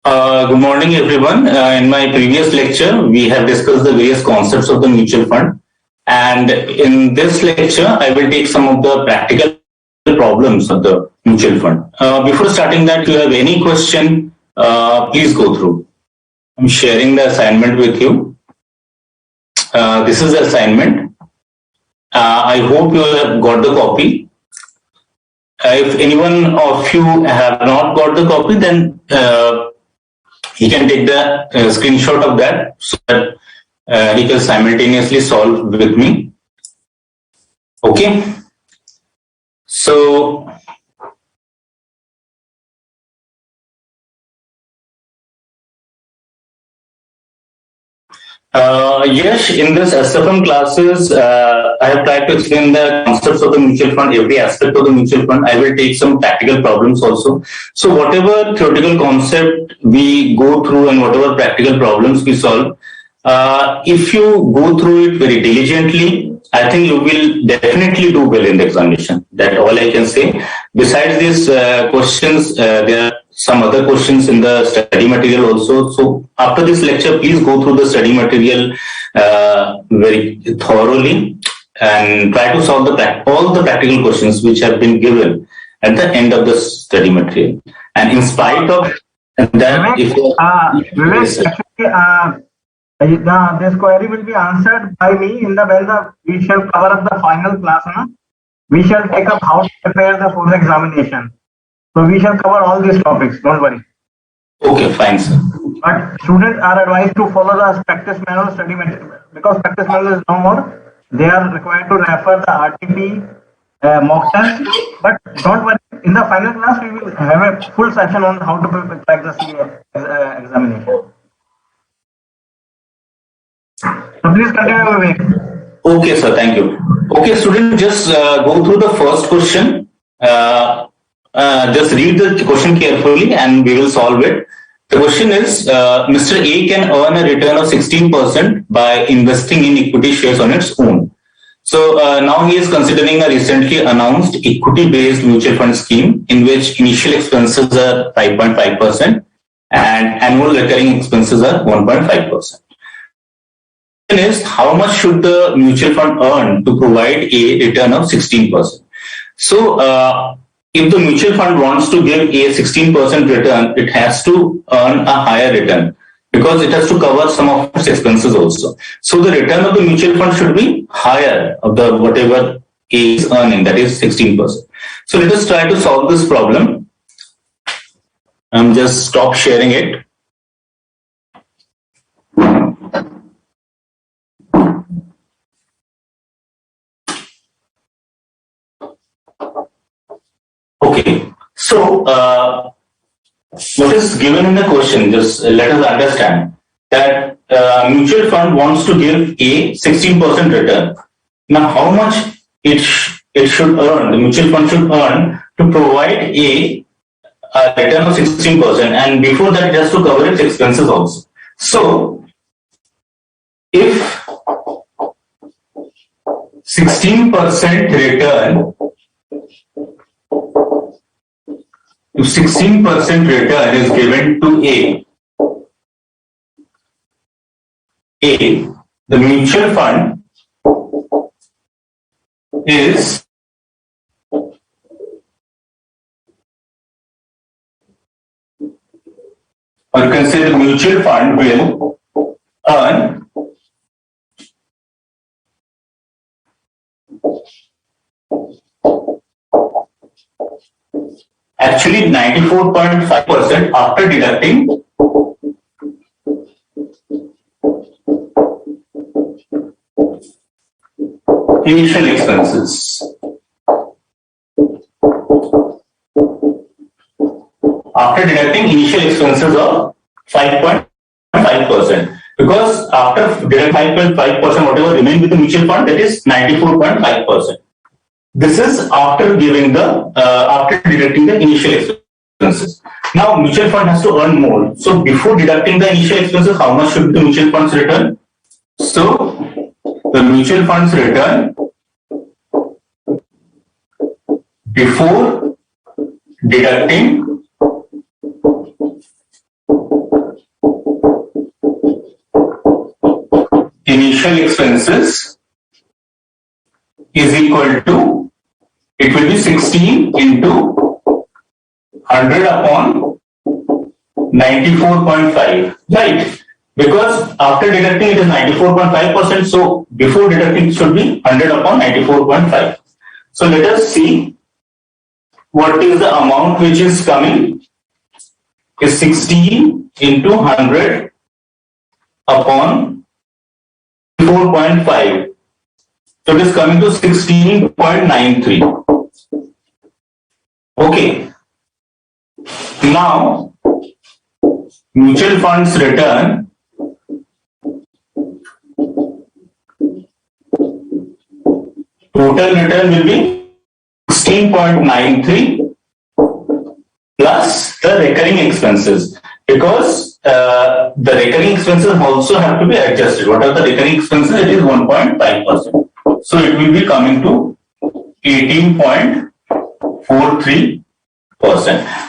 Good morning, everyone. In my previous lecture, we have discussed the various concepts of the mutual fund. And in this lecture, I will take some of the practical problems of the mutual fund. Before starting that, if you have any question, please go through. I'm sharing the assignment with you. This is the assignment. I hope you have got the copy. If anyone of you have not got the copy, then he can take the screenshot of that so that he can simultaneously solve with me. Okay. So yes, in this SFM classes, I have tried to explain the concepts of the mutual fund, every aspect of the mutual fund. I will take some practical problems also. So whatever theoretical concept we go through and whatever practical problems we solve, if you go through it very diligently, I think you will definitely do well in the examination. That's all I can say. Besides these questions, there are some other questions in the study material also. So after this lecture, please go through the study material very thoroughly and try to solve all the practical questions which have been given at the end of the study material. And in spite of that, this query will be answered by me when we shall cover up the final class. We shall take up how to prepare the full examination. So we shall cover all these topics. Don't worry. Okay, fine, sir. But students are advised to follow the practice manual study material because practice manual is no more. They are required to refer the RTP mock test. But don't worry. In the final class, we will have a full session on how to crack the CA examination. So please continue, Vivek. Okay, sir. Thank you. Okay, students, just go through the first question. Just read the question carefully and we will solve it. The question is, Mr. A can earn a return of 16% by investing in equity shares on its own. So now he is considering a recently announced equity-based mutual fund scheme in which initial expenses are 5.5% and annual recurring expenses are 1.5%. Is how much should the mutual fund earn to provide a return of 16%? So if the mutual fund wants to give a 16% return, it has to earn a higher return because it has to cover some of its expenses also. So the return of the mutual fund should be higher of the whatever A is earning, that is 16%. So let us try to solve this problem. Just stop sharing it. Okay, so what is given in the question, just let us understand that mutual fund wants to give a 16% return. Now, how much it should earn, the mutual fund should earn to provide a return of 16%, and before that it has to cover its expenses also. So, if 16% return, if 16% return is given to A, the mutual fund is or you can say the mutual fund will earn actually 94.5% after deducting initial expenses. After deducting initial expenses of 5.5%. Because after deducting 5.5%, whatever remains with the mutual fund, that is 94.5%. This is after giving the after deducting the initial expenses. Now mutual fund has to earn more. So before deducting the initial expenses, how much should the mutual funds return? So the mutual funds return before deducting initial expenses is equal to, it will be 16 into 100 upon 94.5, right? Because after deducting it is 94.5%, so before deducting it should be 100 upon 94.5. So let us see what is the amount which is coming, is 16 into 100 upon 4.5. So it is coming to 16.93. Okay. Now, mutual funds return total return will be 16.93 plus the recurring expenses, because the recurring expenses also have to be adjusted. What are the recurring expenses? It is 1.5%. So it will be coming to 18.43%.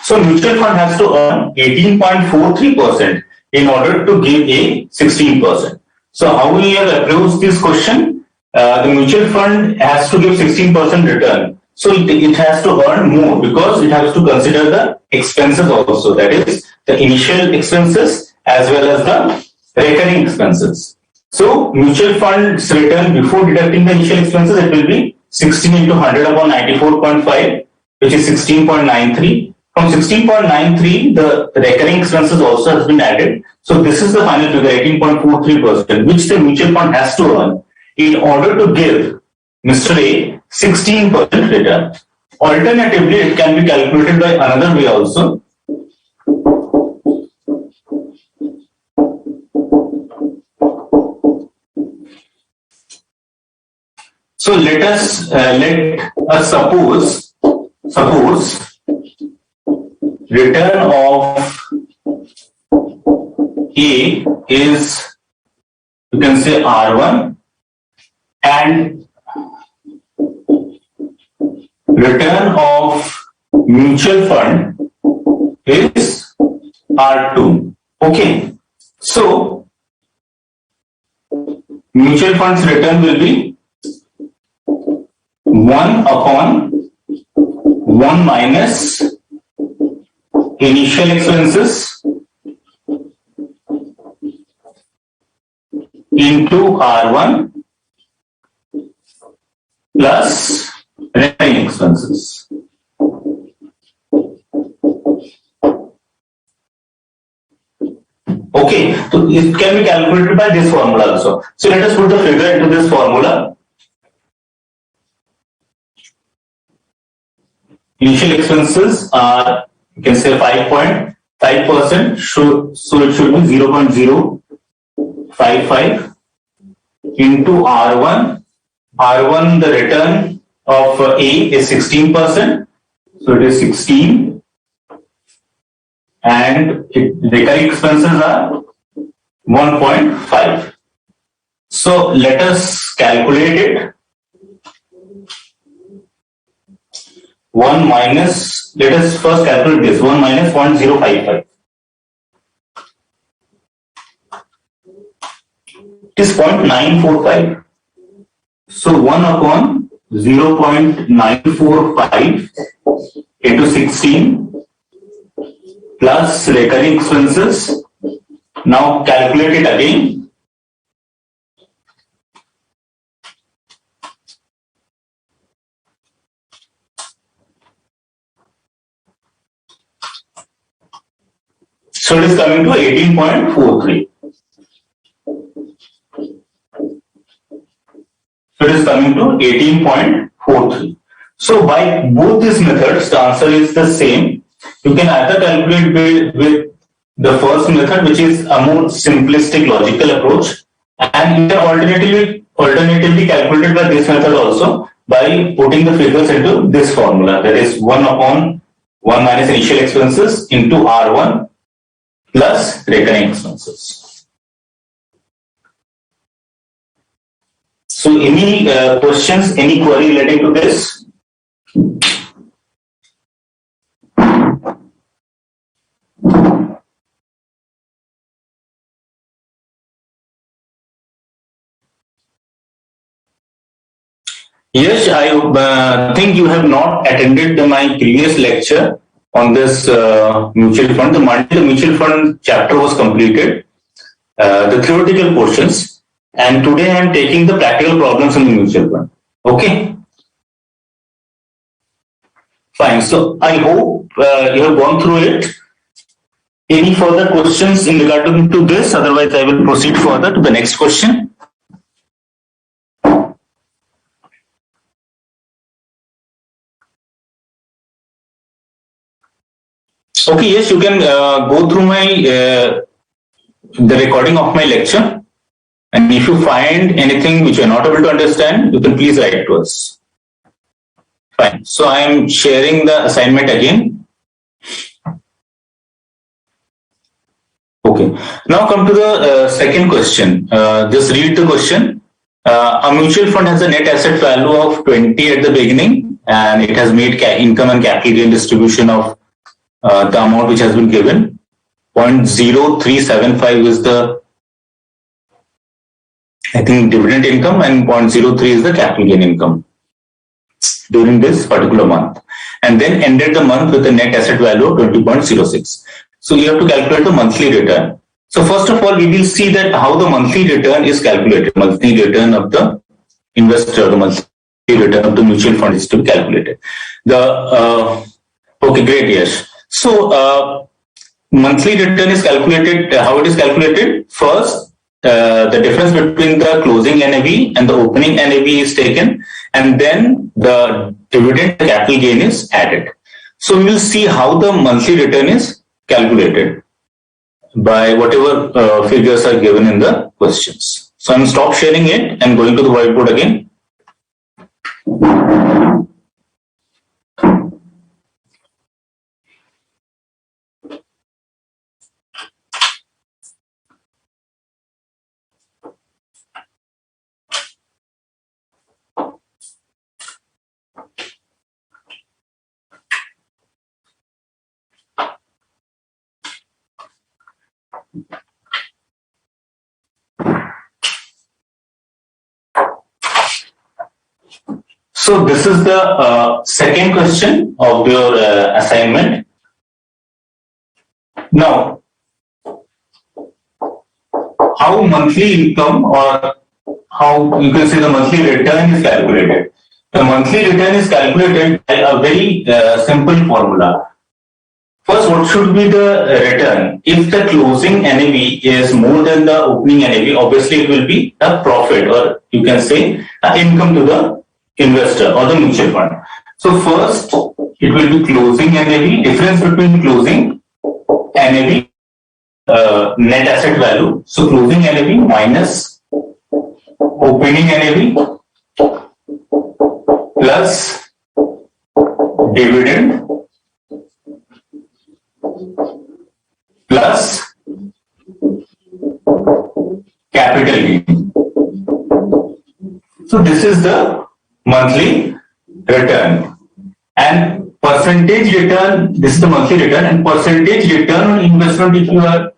So mutual fund has to earn 18.43% in order to give a 16%. So how we have approached this question? The mutual fund has to give 16% return. So it has to earn more because it has to consider the expenses also. That is the initial expenses as well as the recurring expenses. So mutual funds return before deducting the initial expenses, it will be 16 into 100 upon 94.5, which is 16.93. From 16.93, the recurring expenses also has been added. So this is the final figure, 18.43%, which the mutual fund has to earn in order to give Mr. A 16% return. Alternatively, it can be calculated by another way also. So let us suppose return of A is, you can say R1, and return of mutual fund is R2. Okay, so mutual funds return will be 1 upon 1 minus initial expenses into R1 plus recurring expenses. Okay, so it can be calculated by this formula also. So let us put the figure into this formula. Initial expenses are, you can say 5.5%, so it should be 0.055 into R1. R1, the return of A is 16%, so it is 16, and recurring expenses are 1.5. So let us calculate it. 1 minus, let us first calculate this, 1 minus 0.055. It is 0.945. So 1 upon 0.945 into 16 plus recurring expenses. Now calculate it again. So it is coming to 18.43. So it is coming to 18.43. So by both these methods, the answer is the same. You can either calculate with the first method, which is a more simplistic logical approach, and you can alternatively calculate it by this method also by putting the figures into this formula. That is 1 upon 1 minus initial expenses into R1 plus recurring expenses. So any questions, any query relating to this? Yes, I think you have not attended my previous lecture on this mutual fund. The mutual fund chapter was completed, the theoretical portions, and today I am taking the practical problems in the mutual fund. Okay, fine. So I hope you have gone through it. Any further questions in regard to this? Otherwise, I will proceed further to the next question. Okay, yes, you can go through my the recording of my lecture, and if you find anything which you are not able to understand, you can please write to us. Fine. So I am sharing the assignment again. Okay. Now come to the second question. Just read the question. A mutual fund has a net asset value of 20 at the beginning, and it has made income and capital gain distribution of the amount which has been given. 0.0375 is the, I think, dividend income, and 0.03 is the capital gain income during this particular month, and then ended the month with a net asset value of 20.06. So you have to calculate the monthly return. So first of all, we will see that how the monthly return is calculated. Monthly return of the investor, the monthly return of the mutual fund is to be calculated. Okay, great, yes. So monthly return is calculated. How it is calculated? First, the difference between the closing NAV and the opening NAV is taken, and then the dividend capital gain is added. So we will see how the monthly return is calculated by whatever figures are given in the questions. So I'm stop sharing it and going to the whiteboard again. So this is the second question of your assignment. Now, how monthly income, or how you can say the monthly return is calculated. The monthly return is calculated by a very simple formula. First, what should be the return? If the closing NAV is more than the opening NAV, obviously it will be a profit, or you can say income to the investor or the mutual fund. So first, it will be closing NAV, difference between closing NAV, net asset value. So closing NAV minus opening NAV plus dividend plus capital gain. So this is the monthly return, and percentage return, this is the monthly return, and percentage return on investment, if you are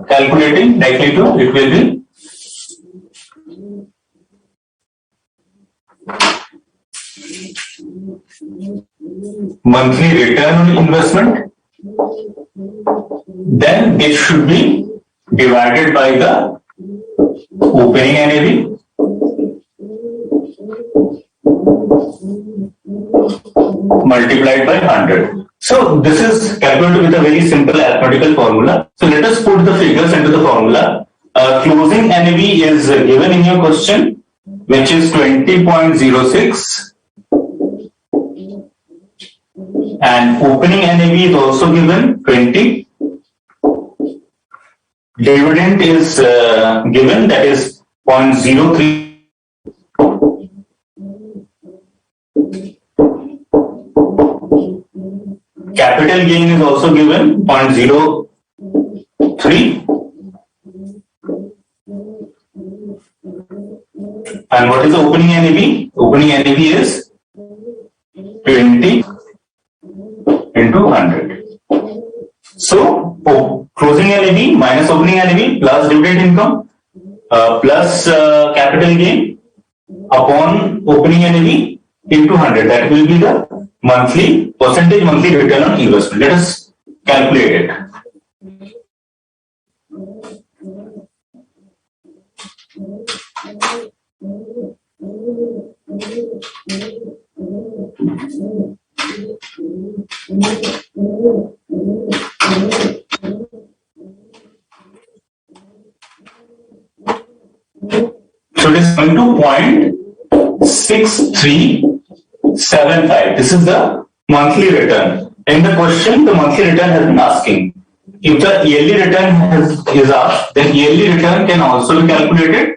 calculating likely to, it will be monthly return on investment, then it should be divided by the opening NAV multiplied by 100. So this is calculated with a very simple arithmetical formula. So let us put the figures into the formula. Closing NAV is given in your question, which is 20.06, and opening NAV is also given 20. Dividend is given, that is 0.03. Capital gain is also given 0.03. And what is the opening NAV? Opening NAV is 20 into 100. So closing NAV minus opening NAV plus dividend income plus capital gain upon opening NAV into 100. That will be the percentage monthly return on investment. Let us calculate it. So it is going to 0.6375. This is the monthly return. In the question, the monthly return has been asking. If the yearly return is asked, then yearly return can also be calculated.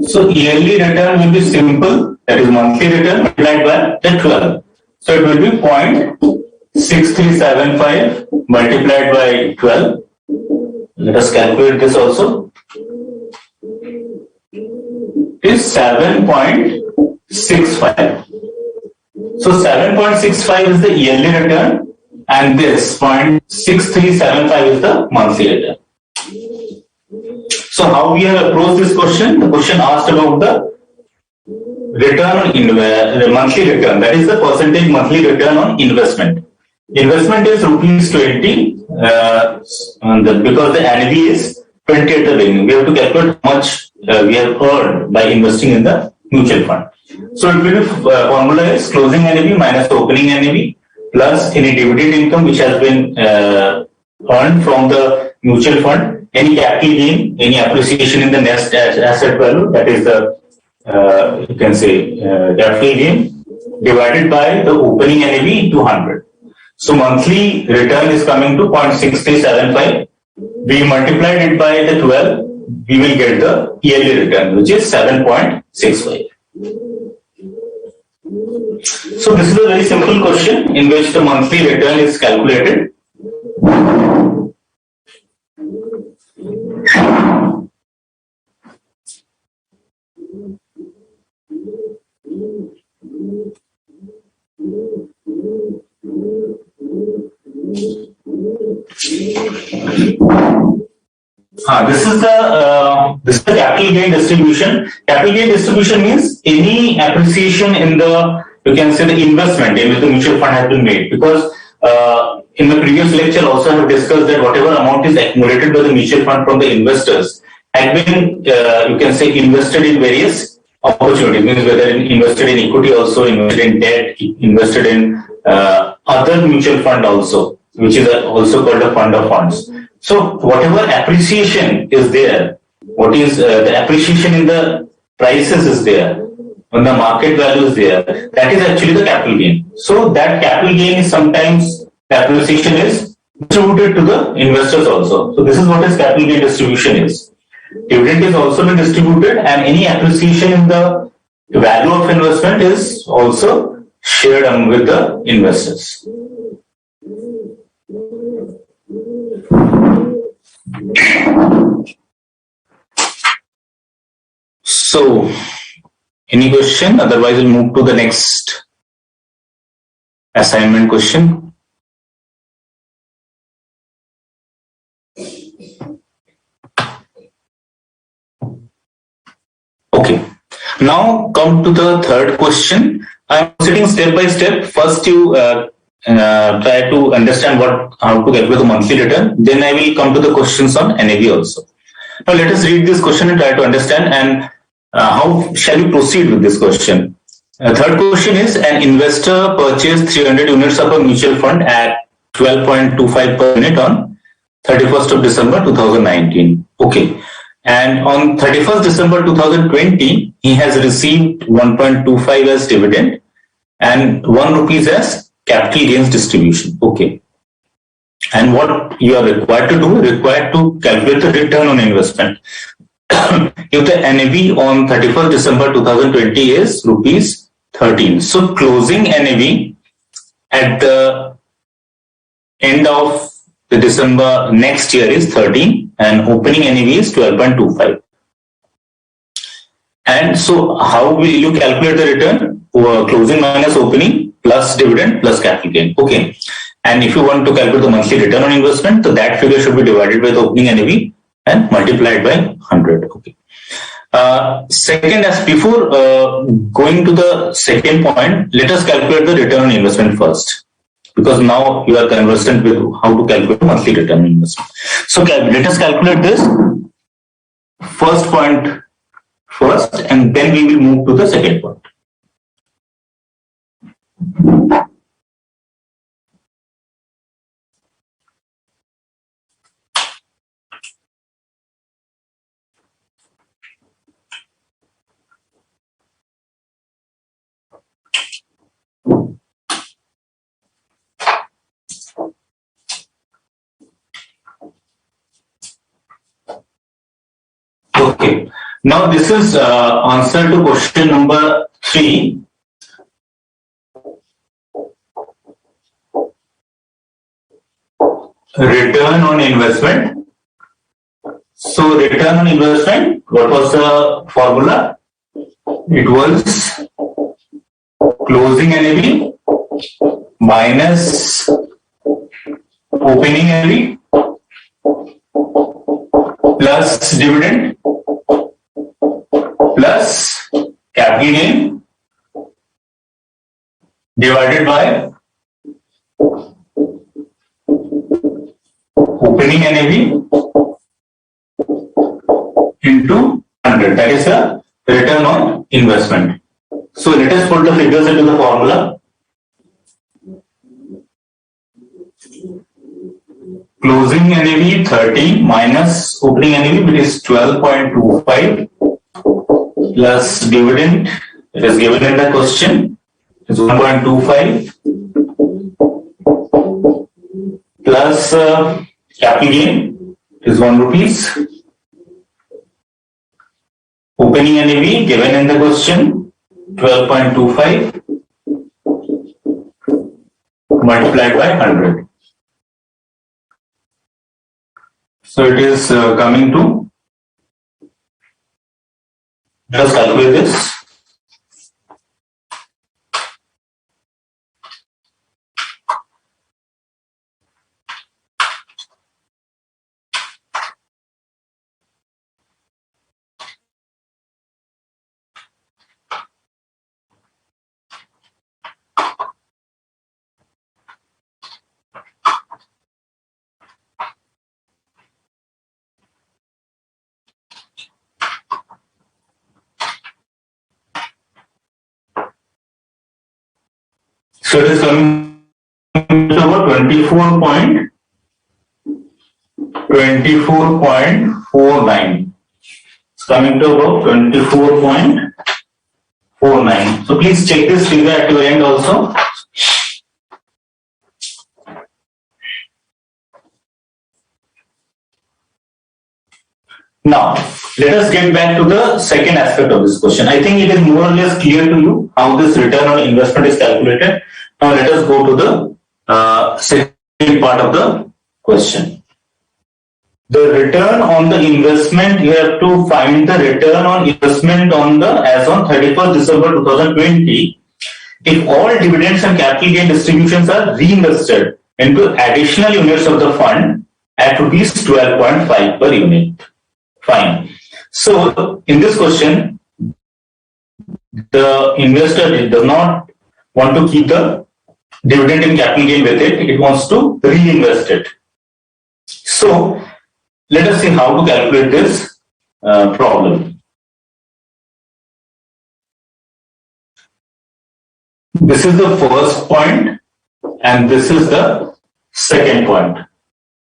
So yearly return will be simple, that is monthly return multiplied by the 12. So it will be 0.6375 multiplied by 12. Let us calculate this also. It is 7.65. So 7.65 is the yearly return and this 0.6375 is the monthly return. So how we have approached this question? The question asked about the return on the monthly return, that is the percentage monthly return on investment. Investment is rupees 20 because the NAV is 20 at the beginning. We have to calculate how much we have earned by investing in the mutual fund. So it will be formula is closing NAV minus opening NAV plus any dividend income which has been earned from the mutual fund, any capital gain, any appreciation in the net asset value, that is the you can say capital gain, divided by the opening NAV into 100. So monthly return is coming to 0.6375. We multiplied it by the 12, we will get the yearly return, which is 7.65. So this is a very simple question in which the monthly return is calculated. This is the capital gain distribution. Capital gain distribution means any appreciation in the, you can say, the investment in which the mutual fund has been made. Because in the previous lecture also I have discussed that whatever amount is accumulated by the mutual fund from the investors had been, you can say, invested in various opportunities. Means whether invested in equity also, invested in debt, invested in other mutual fund also, which is also called a fund of funds. So whatever appreciation is there, what is the appreciation in the prices is there, when the market value is there, that is actually the capital gain. So that capital gain is sometimes, the appreciation is distributed to the investors also. So this is what is capital gain distribution is. Dividend is also been distributed and any appreciation in the value of investment is also shared with the investors. So, any question? Otherwise, we'll move to the next assignment question. Okay. Now come to the third question. I'm proceeding step by step. First, you try to understand how to calculate the monthly return. Then I will come to the questions on NAV also. Now let us read this question and try to understand and how shall we proceed with this question. Third question is, an investor purchased 300 units of a mutual fund at 12.25 per unit on 31st of December 2019. Okay. And on 31st December 2020, he has received 1.25 as dividend and 1 rupees as capital gains distribution. Okay. And what you are required to do, required to calculate the return on investment. If the NAV on 31st December 2020 is rupees 13. So closing NAV at the end of the December next year is 13 and opening NAV is 12.25. And so how will you calculate the return? Closing minus opening plus dividend plus capital gain. Okay. And if you want to calculate the monthly return on investment, so that figure should be divided by the opening NAV and multiplied by 100. Okay. Second, as before going to the second point, let us calculate the return on investment first, because now you are conversant with how to calculate monthly return on investment. So let us calculate this first point first, and then we will move to the second point. Okay, now this is answer to question number 3. Return on investment. So return on investment, what was the formula? It was closing NAV minus opening NAV plus dividend plus capital gain divided by opening NAV into 100. That is the return on investment. So let us put the figures into the formula. Closing NAV 30 minus opening NAV, which is 12.25, plus dividend, it is given in the question, is 1.25, plus capital gain is 1 rupees. Opening NAV given in the question, 12.25 multiplied by 100. So it is coming to, let us calculate this. So it is coming to about 24.49. It's coming to about 24.49. So please check this figure at your end also. Now, let us get back to the second aspect of this question. I think it is more or less clear to you how this return on investment is calculated. Now, let us go to the second part of the question. The return on the investment, you have to find the return on investment on the as on 31st December 2020 if all dividends and capital gain distributions are reinvested into additional units of the fund at rupees 12.5 per unit. Fine. So in this question, the investor does not want to keep the dividend and capital gain with it. It wants to reinvest it. So let us see how to calculate this problem. This is the first point and this is the second point.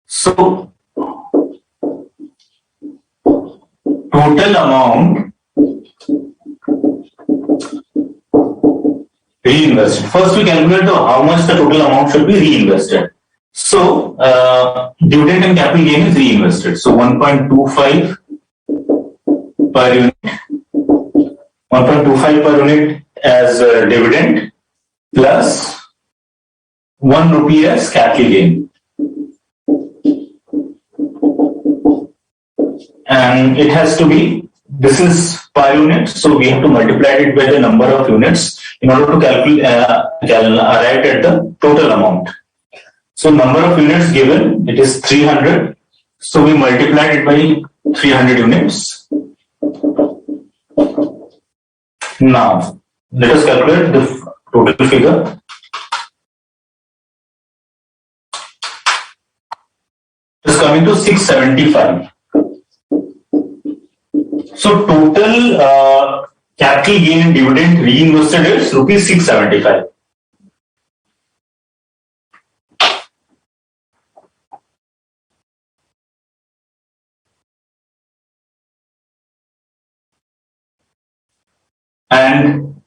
So total amount reinvested. First we calculate how much the total amount should be reinvested. So dividend and capital gain is reinvested. So 1.25 per unit. 1.25 per unit as dividend plus 1 rupee as capital gain. And it has to be, this is per unit, so we have to multiply it by the number of units in order to calculate, arrive at the total amount. So number of units given, it is 300. So we multiplied it by 300 units. Now, let us calculate the total figure. It's coming to 675. So total capital gain and dividend reinvested is rupees 675. And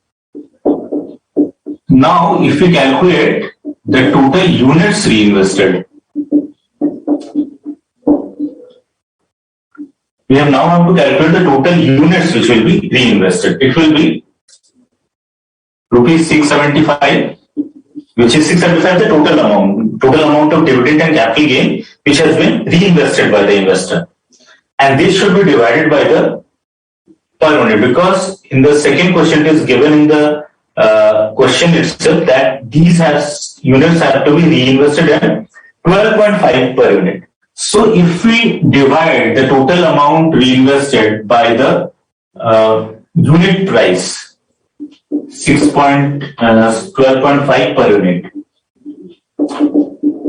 now if we calculate the total units reinvested, we have to calculate the total units which will be reinvested. It will be rupees 675, which is 675 the total amount of dividend and capital gain which has been reinvested by the investor. And this should be divided by the per unit, because in the second question it is given in the question itself that these units have to be reinvested at 12.5 per unit. So if we divide the total amount reinvested by the unit price, 12.5 per unit,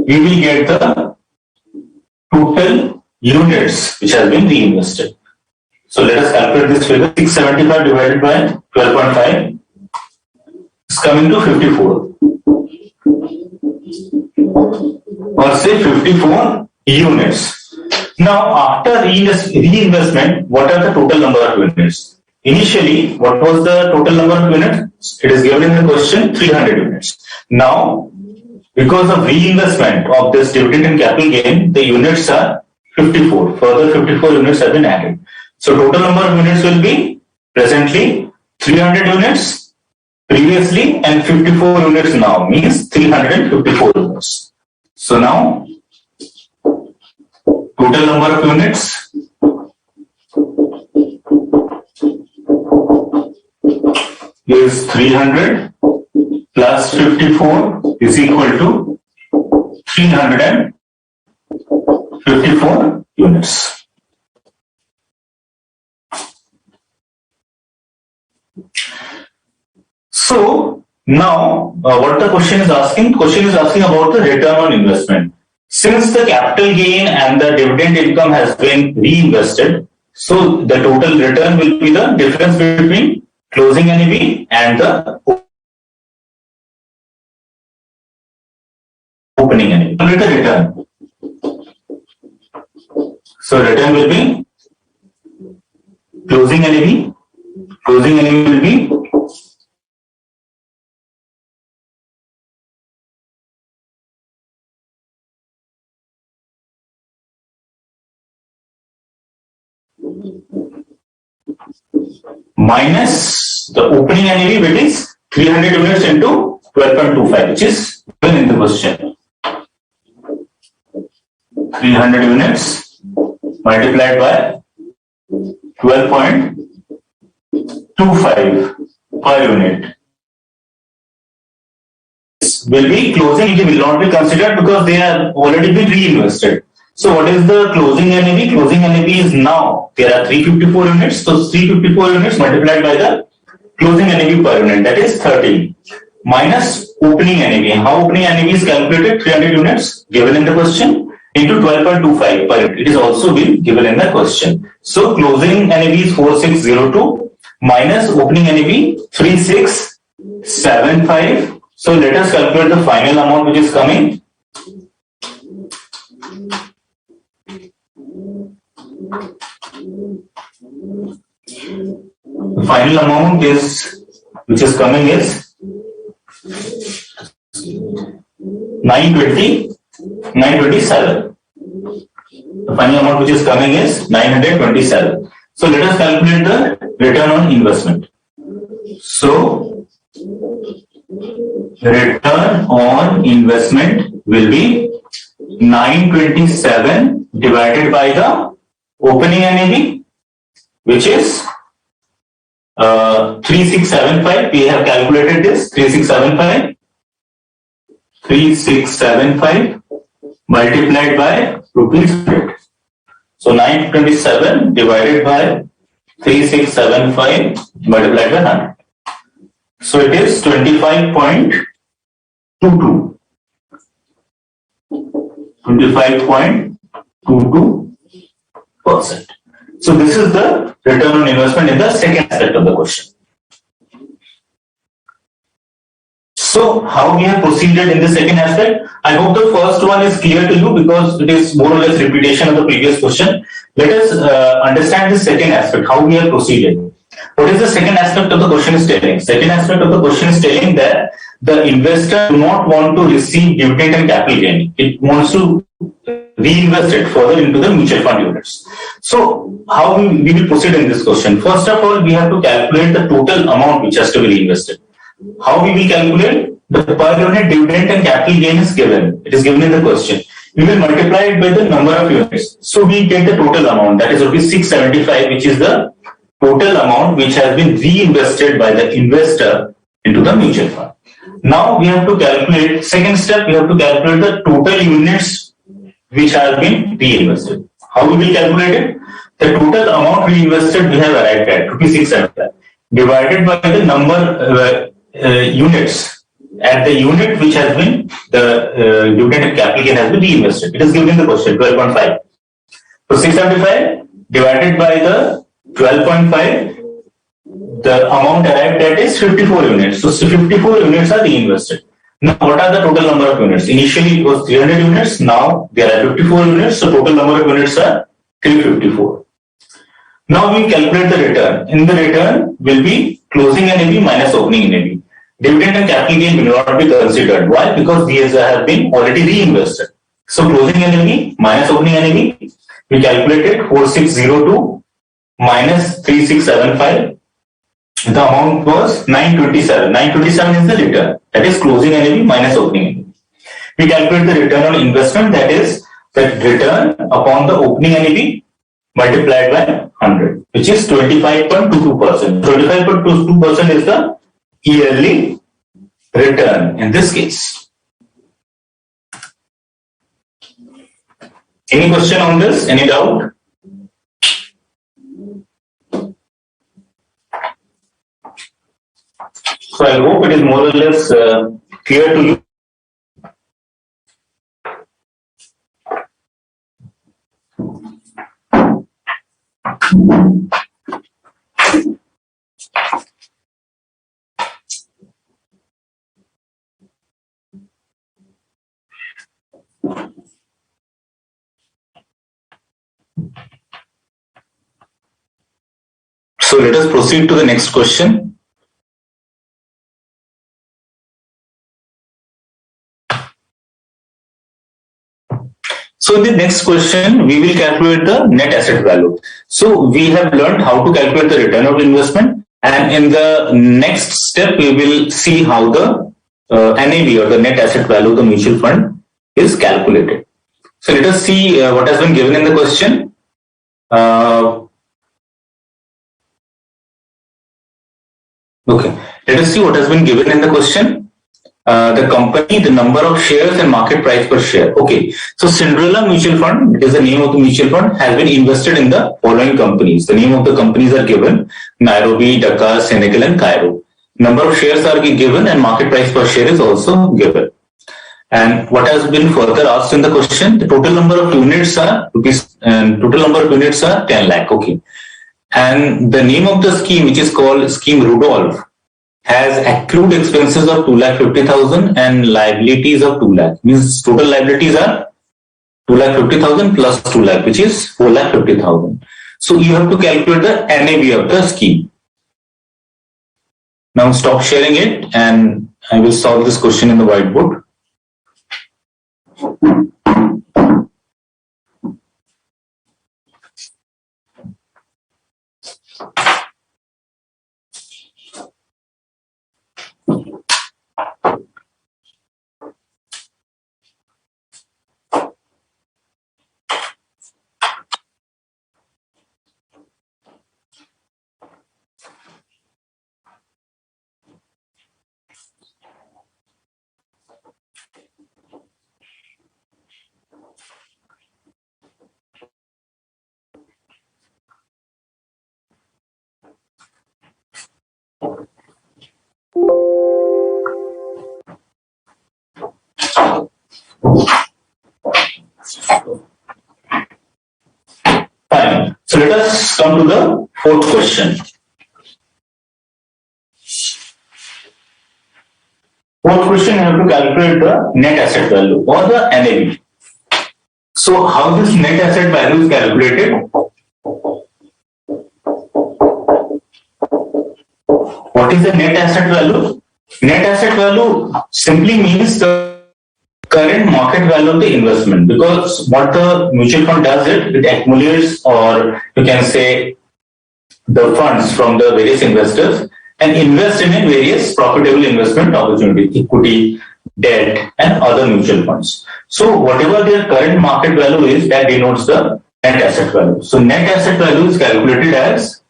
we will get the total units which has been reinvested. So let us calculate this figure. 675 divided by 12.5 is coming to 54. Or say 54 units. Now after reinvestment, what are the total number of units? Initially, what was the total number of units? It is given in the question 300 units. Now, because of reinvestment of this dividend and capital gain, the units are 54. Further 54 units have been added. So total number of units will be presently 300 units previously and 54 units now, means 354 units. So now total number of units is 300 plus 54 is equal to 354 units. So now what the question is asking? Question is asking about the return on investment. Since the capital gain and the dividend income has been reinvested, so the total return will be the difference between closing NAV and the opening NAV. Calculate the return. So return will be closing NAV. Closing NAV will be minus the opening NAV, which is 300 units into 12.25, which is given in the question. 300 units multiplied by 12.25 per unit will be closing. It will not be considered because they have already been reinvested. So what is the closing NAV? Closing NAV is now, there are 354 units. So 354 units multiplied by the closing NAV per unit, that is 30. Minus opening NAV. How opening NAV is calculated? 300 units given in the question into 12.25 per unit. It is also been given in the question. So closing NAV is 4602 minus opening NAV 3675. So let us calculate the final amount which is coming. The final amount which is coming is 927. The final amount which is coming is 927. So let us calculate the return on investment. So return on investment will be 927 divided by the opening NAV, which is 3675. We have calculated this 3675 multiplied by rupees 100. So 927 divided by 3675 multiplied by 100. So it is 25.22. 25.22%. So this is the return on investment in the second aspect of the question. So how we have proceeded in the second aspect? I hope the first one is clear to you because it is more or less repetition of the previous question. Let us understand the second aspect, how we have proceeded. What is the second aspect of the question is telling? Second aspect of the question is telling that the investor do not want to receive dividend and capital gain. It wants to reinvest it further into the mutual fund units. So how we will proceed in this question? First of all, we have to calculate the total amount which has to be reinvested. How we will calculate? The per unit dividend and capital gain is given. It is given in the question. We will multiply it by the number of units. So we get the total amount, that is rupees 675, which is the total amount which has been reinvested by the investor into the mutual fund. Now we have to calculate, second step, we have to calculate the total units which have been reinvested. How we will calculate it? The total amount reinvested we have arrived at, rupees 675, divided by the number units at the unit which has been the dividend and capital gain has been reinvested. It is given in the question, 12.5. So 675 divided by the 12.5, the amount arrived at is 54 units. So 54 units are reinvested. Now what are the total number of units? Initially it was 300 units, now there are 54 units, so total number of units are 354. Now we calculate the return. In the return will be closing NAV minus opening NAV. Dividend and capital gain will not be considered. Why? Because these have been already reinvested. So closing NAV minus opening NAV, we calculated 4602 minus 3675. The amount was 927. 927 is the return. That is closing NAV minus opening NAV. We calculate the return on investment, that is the return upon the opening NAV multiplied by 100, which is 25.22%. 25.22% is the yearly return in this case. Any question on this? Any doubt? So I hope it is more or less clear to you. So let us proceed to the next question. So in the next question, we will calculate the net asset value. So we have learned how to calculate the return of investment, and in the next step, we will see how the NAV or the net asset value of the mutual fund is calculated. So let us see what has been given in the question. Okay, let us see what has been given in the question. The company, the number of shares and market price per share. Okay, so Cinderella Mutual Fund, it is the name of the mutual fund, has been invested in the following companies. The name of the companies are given: Nairobi, Dhaka, Senegal and Cairo. Number of shares are given and market price per share is also given. And what has been further asked in the question, the total number of units are total number of units are 10 lakh. Okay. And the name of the scheme, which is called Scheme Rudolph, has accrued expenses of 2,50,000 and liabilities of 2 lakh. Means total liabilities are 2,50,000 plus 2 lakh, which is 4,50,000. So you have to calculate the NAV of the scheme. Now stop sharing it and I will solve this question in the whiteboard. So let us come to the fourth question. Fourth question, you have to calculate the net asset value or the NAV. So how this net asset value is calculated? What is the net asset value? Net asset value simply means the current market value of the investment, because what the mutual fund does, it accumulates, or you can say the funds from the various investors and invest in various profitable investment opportunities, equity, debt, and other mutual funds. So whatever their current market value is, that denotes the net asset value. So net asset value is calculated as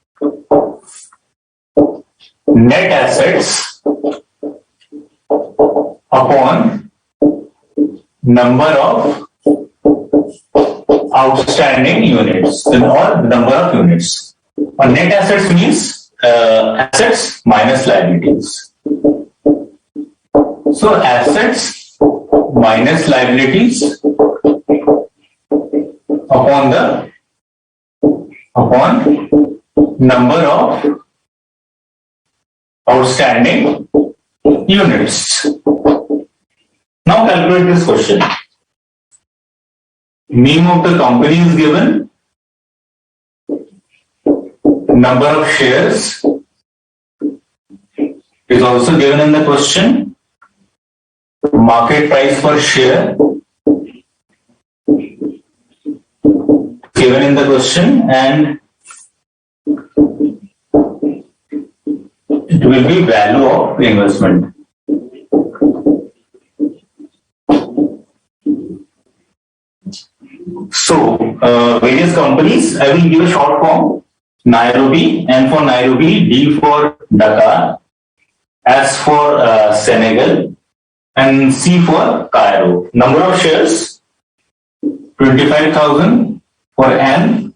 net assets upon number of outstanding units, or number of units. Or net assets means assets minus liabilities. So assets minus liabilities upon number of outstanding units. Now calculate this question. Name of the company is given, number of shares is also given in the question, market price per share given in the question, and it will be value of investment. So various companies, I will give a short form: Nairobi, N for Nairobi, D for Dakar, S for Senegal, and C for Cairo. Number of shares: 25,000 for N,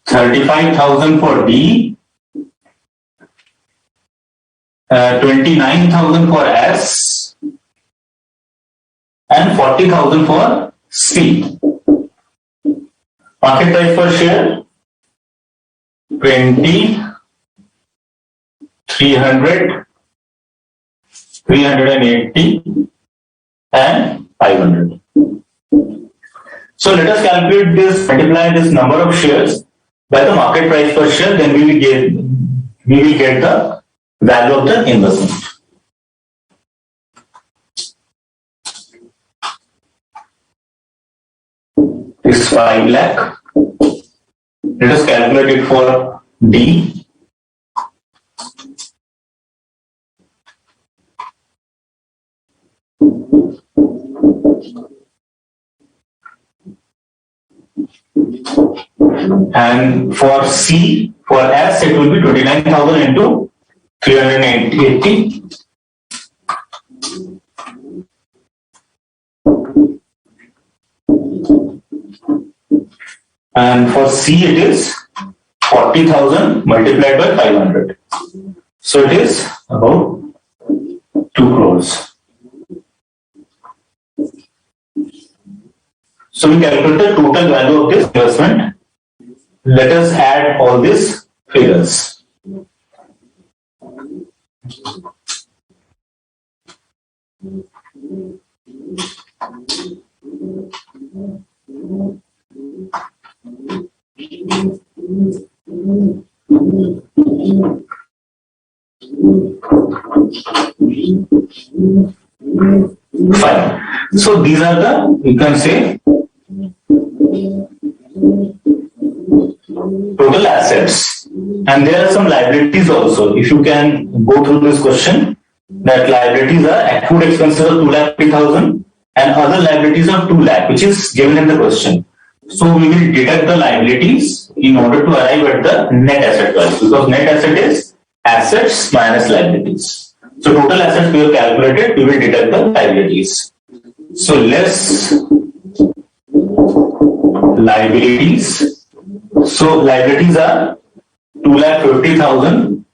35,000 for D, 29,000 for S, and 40,000 for C. Market price per share: 20, 300, 380, and 500. So let us calculate this, multiply this number of shares by the market price per share, then we will get the value of the investment. Is 5 lakh. Let us calculate it for D. And for C, for S, it will be 29,000 into 380. And for C, it is 40,000 multiplied by 500. So it is about 2 crores. So we calculate the total value of this investment. Let us add all these figures. Fine. So these are the, you can say, total assets, and there are some liabilities also. If you can go through this question, that liabilities are accrued expenses of 2,50,000 and other liabilities of 2 lakh, which is given in the question. So we will deduct the liabilities in order to arrive at the net asset value, because net asset is assets minus liabilities. So total assets we have calculated, we will deduct the liabilities. So less liabilities. So liabilities are 2,50,000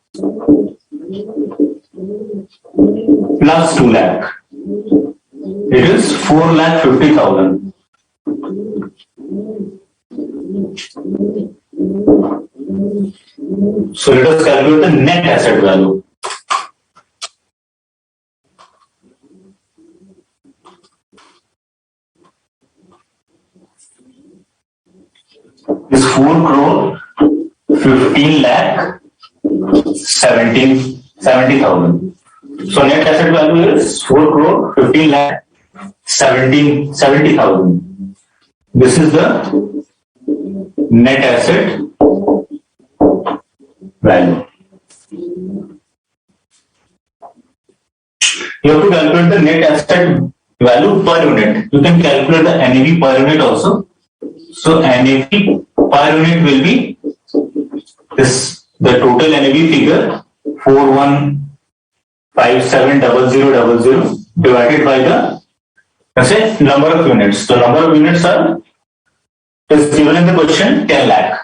plus 2 lakh. It is 4,50,000. So let us calculate the net asset value. Is 4 crore 15 lakh 70,000. So net asset value is 4 crore 15 lakh 70,000. This is the net asset value. You have to calculate the net asset value per unit. You can calculate the NAV per unit also. So NAV per unit will be this, the total NAV figure 41570000 divided by the, let's say, number of units. So number of units are is given in the question 10 lakh.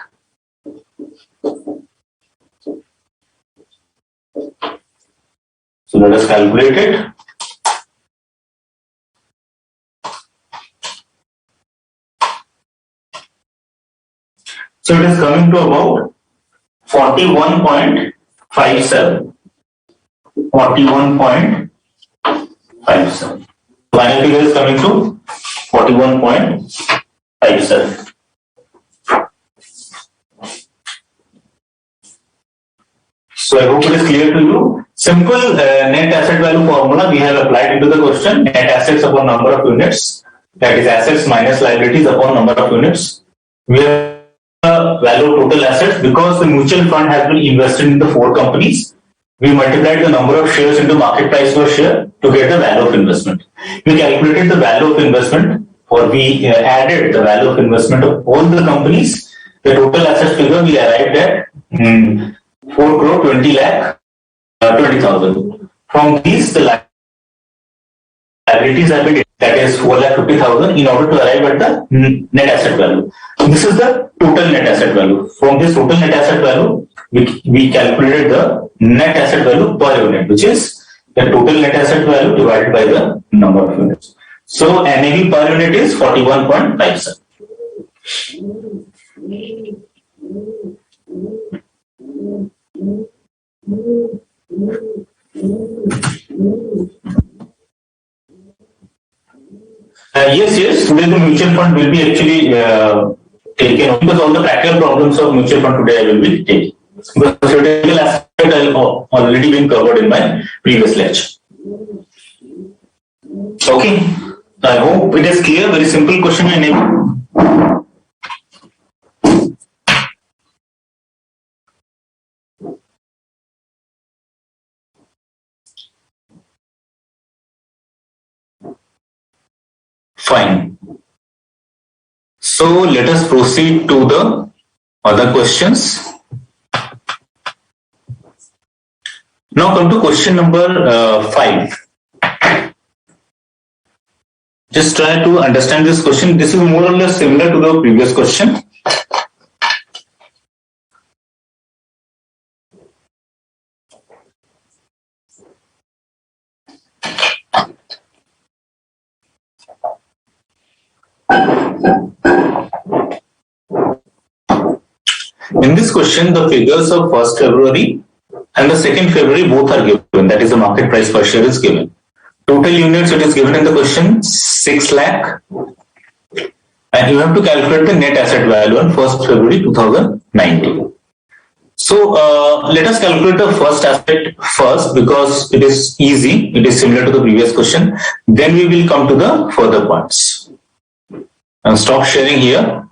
So let us calculate it. So it is coming to about 41.57. 41.57. Final figure is coming to 41.57. So I hope it is clear to you. Simple net asset value formula we have applied into the question. Net assets upon number of units. That is assets minus liabilities upon number of units. We have value of total assets because the mutual fund has been invested in the 4 companies. We multiplied the number of shares into market price per share to get the value of investment. We calculated the value of investment, or we added the value of investment of all the companies. The total asset figure we arrived at 4 crore 20 lakh 20,000. From these, the liabilities have been, that is 4,50,000, in order to arrive at the net asset value. This is the total net asset value. From this total net asset value, we calculated the net asset value per unit, which is the total net asset value divided by the number of units. So NAV per unit is 41.57. Yes. Today the mutual fund will be actually taken, because all the practical problems of mutual fund today I will be taking. Because the theoretical aspect has already been covered in my previous lecture. Okay. I hope it is clear. Very simple question, NAV. Fine. So let us proceed to the other questions. Now come to question number 5. Just try to understand this question. This is more or less similar to the previous question. In this question, the figures of 1st February and the 2nd February both are given. That is, the market price per share is given. Total units, it is given in the question 6 lakh. And you have to calculate the net asset value on 1st February 2019. So let us calculate the first aspect first, because it is easy. It is similar to the previous question. Then we will come to the further points. And stop sharing here.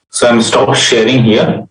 So I'm stop sharing here.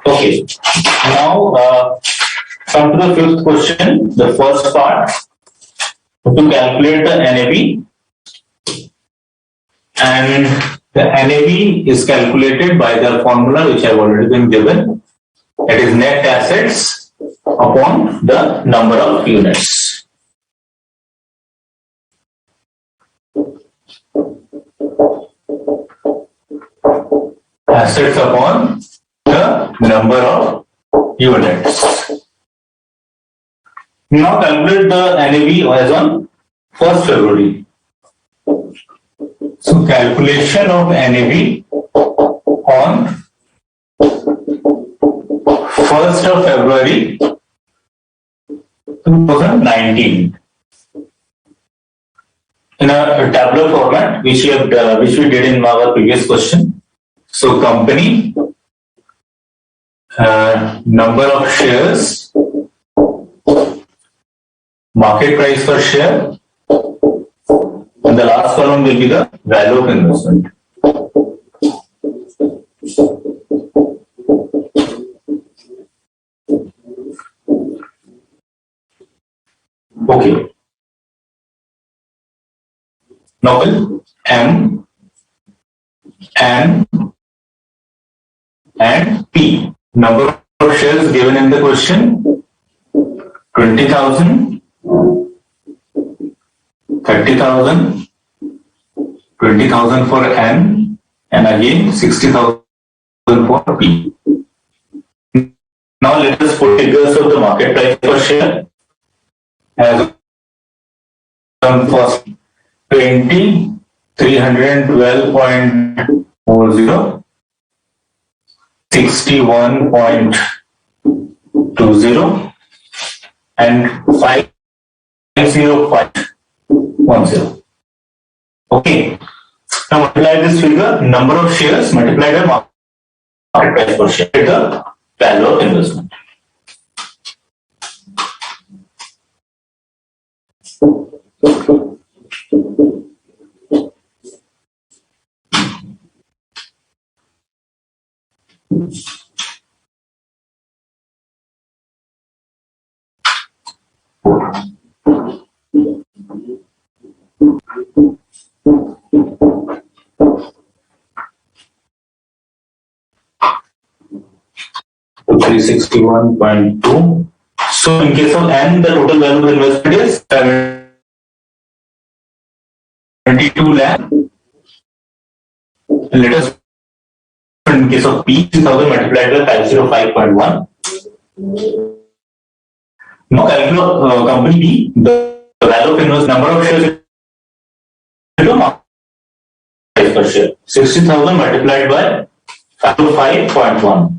Okay. Now, come to the fifth question, the first part, to calculate the NAV. And the NAV is calculated by the formula which I've already been given. That is net assets upon the number of units. Assets upon the number of units. Now calculate the NAV as on 1st February. So calculation of NAV on 1st of February 2019 in a tabular format, which we did in our previous question. So company, number of shares, market price per share, and the last column will be the value of investment. Okay. Now M, N, and P. Number of shares given in the question: 20,000, 30,000, 20,000 for N, and again 60,000 for P. Now let us put figures of the market price per share as on first 20, 312.40, 61.20, and 505.10. Okay. Now multiply this figure, number of shares multiplied by market price per share, the value of investment. To 361.2. So in case of N, the total value of investment is 72 lakh. Let us, in case of P, 6,000 multiplied by 505.1. Now calculate company B, the value of investment, number of shares into market price per share. 60,000 multiplied by 505.1.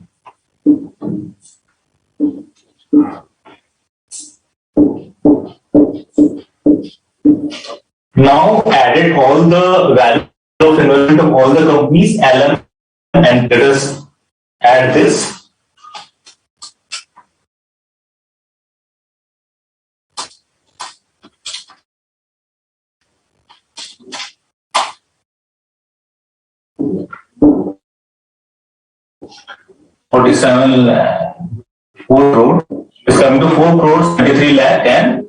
Now added all the value of investment of all the companies, LM, and let us add this. $47 lakh, 4 crore is coming to 4 crores 73 lakh and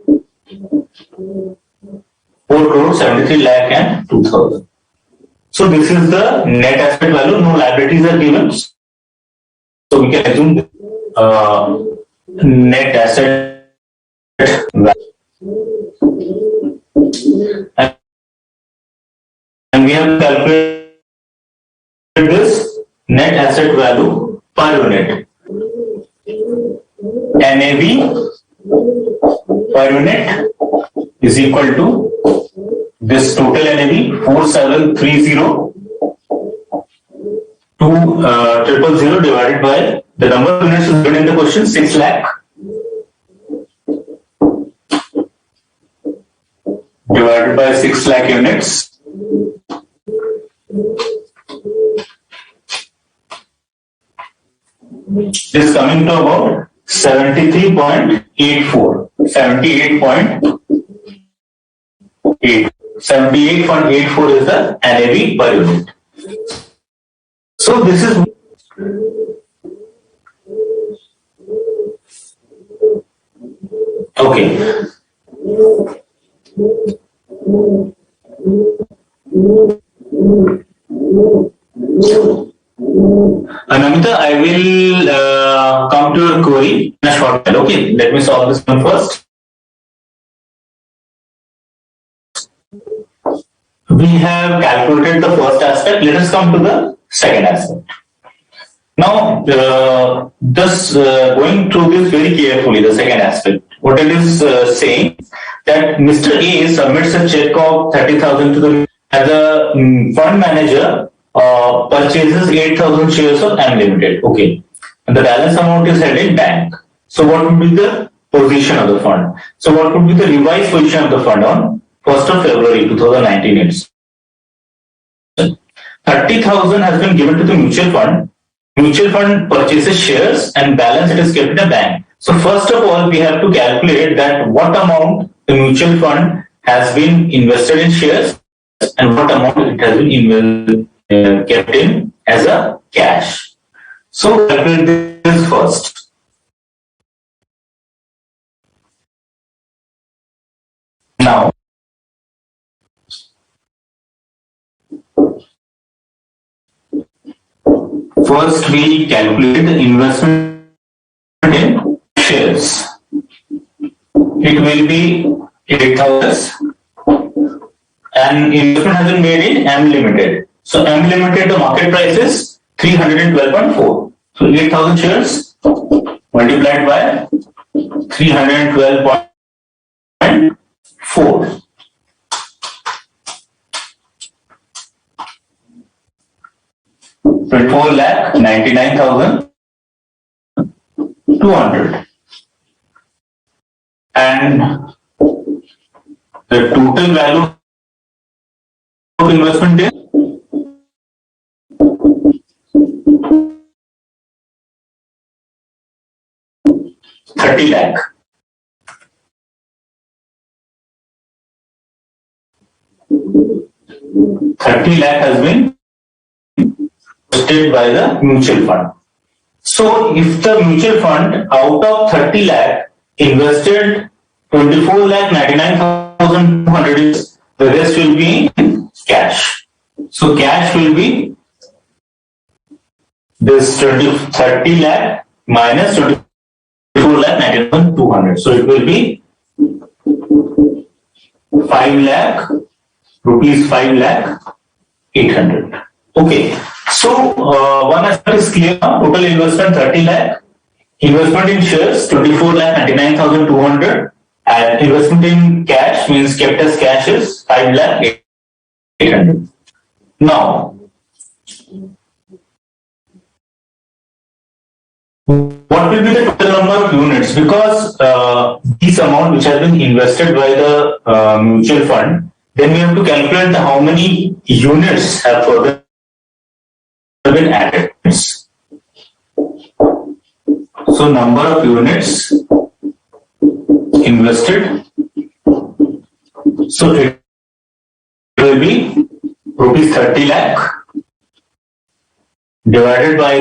4 crores 73 lakh and 2,000. So this is the net asset value. No liabilities are given. So we can assume net asset value. And we have calculated this net asset value per unit. NAV per unit is equal to this total NAV 4730 to 000 divided by the number of units given in the question, 6 lakh, divided by 6 lakh units. This is coming to about 73.84, 78.84 is the NAV per unit. So So this is okay. Anamita, I will come to your query in a short while. Okay, let me solve this one first. We have calculated the first aspect. Let us come to the second aspect. Now, going through this very carefully, the second aspect. What it is saying that Mr. A submits a check of 30,000 to the as a fund manager purchases 8,000 shares of M Limited. Okay, and the balance amount is held in bank. So, what would be the position of the fund? So, what would be the revised position of the fund on 1st of February 2019? It's 30,000 has been given to the mutual fund. Mutual fund purchases shares and balance it is kept in a bank. So first of all, we have to calculate that what amount the mutual fund has been invested in shares and what amount it has been kept in as a cash. So calculate this first. Now, first we calculate the investment in shares. It will be 8,000 and investment has been made in M Limited. So M Limited, the market price is 312.4. So 8,000 shares multiplied by 312.4. 24,99,200. And the total value of investment is 30 lakh. 30 lakh has been invested by the mutual fund. So if the mutual fund out of 30 lakh invested 24,99,200, the rest will be in cash. So cash will be this 30 lakh minus 24,99,200. So it will be 5 lakh rupees, 5,800,000. Okay. So one aspect is clear. Total investment 30 lakh. Investment in shares 24,99,200. And investment in cash means kept as cash is 5,800,000. Now, what will be the total number of units? Because this amount which has been invested by the mutual fund, then we have to calculate how many units have further been added. So number of units invested. So it will be rupees 30 lakh divided by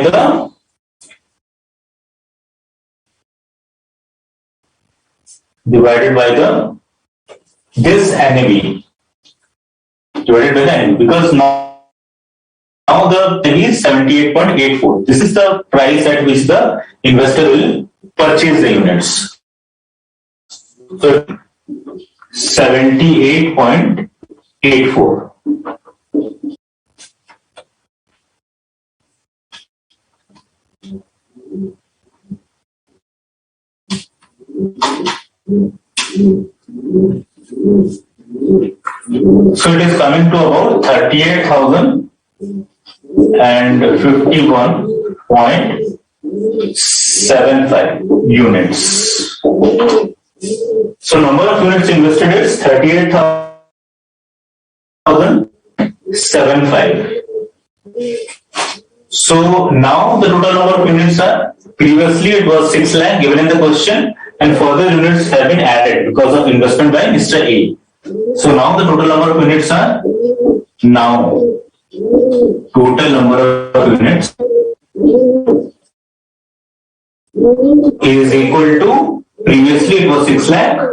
this NAV divided by the NAV, because now the NAV is 78.84. This is the price at which the investor will purchase the units. So 78.84. So it is coming to about 38,051.75 units. So number of units invested is 38,075. So now the total number of units are, previously it was 6 lakh given in the question, and further units have been added because of investment by Mr. A. So now the total number of units are now total number of units is equal to, previously it was 6 lakh,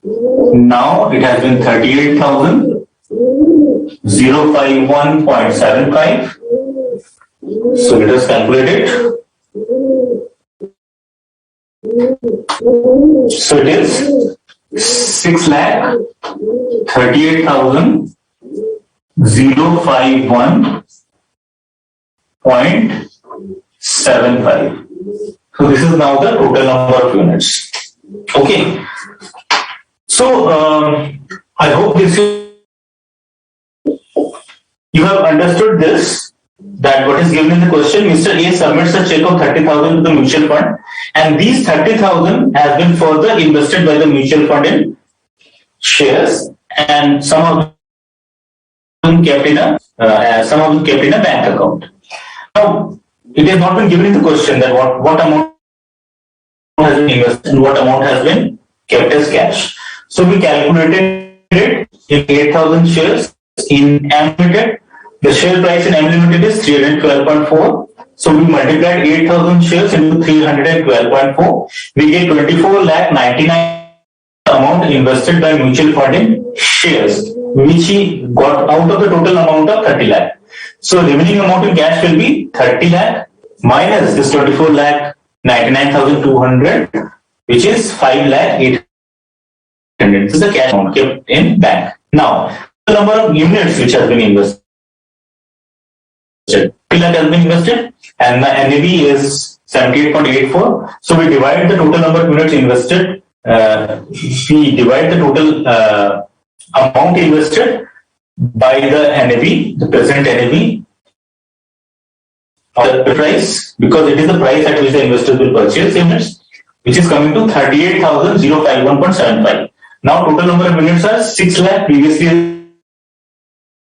now it has been 38,051.75. So let us calculate it. So it is 6,38,051.75. So this is now the total number of units. Okay. So I hope you have understood this, that what is given in the question. Mr. A submits a check of 30,000 to the mutual fund, and these 30,000 has been further invested by the mutual fund in shares, and some of them kept in a bank account. Now it has not been given in the question that what amount has been invested and what amount has been kept as cash. So we calculated it in 8,000 shares in M Limited. The share price in M Limited is 312.4. So we multiplied 8,000 shares into 312.4. We get 24,99,000 amount invested by mutual fund in shares, which he got out of the total amount of 30 lakh. So remaining amount in cash will be 30 lakh minus this 24,99,200, which is 5,08,000. This is the cash amount kept in bank. Now, the number of units which has been invested. 30 lakh has been invested, and the NAV is 78.84. So we divide the total number of units invested. We divide the total amount invested by the NAV, the present NAV, or the price, because it is the price at which the investors will purchase units, which is coming to 38,051.75. Now total number of units are 6 lakh. Previously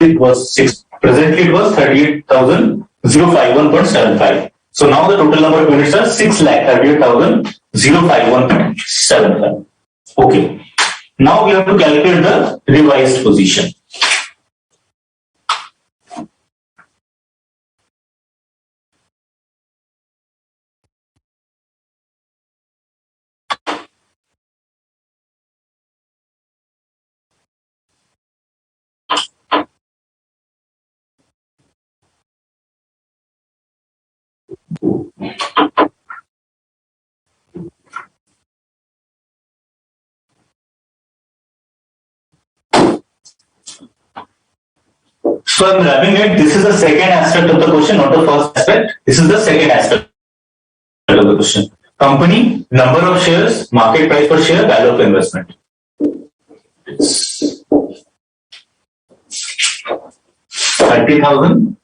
it was 6. Presently it was 38,051.75. So now the total number of units are 6,38,051.75. Okay. Now we have to calculate the revised position. So I'm wrapping it. This is the second aspect of the question, not the first aspect. This is the second aspect of the question. Company, number of shares, market price per share, value of investment. It's 30,000.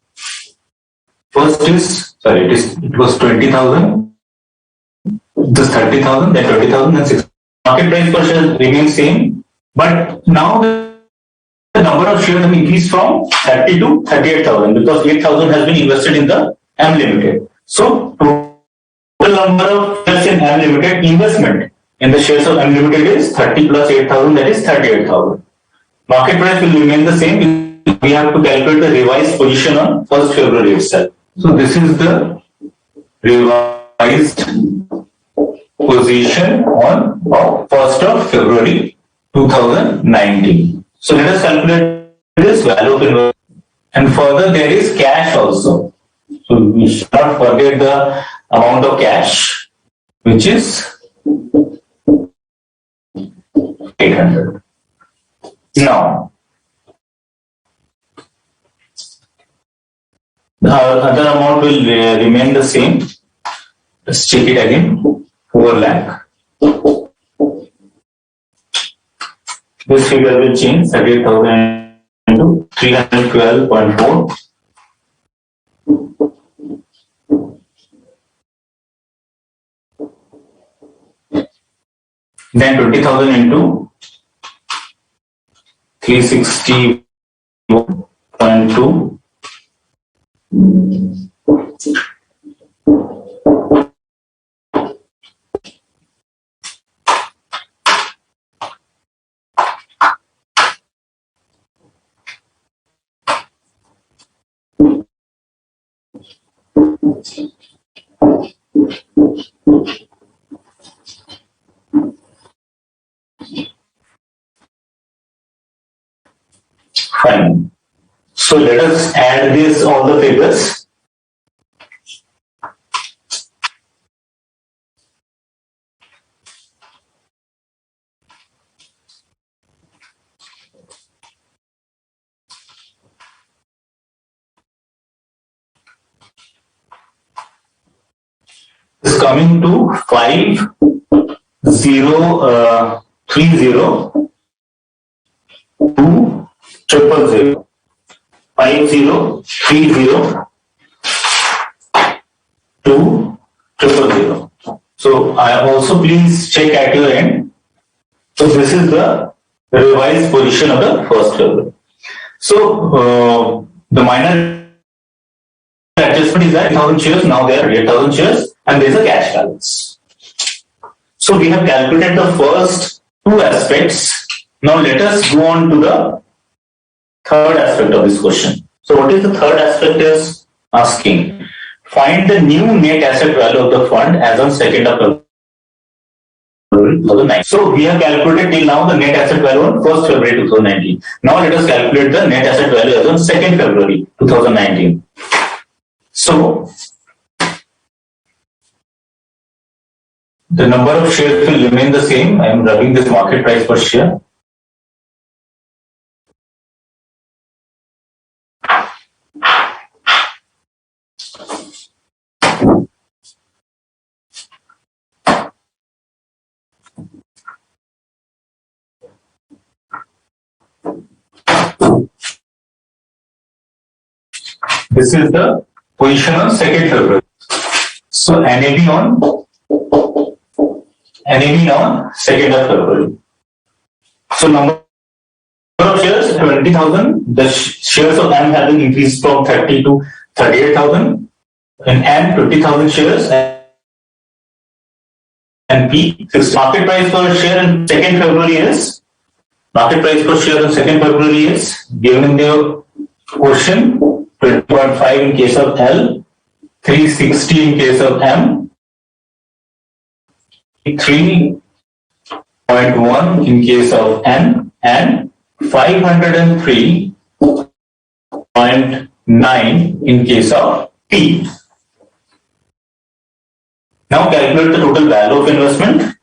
First is, sorry, it was 20,000. Just 30,000, then 20,000, then 6. Market price per share remains same, but now the number of shares have increased from 30 to 38,000 because 8,000 has been invested in the M Limited. So total number of shares in M Limited investment in the shares of M Limited is 30 plus 8,000, that is 38,000. Market price will remain the same. We have to calculate the revised position on 1st February itself. So this is the revised position on 1st of February 2019. So let us calculate this value of investment. And further there is cash also. So we should not forget the amount of cash, which is 800. Now, the other amount will remain the same. Let's check it again. 4 lakh. This figure will change 38,000 into 312.4. Then 20,000 into 360.2. Fine. So let us add this all the figures. Is coming to 5030 to 000. 5030 to 000. So I also please check at your end. So this is the revised position of the first level. So the minor adjustment is that 8,000 shares, now there are 8,000 shares, and there is a cash balance. So we have calculated the first two aspects. Now let us go on to the third aspect of this question. So what is the third aspect is asking? Find the new net asset value of the fund as on 2nd of February 2019. So we have calculated till now the net asset value on 1st February 2019. Now let us calculate the net asset value as on 2nd February 2019. So the number of shares will remain the same. I am rubbing this market price per share. This is the position on 2nd February. So NAV on 2nd of February. So number of shares 20,000. The shares of M have been increased from 30 to 38,000. In M 20,000 shares and P 6. Market price per share on 2nd February is given in the question 20.5 in case of L, 360 in case of M, 3.1 in case of N, and 503.9 in case of P. Now calculate the total value of investment.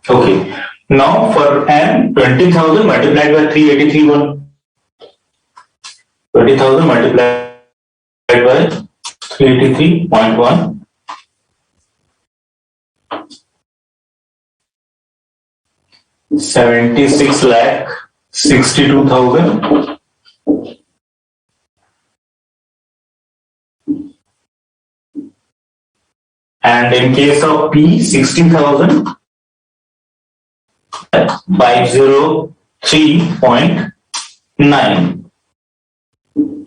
Okay. Now for N, 20,000 multiplied by 383.1. 20,000 multiplied by 383.1. 76,62,000. And in case of P, 60,000. 503.9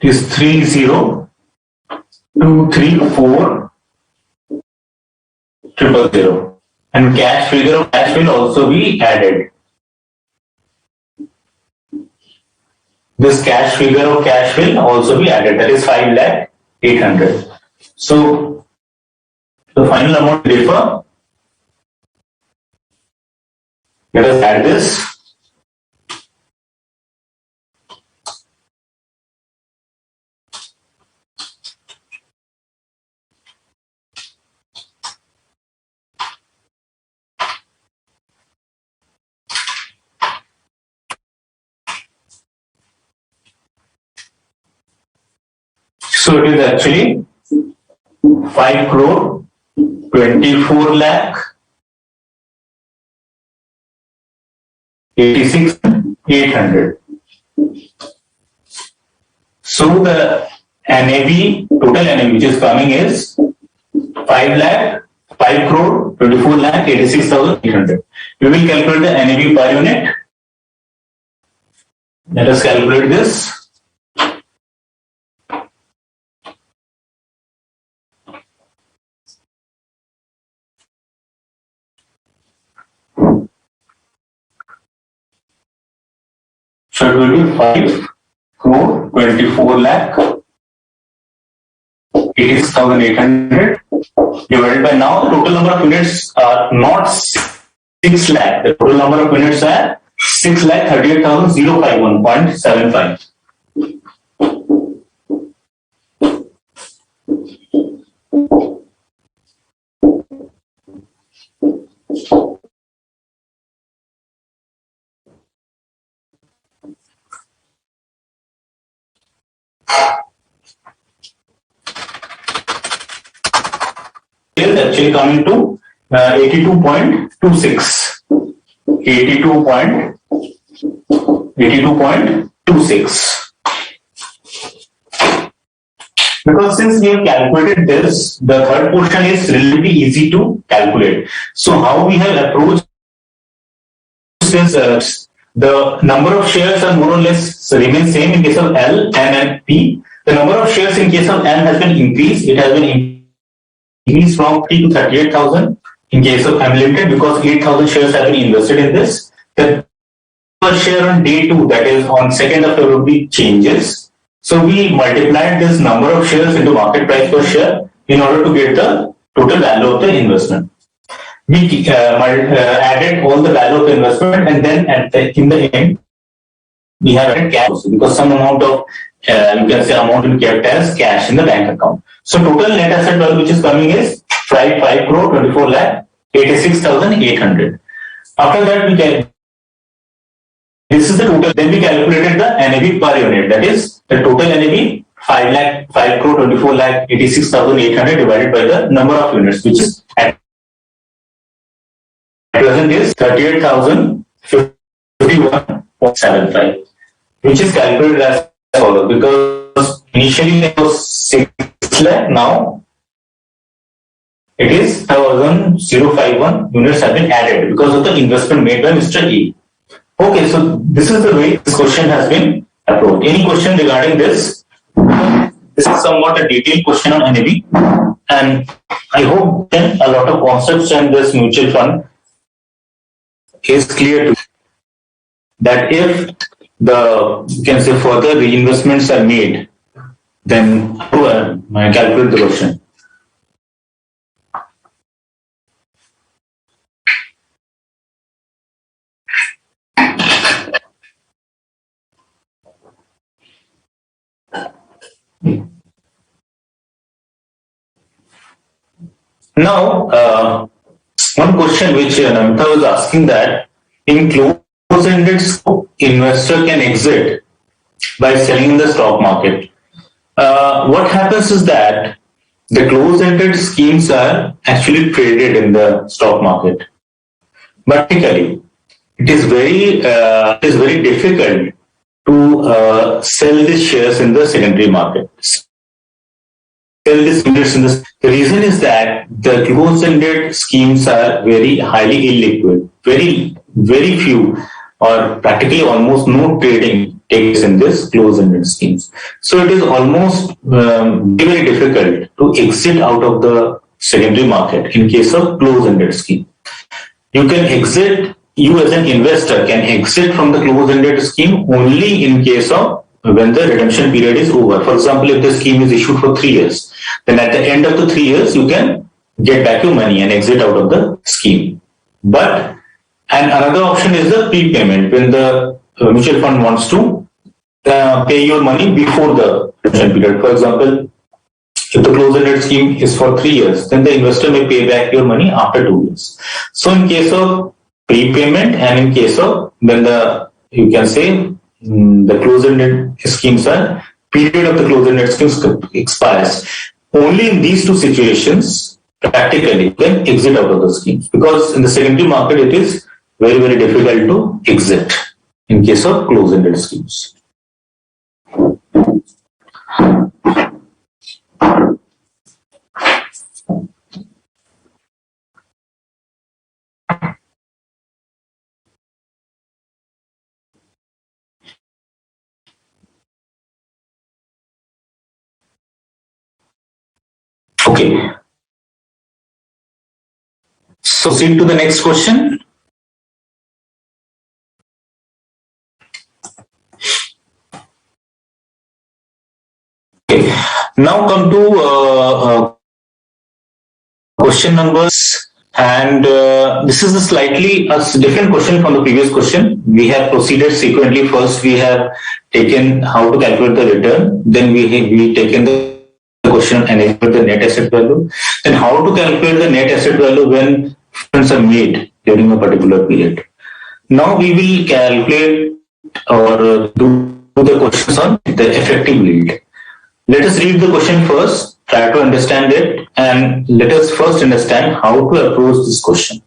is 30,234,000. And cash figure of cash will also be added. This cash figure of cash will also be added, that is 5,800,000. So the final amount will differ. Let us add this. So it is actually 5 crore 24 lakh 86,800. So the NAV, total NAV which is coming is 5,40,000. 5 crore 24 lakh 86,800. We will calculate the NAV per unit. Let us calculate this. So it will be 5 crore 24 lakh 86,800 divided by, now the total number of units are not 6 lakh. The total number of units are 6,38,051.75. Is actually coming to 82.26. 82.26. Because since we have calculated this, the third portion is relatively easy to calculate. So how we have approached is the number of shares are more or less remain same in case of L, M, and P. The number of shares in case of M has been increased. It has been increased from 30 to 38,000 in case of M Limited, because 8,000 shares have been invested in this. The per share on day 2, that is on 2nd of February, changes. So we multiplied this number of shares into market price per share in order to get the total value of the investment. We added all the value of the investment, and then in the end, we have added cash because some amount of you can say amount will be kept as cash in the bank account. So total net asset value which is coming is 5 crore 24 lakh 86,800. After that, this is the total. Then we calculated the NAV per unit. That is the total NAV 5 crore 24 lakh 86,800 divided by the number of units, which is at present is 38,051.75, which is calculated as follows. Because initially it was 6 lakh, now it is 1,051 units have been added because of the investment made by Mr. E. Okay, so this is the way this question has been approached. Any question regarding this? This is somewhat a detailed question on NAV, and I hope then a lot of concepts in this mutual fund is clear to you. That if the, you can say, further reinvestments are made, then I calculate the question. Now, one question which Namita was asking, that in closed-ended scope, investor can exit by selling in the stock market. What happens is that the closed-ended schemes are actually traded in the stock market. But technically, it is very difficult to sell these shares in the secondary market. The reason is that the closed-ended schemes are very highly illiquid. Very few or practically almost no trading takes in this closed-ended schemes. So it is almost very difficult to exit out of the secondary market in case of closed-ended scheme. You as an investor can exit from the closed-ended scheme only in case of when the redemption period is over. For example, if the scheme is issued for 3 years, then at the end of the 3 years, you can get back your money and exit out of the scheme. And another option is the prepayment, when the mutual fund wants to pay your money before the redemption period. For example, if the closed-ended scheme is for 3 years, then the investor may pay back your money after 2 years. So in case of prepayment and in case of when the closed-ended schemes are, period of the closed-ended schemes expires, only in these two situations practically you can exit out of the schemes, because in the secondary market it is very difficult to exit in case of closed-ended schemes. Okay. So proceed to the next question. Okay. Now come to question numbers, and this is a slightly different question from the previous question. We have proceeded sequentially. First, we have taken how to calculate the return. Then we taken the question and the net asset value. Then how to calculate the net asset value when funds are made during a particular period. Now we will calculate or do the questions on the effective yield. Let us read the question first, try to understand it, and let us first understand how to approach this question.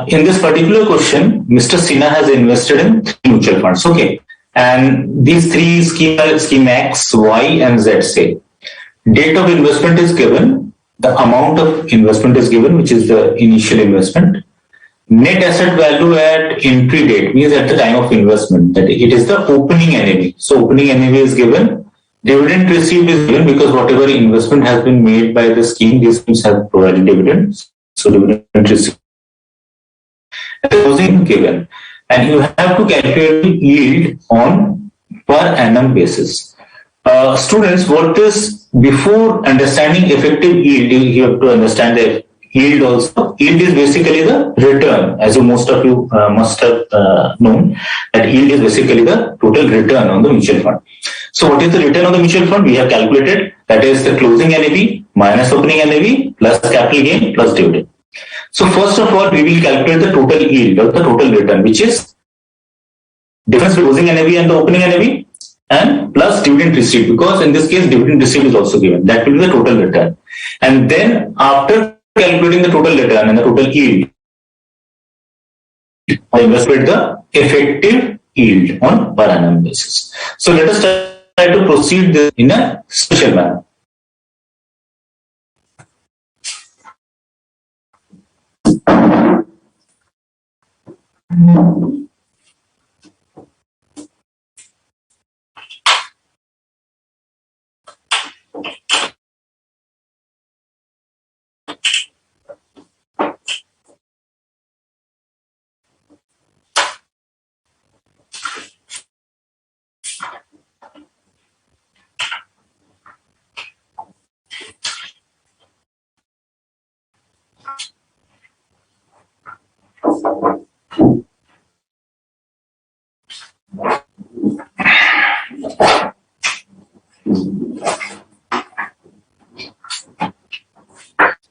In this particular question, Mr. Sinha has invested in 3 mutual funds. Okay. And these 3 scheme X, Y, and Z say. Date of investment is given, the amount of investment is given, which is the initial investment. Net asset value at entry date means at the time of investment, that it is the opening NAV. So opening NAV is given. Dividend received is given because whatever investment has been made by the scheme, these schemes have provided dividends. So dividend received. Closing given. And you have to calculate yield on per annum basis. Students, what is, before understanding effective yield, you have to understand the yield also. Yield is basically the return, as you most of you must have known, that yield is basically the total return on the mutual fund. So what is the return on the mutual fund? We have calculated, that is the closing NAV minus opening NAV plus capital gain plus dividend. So first of all, we will calculate the total yield or the total return, which is difference between closing NAV and the opening NAV, and plus dividend received, because in this case dividend received is also given. That will be the total return. And then after calculating the total return and the total yield, I invested the effective yield on per annum basis. So let us try to proceed this in a special manner.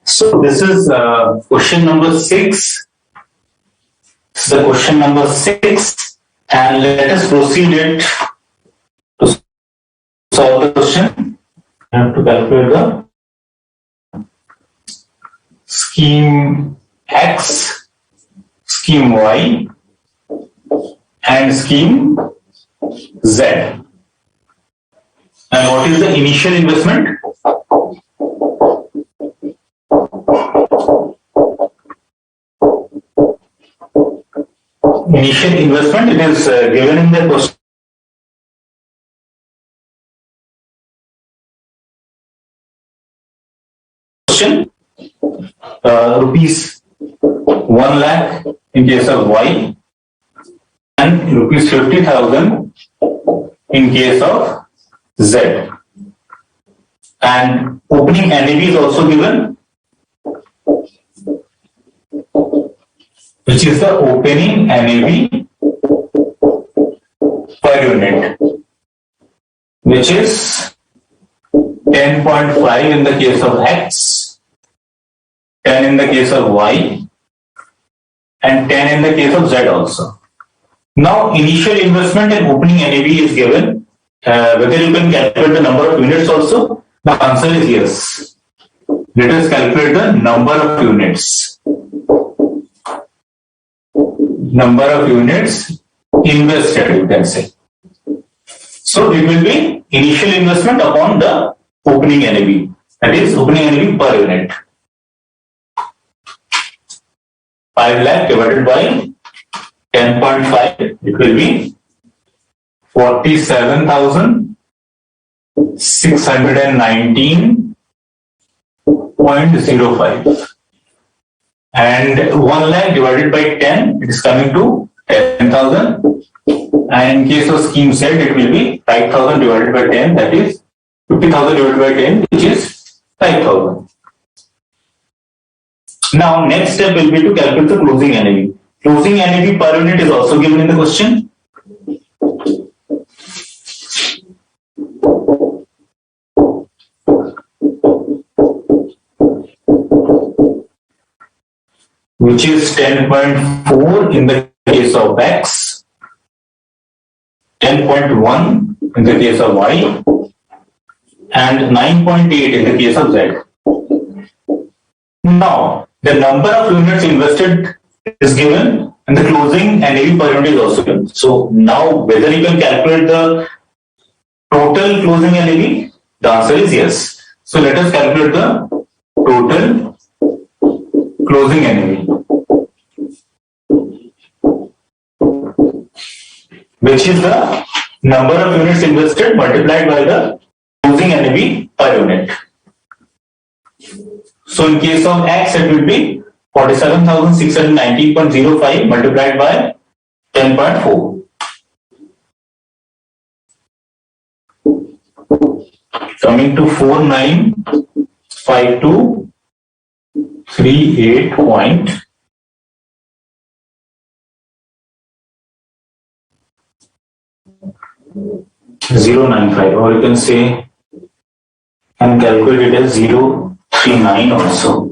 So this is question number 6. This is the question number 6, and let us proceed it to solve the question. We have to calculate the scheme X, scheme Y, and scheme Z. And what is the initial investment? Initial investment, it is given in the question. Rupees 1 lakh in case of Y, and rupees 50,000 in case of Z. And opening NAV is also given, which is the opening NAV per unit, which is 10.5 in the case of X, 10 in the case of Y, and 10 in the case of Z also. Now, initial investment and opening NAV is given. Whether you can calculate the number of units also, the answer is yes. Let us calculate the number of units. Number of units invested, you can say. So it will be initial investment upon the opening NAV. That is opening NAV per unit. 5 lakh divided by 10.5, it will be 47,619 0.05. And 1 lakh divided by 10, it is coming to 10,000. And in case of scheme Z, it will be 5,000 divided by 10, that is 50,000 divided by 10, which is 5,000. Now, next step will be to calculate the closing NAV. Closing NAV per unit is also given in the question. Which is 10.4 in the case of X, 10.1 in the case of Y, and 9.8 in the case of Z. Now, the number of units invested is given and the closing NAV per unit is also given. So, now whether you can calculate the total closing NAV, the answer is yes. So, let us calculate the total closing NAV, which is the number of units invested multiplied by the closing NAV per unit. So in case of X, it will be 47,690.05 multiplied by 10.4. Coming to 495238.095, or you can say and calculate it as 039 also.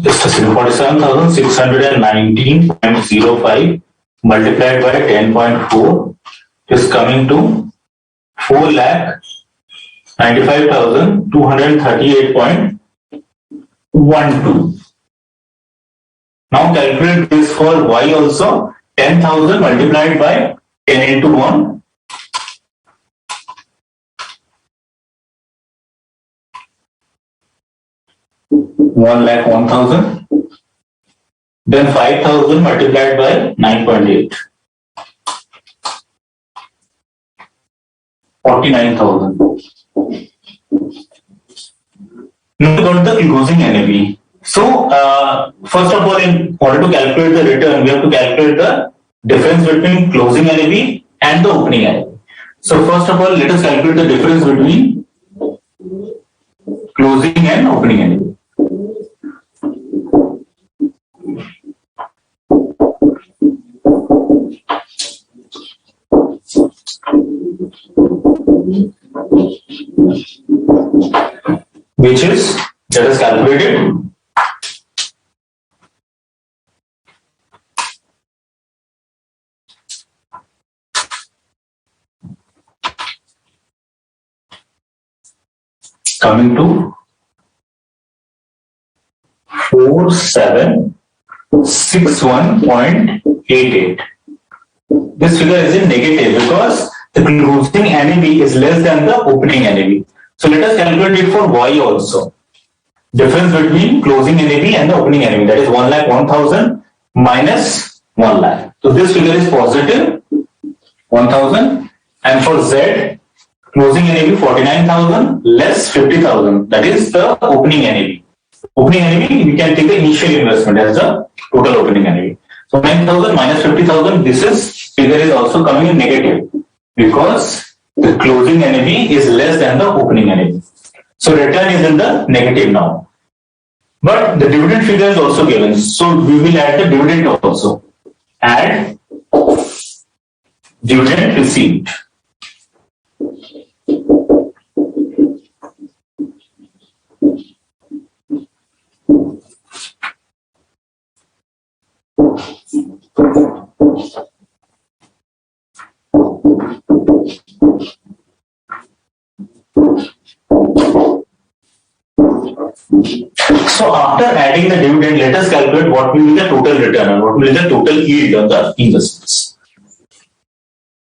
Just a second, 47,619.05 multiplied by 10.4 is coming to 4,95,238.12. Now calculate this for Y also. 10,000 multiplied by 10 into 1. One lakh 1,000. Then 5,000 multiplied by 9.8. 49,000. Now got the closing NAV. So, first of all, in order to calculate the return, we have to calculate the difference between closing NAV and the opening NAV. So, first of all, let us calculate the difference between closing and opening NAV. Which is, let us calculate it. Coming to 4761.88. This figure is in negative because the closing NAV is less than the opening NAV. So let us calculate it for Y also. Difference between closing NAV and the opening NAV, that is 1,01,000 minus 1 lakh. So this figure is positive 1,000, and for Z, closing NAV 49,000 less 50,000, that is the opening NAV. Opening NAV, we can take the initial investment as the total opening NAV. So 9,000 minus 50,000, this figure is also coming in negative because the closing NAV is less than the opening NAV. So return is in the negative now. But the dividend figure is also given. So we will add the dividend also. Add dividend received. So after adding the dividend, let us calculate what will be the total return and what will be the total yield on the investments.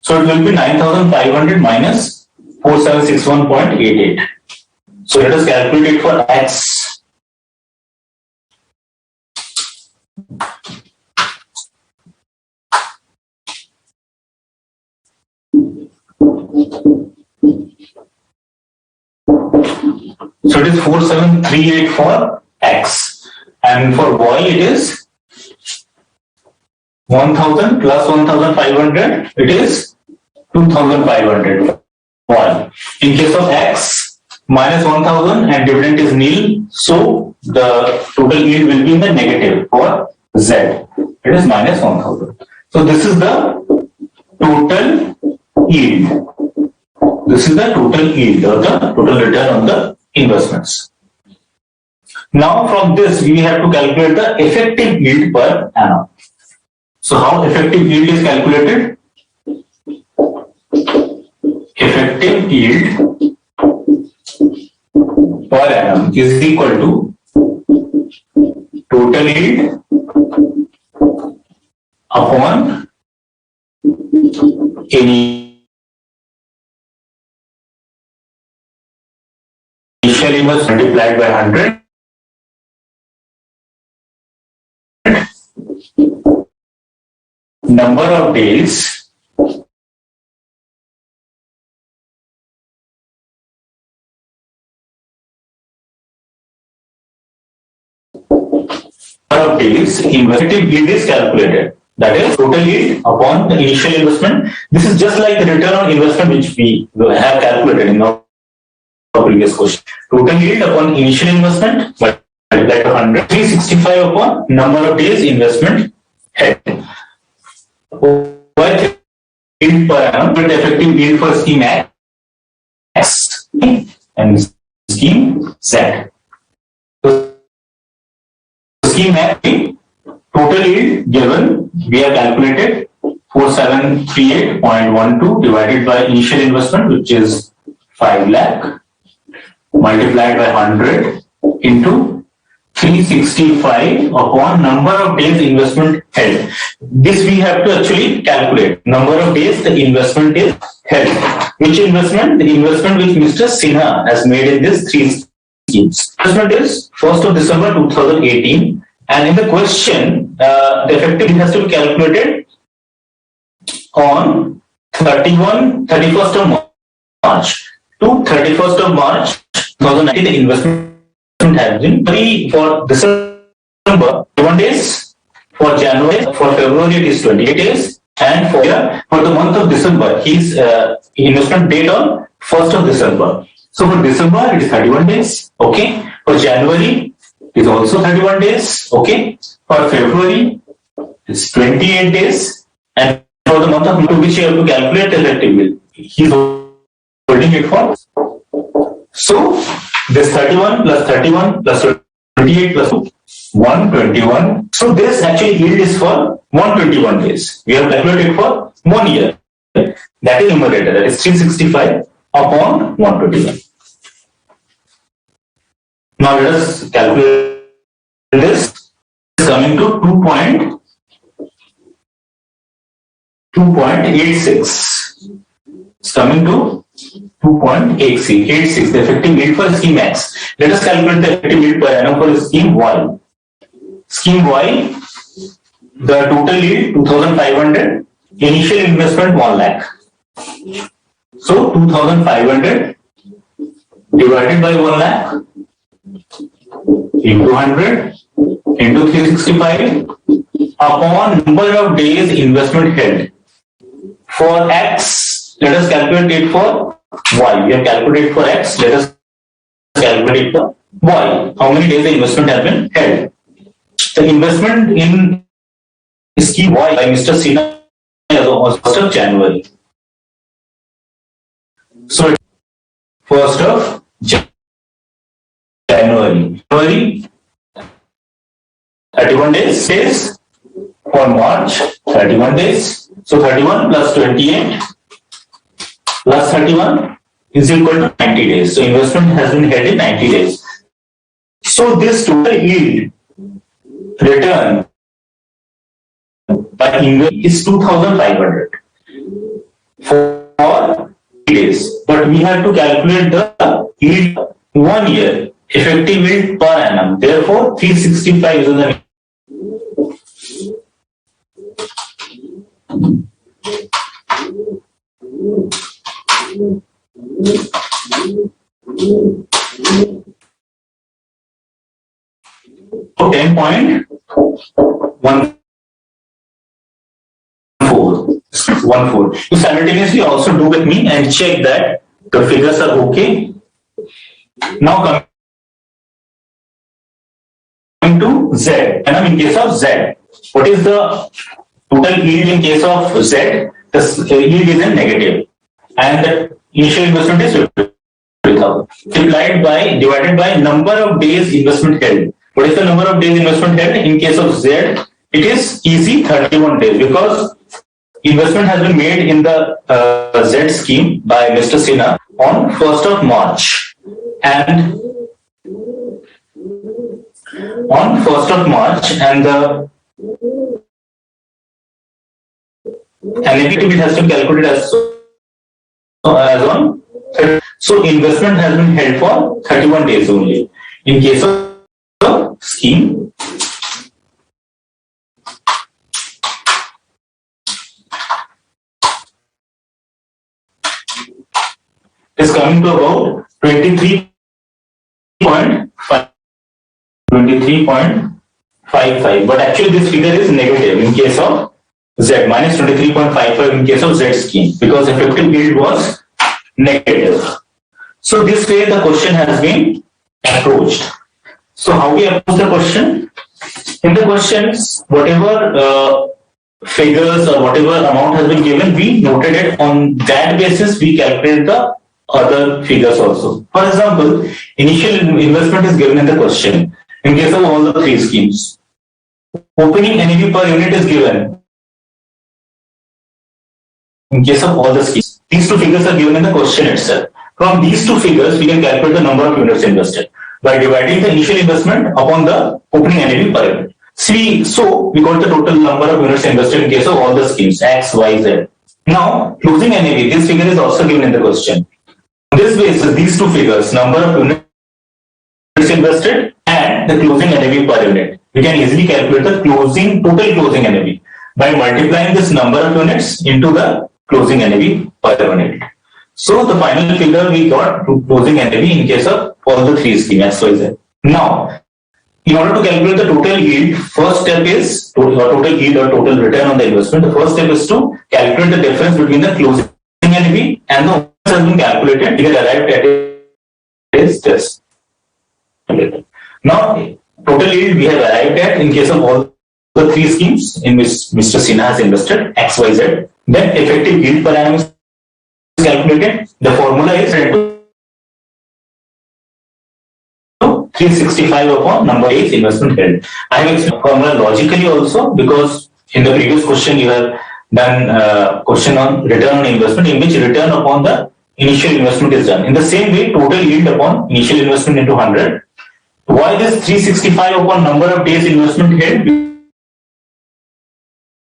So it will be 9,500 minus 4761.88. So let us calculate it for X. So it is 4738 for X, and for Y it is 1000 plus 1500, it is 2500. Y. In case of X, minus 1000 and dividend is nil, so the total yield will be in the negative. For Z, it is minus 1000. So this is the total yield. This is the total yield or the total return on the investments. Now from this we have to calculate the effective yield per annum. So how effective yield is calculated? Effective yield per annum is equal to total yield upon any initial investment multiplied by 100 number of days effective yield is calculated. That is total yield upon the initial investment. This is just like the return on investment which we have calculated in our previous question. Total yield upon initial investment multiplied by 100. 365 upon number of days investment held. Yield per annum, but effective yield for scheme X and scheme Z. So scheme X, total yield given, we have calculated 4738.12 divided by initial investment, which is 5 lakh, multiplied by 100 into 365 upon number of days investment held. This we have to actually calculate. Number of days the investment is held. Which investment? The investment which Mr. Sinha has made in these three schemes. Investment is 1st of December 2018, and in the question, the effective has to be calculated on 31st of March to 31st of March 2019. The investment has been free for December 21 days, for January, for February it is 28 days, and for the month of December his investment date on 1st of December. So for December it is 31 days, okay. For January it is also 31 days, okay. For February it's 28 days, and for the month of May, which you have to calculate the effective yield, he is holding it for. So this 31 plus 31 plus 28 plus 2, 121. So this actually yield is for 121 days. We have calculated for 1 year. That is numerator, that is 365 upon 121. Now let us calculate this. It is coming to 2.86. It's coming to 2.86, the effective yield for scheme X. Let us calculate the effective yield per annum for scheme Y. Scheme Y, the total yield 2500, initial investment 1 lakh. So 2500 divided by 1 lakh into 100 into 365 upon number of days investment held. For X, let us calculate it for Y. We have calculated for X. Let us calculate it for Y. How many days the investment has been held? The investment in scheme Y by Mr. Sinha was 1st of January. So 1st of January. 31 days. For March, 31 days. So 31 plus 28 plus 31 is equal to 90 days. So investment has been held in 90 days. So this total yield return by investment is 2,500 for 3 days. But we have to calculate the yield 1 year, effective yield per annum. Therefore, 365 is the 10.14. You simultaneously also do with me and check that the figures are okay. Now coming to Z, and in case of Z, what is the total yield in case of Z? The yield is in negative, and the initial investment is 50,000. Divided by number of days investment held. What is the number of days investment held? In case of Z, it is easy 31 days because investment has been made in the Z scheme by Mr. Sinha on 1st of March, and on 1st of March, and the NAV has to be calculated as on. So investment has been held for 31 days only in case of the scheme. Is coming to about 23.55, but actually this figure is negative in case of Z, minus 23.55 in case of Z scheme, because effective yield was negative. So this way the question has been approached. So how we approach the question? In the questions, whatever figures or whatever amount has been given, we noted it. On that basis, we calculate the other figures also. For example, initial investment is given in the question in case of all the three schemes. Opening NAV per unit is given in case of all the schemes. These two figures are given in the question itself. From these two figures, we can calculate the number of units invested by dividing the initial investment upon the opening NAV per unit. So we got the total number of units invested in case of all the schemes X, Y, Z. Now, closing NAV, this figure is also given in the question. On this basis, these two figures, number of units invested and the closing NAV per unit, we can easily calculate the total closing NAV by multiplying this number of units into the closing NAV per unit. So the final figure we got closing NAV in case of all the three schemes X, Y, Z. Now, in order to calculate the total yield, first step is total yield or total return on the investment. The first step is to calculate the difference between the closing NAV and the has been calculated. We have arrived at is this. Now, total yield we have arrived at in case of all the three schemes in which Mr. Sinha has invested X, Y, Z. Then effective yield per annum is calculated. The formula is 365 upon number of days investment held. I have explained formula logically also because in the previous question you have done question on return on investment in which return upon the initial investment is done. In the same way, total yield upon initial investment into 100. Why this 365 upon number of days investment held?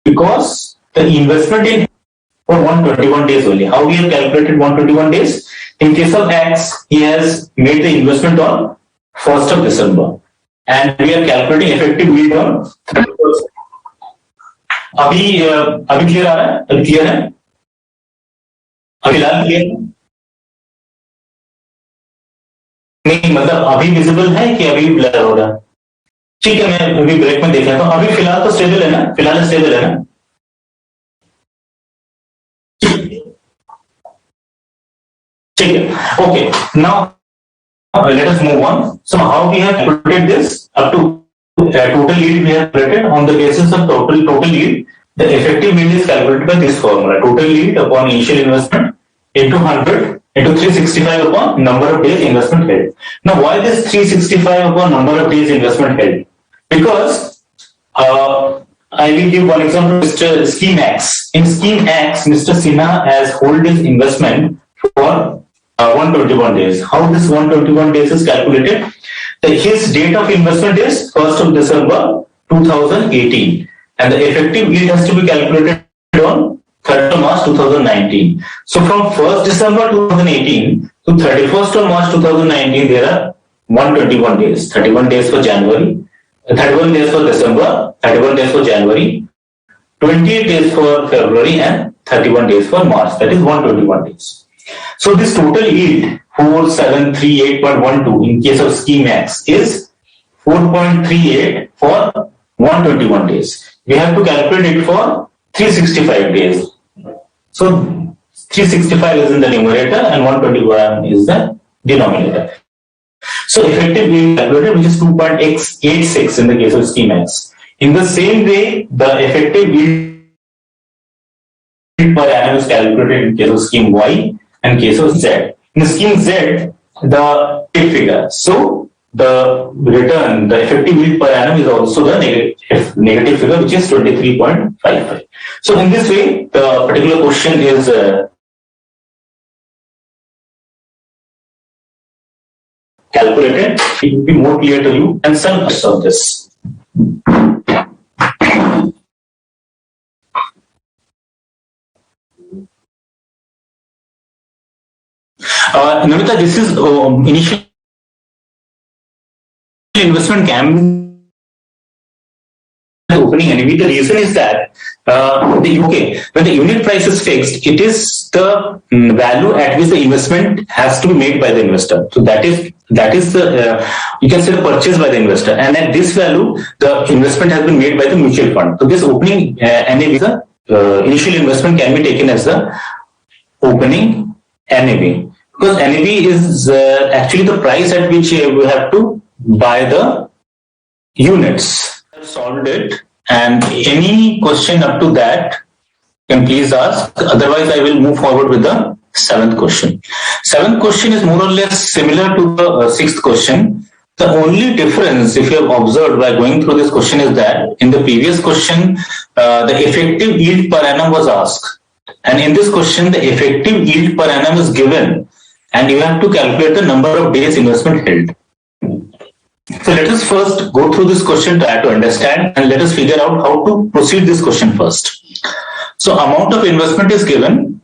Because the investment in for 121 days only. How we have calculated 121 days? In case of X, he has made the investment on 1st of December and we are calculating effective yield on 31st. अभी clear आ रहा है? अभी clear है? अभी फिलहाल clear नहीं, मतलब अभी विजिबल है कि अभी ब्लर हो रहा है? ठीक है, मैं अभी ब्रेक में देख लेता हूं. अभी फिलहाल तो स्टेबल है ना? फिलहाल स्टेबल है ना? ठीक है. Okay, now let us move on. So how we have calculated this up to total yield we have calculated on the basis of total yield. The effective yield is calculated by this formula: total yield upon initial investment into 100 into 365 upon number of days investment held. Now, why this 365 upon number of days investment held? Because I will give one example. Mr. Scheme X. In Scheme X, Mr. Sinha has held his investment for 121 days. How this 121 days is calculated? His date of investment is 1st of December 2018 and the effective yield has to be calculated on 3rd of March 2019. So from 1st December 2018 to 31st of March 2019 there are 121 days. 31 days for January, 31 days for December, 31 days for January, 28 days for February and 31 days for March. That is 121 days. So this total yield 4738.12 in case of scheme X is 4.38 for 121 days. We have to calculate it for 365 days. So 365 is in the numerator and 121 is the denominator. So effective yield calculated, which is 2.86 in the case of scheme X. In the same way, the effective yield per annum is calculated in case of scheme Y and case of Z. In the scheme Z, the figure. So the return, the effective yield per annum is also the negative figure, which is 23.55. So in this way, the particular question is calculated. It will be more clear to you and some of this. Namita, this is initial investment can be opening NAV. The reason is that when the unit price is fixed, it is the value at which the investment has to be made by the investor. So that is the you can say the purchase by the investor, and at this value, the investment has been made by the mutual fund. So this opening NAV, the initial investment can be taken as the opening NAV. Because NAV is actually the price at which we have to buy the units. I have solved it, and any question up to that can please ask. Otherwise, I will move forward with the seventh question. Seventh question is more or less similar to the sixth question. The only difference, if you have observed by going through this question, is that in the previous question, the effective yield per annum was asked. And in this question, the effective yield per annum is given, and you have to calculate the number of days investment held. So let us first go through this question, try to understand, and let us figure out how to proceed this question first. So amount of investment is given,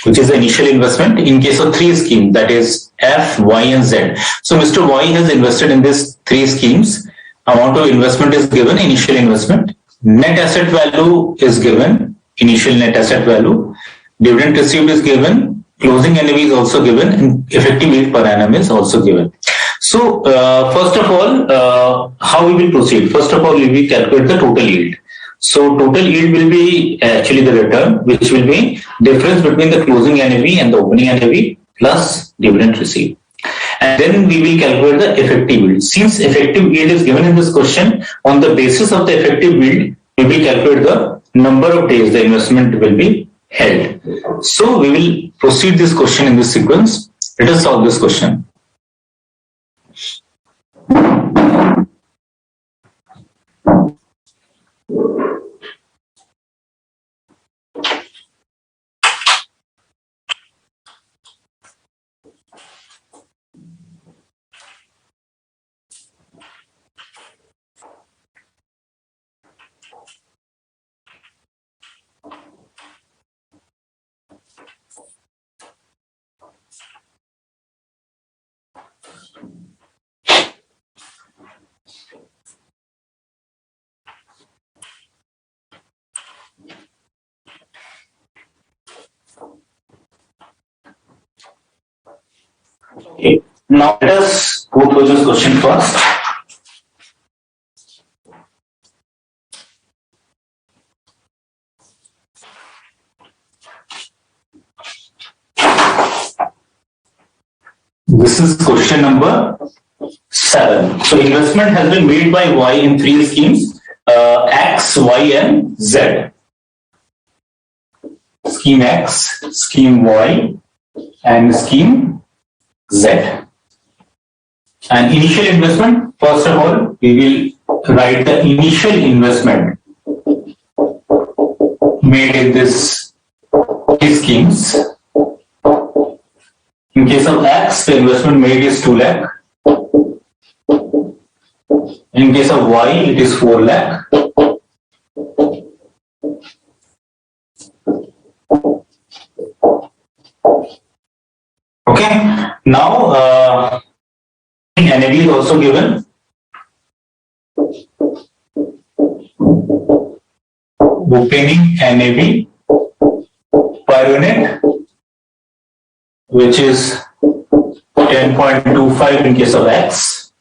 which is the initial investment in case of three schemes, that is F, Y, and Z. So Mr. Y has invested in these three schemes. Amount of investment is given, initial investment. Net asset value is given, initial net asset value. Dividend received is given. Closing NAV is also given, and effective yield per annum is also given. So, first of all, how we will proceed? First of all, we will calculate the total yield. So, total yield will be actually the return, which will be difference between the closing NAV and the opening NAV plus dividend received. And then we will calculate the effective yield. Since effective yield is given in this question, on the basis of the effective yield, we will calculate the number of days the investment will be held. So we will proceed this question in this sequence. Let us solve this question. Okay. Now let us go through this question first. This is question number 7. So investment has been made by Y in three schemes, X, Y, and Z. Scheme X, scheme Y, and scheme Z. And initial investment, first of all, we will write the initial investment made in this three schemes. In case of X, the investment made is 2 lakh. In case of Y, it is 4 lakh. Okay. Now, NAV is also given. Opening NAV per unit which is 10.25 in case of X,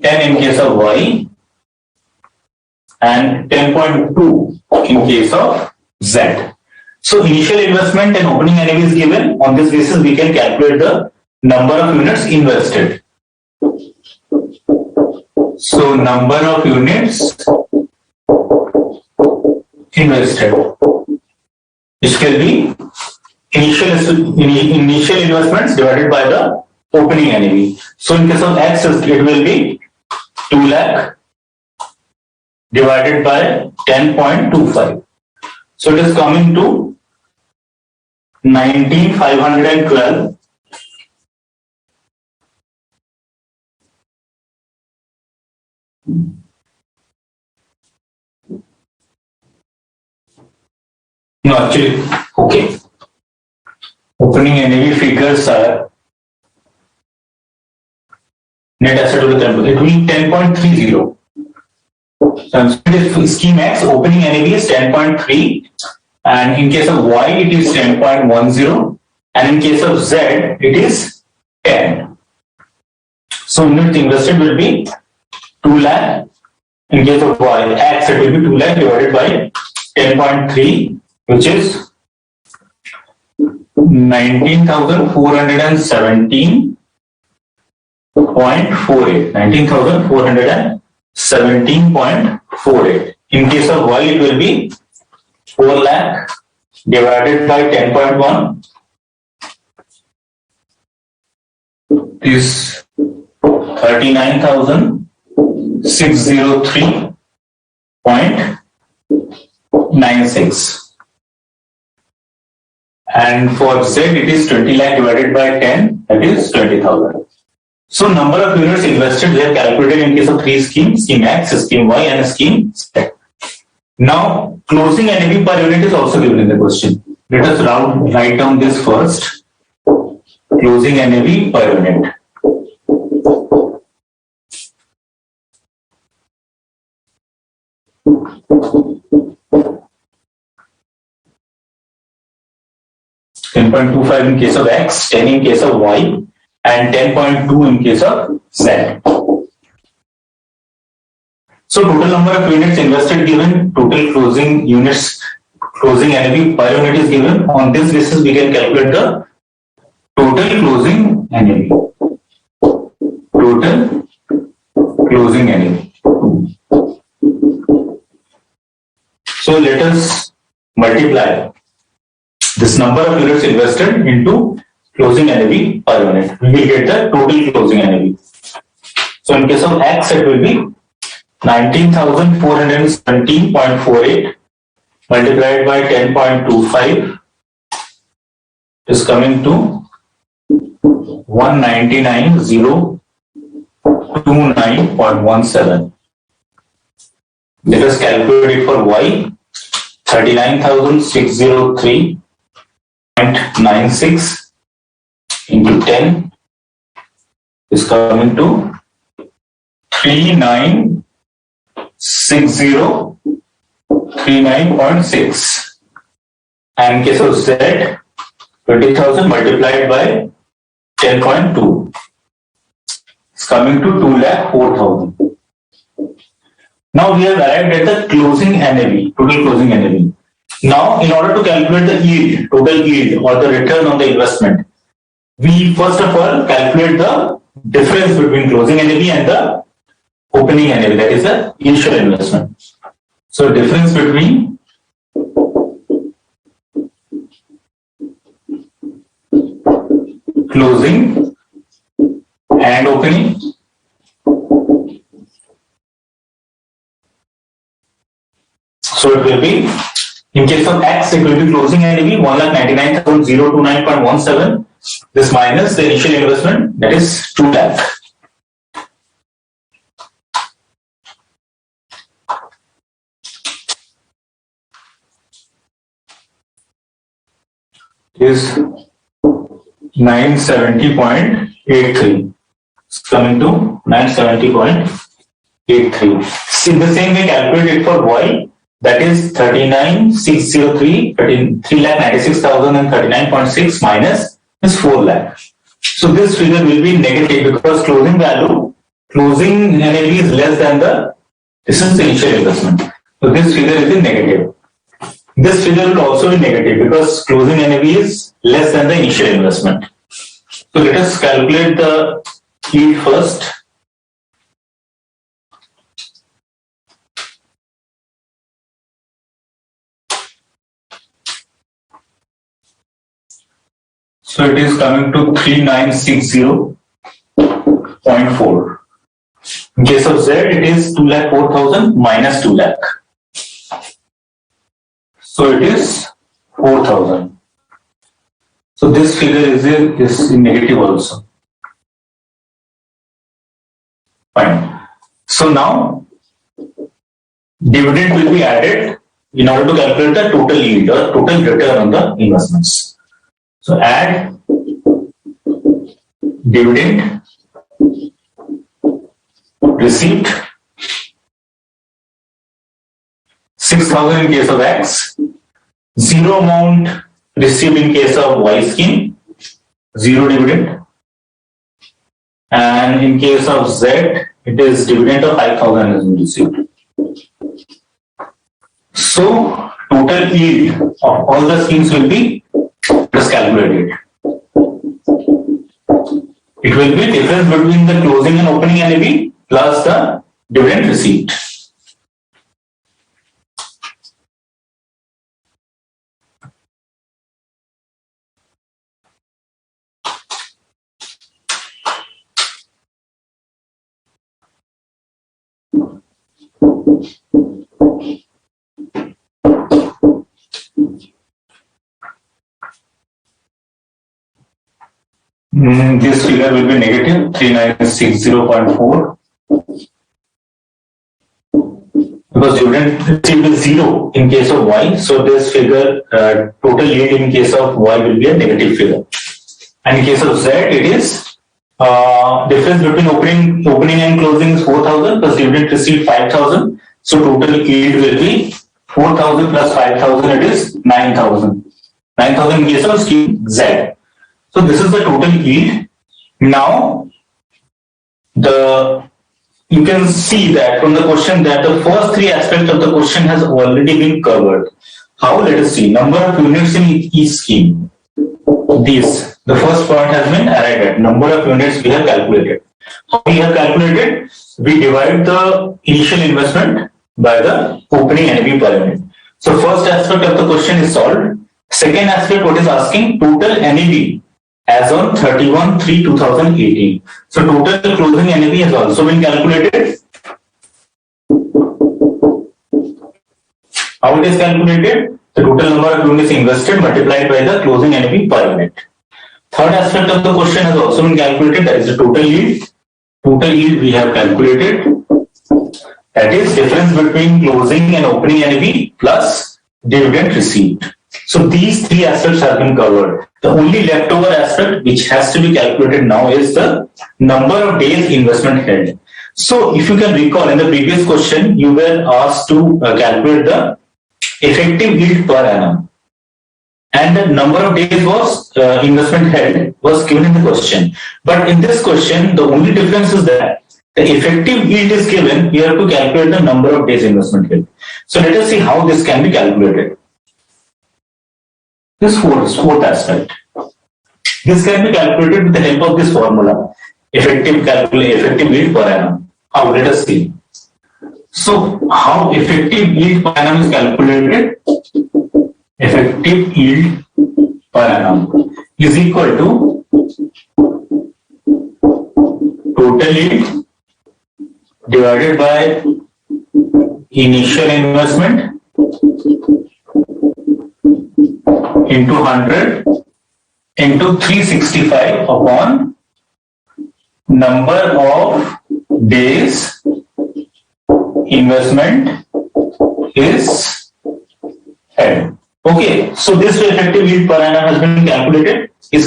10 in case of Y, and 10.2 in case of Z. So initial investment and opening NAV is given. On this basis, we can calculate the number of units invested. So number of units invested, which will be initial investments divided by the opening NAV. So in case of X, it will be 2 lakh divided by 10.25. So it is coming to 19,512 No, actually, okay. Opening NAV figures are net asset to the company. It will be 10.30. So scheme X, opening NAV is 10.3, and in case of Y, it is 10.10, and in case of Z, it is 10. So unit invested will be 2 lakh. In case of Y, X, it will be 2 lakh divided by 10.3, which is 19,417.48. 19,417.48. In case of Y, it will be 4 lakh divided by 10.1 is 39,603.96. And for Z, it is 20 lakh divided by 10, that is 20,000. So number of units invested, we have calculated in case of 3 schemes, scheme X, scheme Y, and scheme Z. Now, closing NAV per unit is also given in the question. Let us write down this first. Closing NAV per unit. $10.25 in case of X, 10 in case of Y, and 10.2 in case of Z. So total number of units invested given, total closing units, closing NAV per unit is given. On this basis, we can calculate the total closing NAV. Total closing NAV. So let us multiply this number of units invested into closing NAV per unit. We will get the total closing NAV. So in case of X, it will be 19,417.48 multiplied by 10.25 is coming to 199,029.17. Let us calculate it for Y. 39,603.96 into 10 is coming to 39,6039.6. And in case of Z, 20,000 multiplied by 10.2 is coming to 2,04,000. Now we have arrived at the closing NAV, total closing NAV. Now, in order to calculate the yield, total yield or the return on the investment, we first of all calculate the difference between closing NAV and the opening NAV, that is the initial investment. So difference between closing and opening. So it will be, in case of X, it will be closing NAV 1,99,029.17. This minus the initial investment, that is 2 lakh. Is 970.83. It's coming to 970.83. In the same way, calculate it for Y. That is 39,603, 3,96,039.6 minus is 4 lakh. So this figure will be negative because closing NAV is less than this is the initial investment. So this figure is in negative. This figure will also be negative because closing NAV is less than the initial investment. So let us calculate the yield first. So it is coming to 3960.4. In case of Z, it is 2,04,000 minus 2 lakh. So it is 4,000. So this figure is in negative also. Fine. So now dividend will be added in order to calculate the total yield or total return on the investments. So add dividend received 6,000 in case of X, 0 amount received in case of Y scheme, 0 dividend, and in case of Z, it is dividend of 5,000 has been received. So total yield of all the schemes will be just calculated. It will be difference between the closing and opening NAV plus the dividend received. This figure will be negative 3960.4 because dividend received is 0 in case of Y. So this figure total yield in case of Y will be a negative figure, and in case of Z it is difference between opening and closing is 4,000 plus dividend received 5,000. So total yield will be 4,000 plus 5,000. It is 9,000. 9,000 in case of scheme Z. So this is the total yield. Now, you can see that from the question that the first 3 aspects of the question has already been covered. How? Let us see. Number of units in each scheme. The first point has been arrived at. Number of units we have calculated. How we have calculated? We divide the initial investment by the opening NAV per unit. So first aspect of the question is solved. Second aspect, what is asking? Total NAV as on 31/3/2018. So total closing NAV has also been calculated. How it is calculated? The total number of units invested multiplied by the closing NAV per unit. Third aspect of the question has also been calculated, that is the total yield. Total yield we have calculated. That is difference between closing and opening NAV plus dividend received. So these 3 aspects have been covered. The only leftover aspect which has to be calculated now is the number of days investment held. So if you can recall, in the previous question, you were asked to calculate the effective yield per annum. And the number of days was investment held was given in the question. But in this question, the only difference is that the effective yield is given. We have to calculate the number of days investment held. So let us see how this can be calculated. This fourth aspect. This can be calculated with the help of this formula. Effective yield per annum. How? Let us see. So how effective yield per annum is calculated? Effective yield per annum is equal to total yield divided by initial investment into 100 into 365 upon number of days investment is held. Okay, so this effective yield per annum has been calculated. We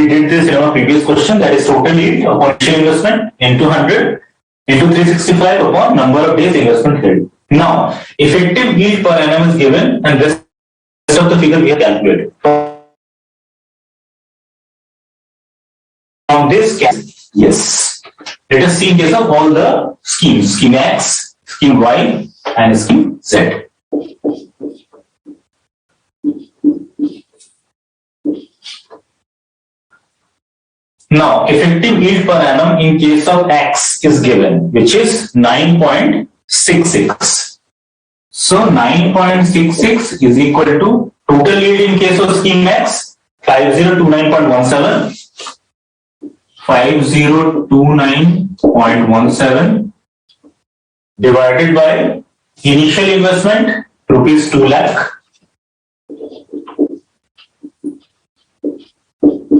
did this in our previous question, that is total yield upon initial investment into 100 into 365 upon number of days investment held. Now, effective yield per annum is given and rest of the figure we have calculated. from this, yes. Let us see in case of all the schemes, scheme X, scheme Y, and scheme Z. Now, effective yield per annum in case of X is given, which is 9.66. So 9.66 is equal to total yield in case of scheme X, 5029.17. 5029.17 divided by initial investment rupees 2 lakh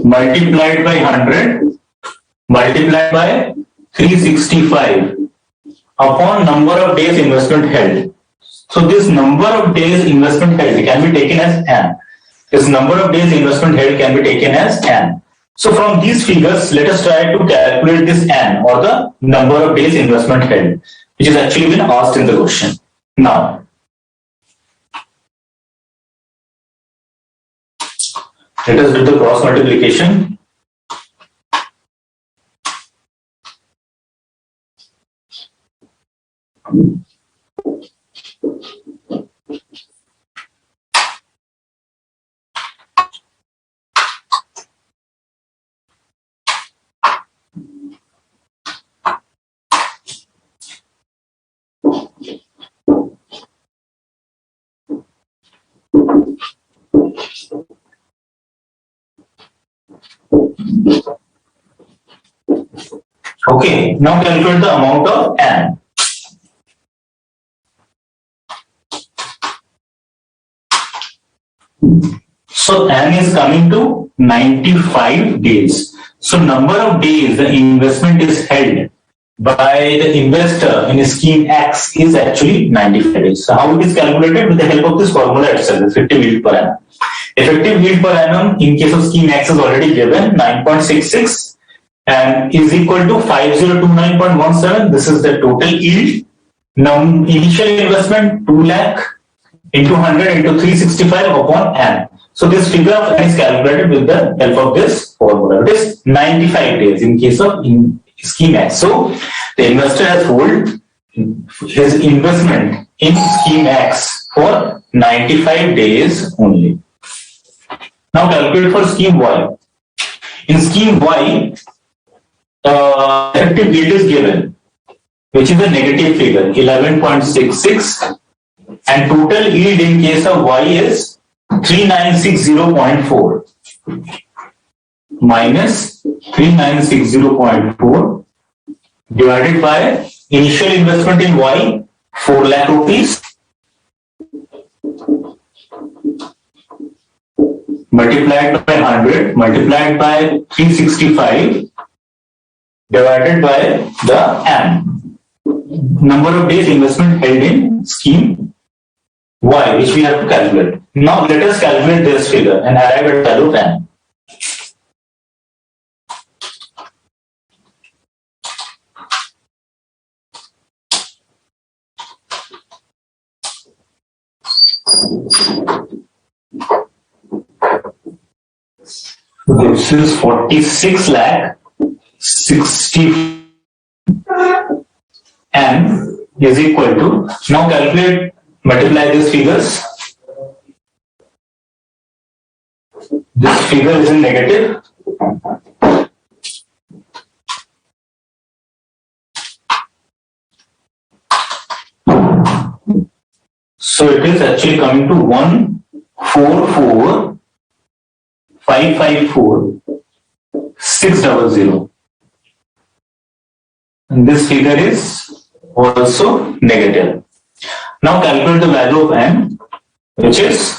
multiplied by 100 multiplied by 365 upon number of days investment held. So this number of days investment held can be taken as N. This number of days investment held can be taken as N. So from these figures, let us try to calculate this N, or the number of days investment held, which is actually been asked in the question. Now, let us do the cross multiplication. Okay, now calculate the amount of N. So N is coming to 95 days. So number of days the investment is held by the investor in scheme X is actually 95 days. So how it is calculated? With the help of this formula itself, effective yield per annum. Effective yield per annum in case of scheme X is already given, 9.66, and is equal to 5029.17. This is the total yield. Now initial investment 2 lakh into 100 into 365 upon N. So this figure of N is calculated with the help of this formula. It is 95 days in case of scheme X. So the investor has hold his investment in scheme X for 95 days only. Now calculate for scheme Y. In scheme Y, effective yield is given, which is a negative figure, 11.66, and total yield in case of Y is 3960.4 minus 3960.4 divided by initial investment in Y, 4 lakh rupees, multiplied by 100 multiplied by 365 divided by the N, number of days investment held in scheme Y, which we have to calculate. Now let us calculate this figure and arrive at value of N. This is 46 lakh 60 N is equal to, now calculate, multiply these figures. This figure is in negative. So it is actually coming to 144,554,600. And this figure is also negative. Now calculate the value of N, which is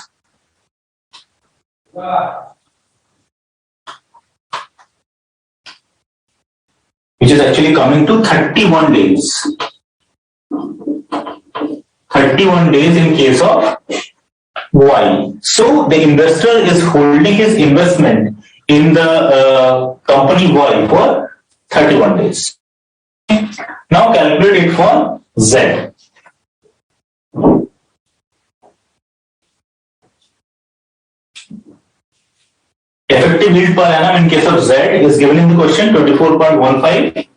actually coming to 31 days. 31 days in case of Y. So the investor is holding his investment in the company Y for 31 days. Now calculate it for Z. effective yield per annum in case of Z is given in the question 24.15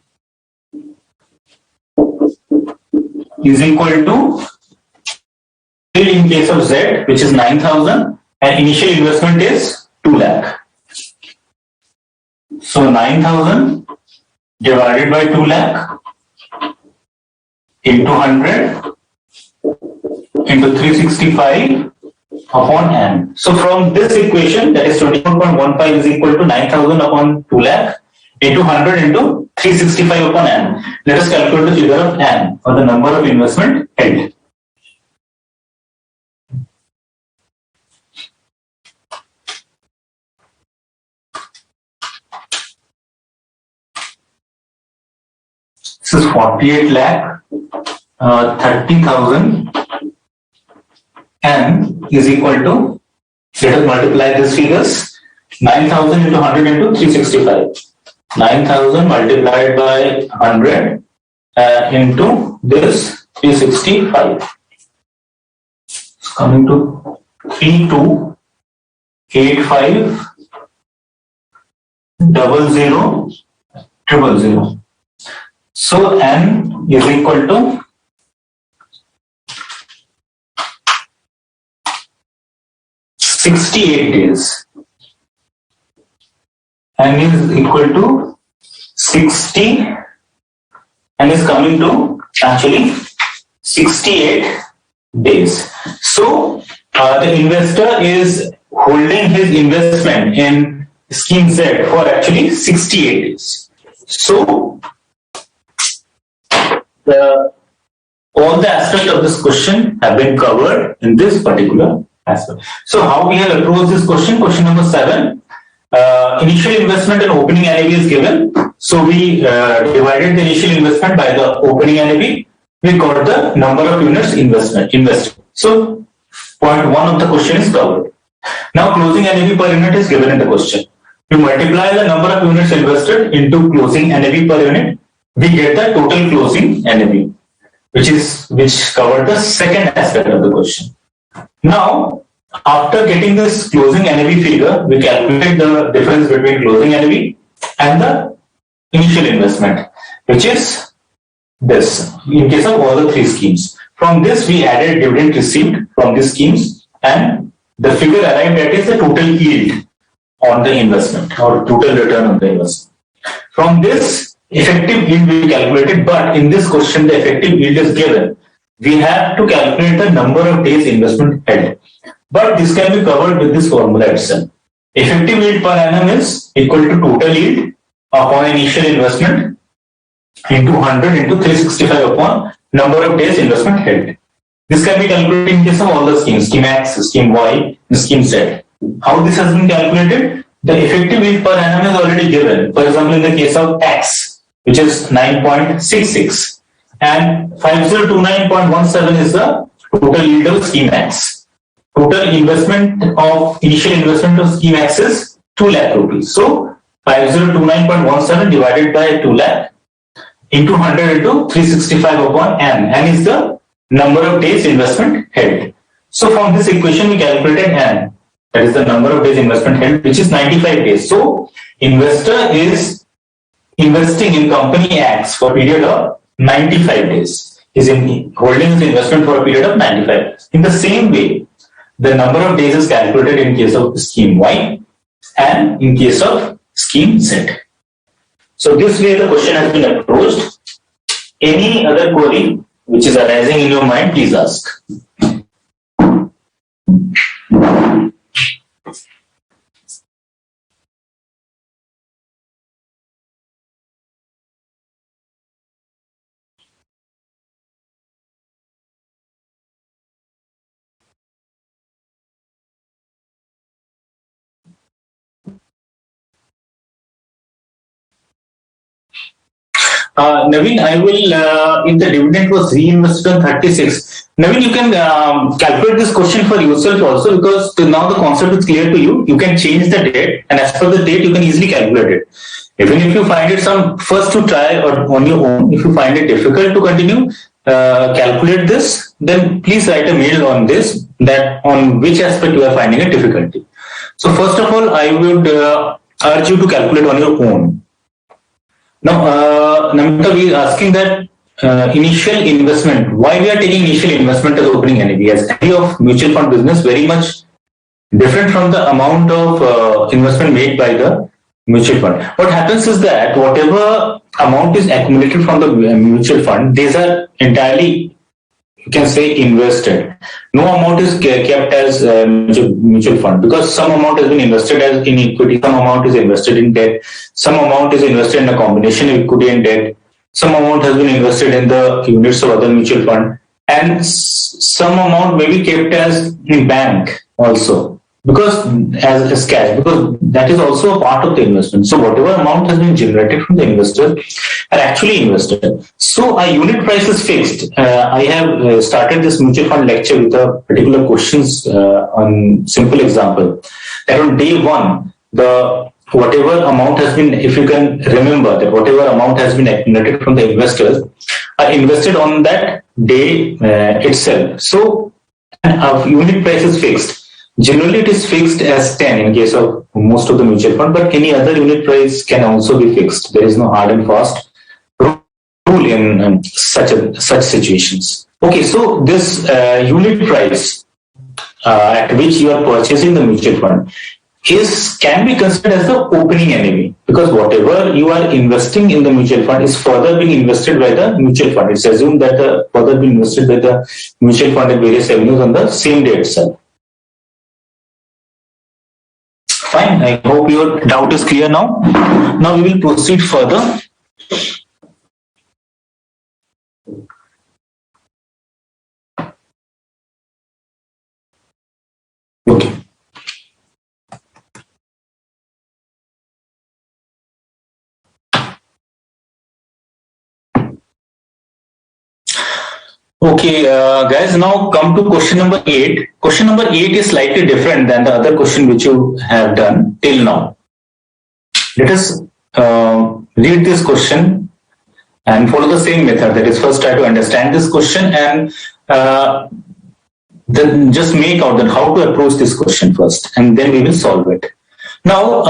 is equal to in case of Z, which is 9,000, and initial investment is 2 lakh. So 9,000 divided by 2 lakh into 100 into 365 upon n. So from this equation, that is 24.15 is equal to 9,000 upon 2 lakh into 100 into 365 upon n. Let us calculate the figure of n, or the number of investment held. This is 48 lakh, 30,000 n is equal to, let us multiply these figures, 9,000 into 100 into 365. 9,000 multiplied by 100 into this 365. It's coming to 3285 0000. So n is equal to 68 days. N is equal to 60 and is coming to actually 68 days. So the investor is holding his investment in scheme Z for actually 68 days. So all the aspects of this question have been covered in this particular aspect. So how we have approached this question? Question number 7. Initial investment and opening NAV is given. So we divided the initial investment by the opening NAV. We got the number of units invested. So point 1 of the question is covered. Now closing NAV per unit is given in the question. We multiply the number of units invested into closing NAV per unit. We get the total closing NAV, which covered the second aspect of the question. Now, after getting this closing NAV figure, we calculate the difference between closing NAV and the initial investment, which is this, in case of all the 3 schemes. From this, we added dividend received from these schemes, and the figure arrived at is the total yield on the investment, or total return on the investment. From this, effective yield we calculated, but in this question, the effective yield is given. We have to calculate the number of days investment held. But this can be covered with this formula itself. Effective yield per annum is equal to total yield upon initial investment into 100 into 365 upon number of days investment held. This can be calculated in case of all the schemes, scheme X, scheme Y, and scheme Z. How this has been calculated? The effective yield per annum is already given. For example, in the case of X, which is 9.66, and 5029.17 is the total yield of scheme X. Total investment of initial investment of scheme X is 2 lakh rupees. So 5029.17 divided by 2 lakh into 100 into 365 upon n. N is the number of days investment held. So from this equation we calculated n, that is the number of days investment held, which is 95 days. So investor is investing in company X for a period of 95 days. Is holding his investment for a period of 95 days. In the same way, the number of days is calculated in case of scheme Y and in case of scheme Z. So this way the question has been approached. Any other query which is arising in your mind, please ask. Naveen, I will, if the dividend was reinvested on 36, Naveen, you can calculate this question for yourself also, because now the concept is clear to you. You can change the date, and as per the date, you can easily calculate it. Even if you find it first to try or on your own, if you find it difficult to continue, calculate this, then please write a mail on this, that on which aspect you are finding a difficulty. So first of all, I would urge you to calculate on your own. Now, Namita, we are asking that initial investment. Why we are taking initial investment as opening NAV? As NAV of mutual fund business very much different from the amount of investment made by the mutual fund. What happens is that whatever amount is accumulated from the mutual fund, these are entirely, you can say, invested. No amount is kept as mutual fund, because some amount has been invested as in equity, some amount is invested in debt, some amount is invested in a combination of equity and debt, some amount has been invested in the units of other mutual fund, and some amount may be kept as in bank also, because as cash, because that is also a part of the investment. So whatever amount has been generated from the investor are actually invested. So a unit price is fixed. I have started this mutual fund lecture with a particular questions on simple example. That on day one, the whatever amount has been, if you can remember that whatever amount has been accumulated from the investors are invested on that day itself. So a unit price is fixed. Generally, it is fixed as 10 in case of most of the mutual fund, but any other unit price can also be fixed. There is no hard and fast rule in such situations. Okay, so this unit price at which you are purchasing the mutual fund can be considered as the opening NAV, because whatever you are investing in the mutual fund is further being invested by the mutual fund. It's assumed that the further being invested by the mutual fund at various avenues on the same day itself. Fine, I hope your doubt is clear now. Now we will proceed further. Okay. Okay, guys, now come to question number 8. Question number 8 is slightly different than the other question which you have done till now. Let us read this question and follow the same method. That is, first try to understand this question and then just make out that how to approach this question first, and then we will solve it. Now,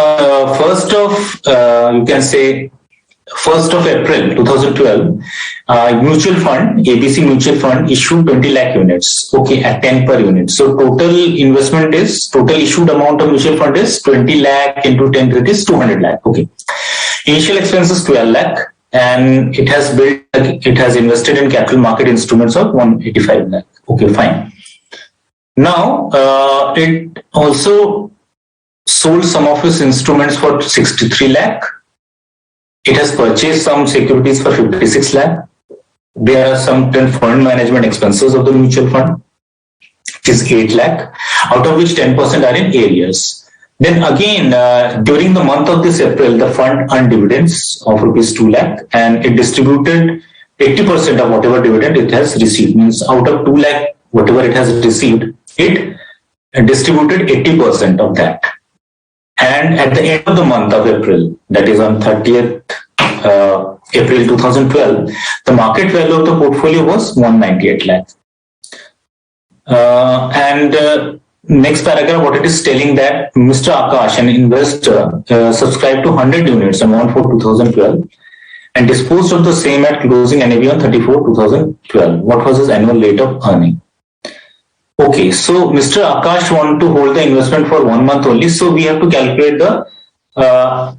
you can say 1st of April 2012, mutual fund, ABC mutual fund issued 20 lakh units, okay, at 10 per unit. So total investment is, total issued amount of mutual fund is 20 lakh into 10, that is 200 lakh, okay. Initial expense is 12 lakh and it has invested in capital market instruments of 185 lakh, okay, fine. Now, it also sold some of its instruments for 63 lakh. It has purchased some securities for 56 lakh. There are some fund management expenses of the mutual fund, which is 8 lakh, out of which 10% are in arrears. Then again, during the month of this April, the fund earned dividends of rupees 2 lakh and it distributed 80% of whatever dividend it has received. Means out of 2 lakh, whatever it has received, it distributed 80% of that. And at the end of the month of April, that is on 30th April 2012, the market value of the portfolio was 198 lakh. Next paragraph, what it is telling that Mr. Akash, an investor, subscribed to 100 units amount for 2012 and disposed of the same at closing NAV on 34/2012. What was his annual rate of earning? Okay, so Mr. Akash wanted to hold the investment for 1 month only, so we have to calculate the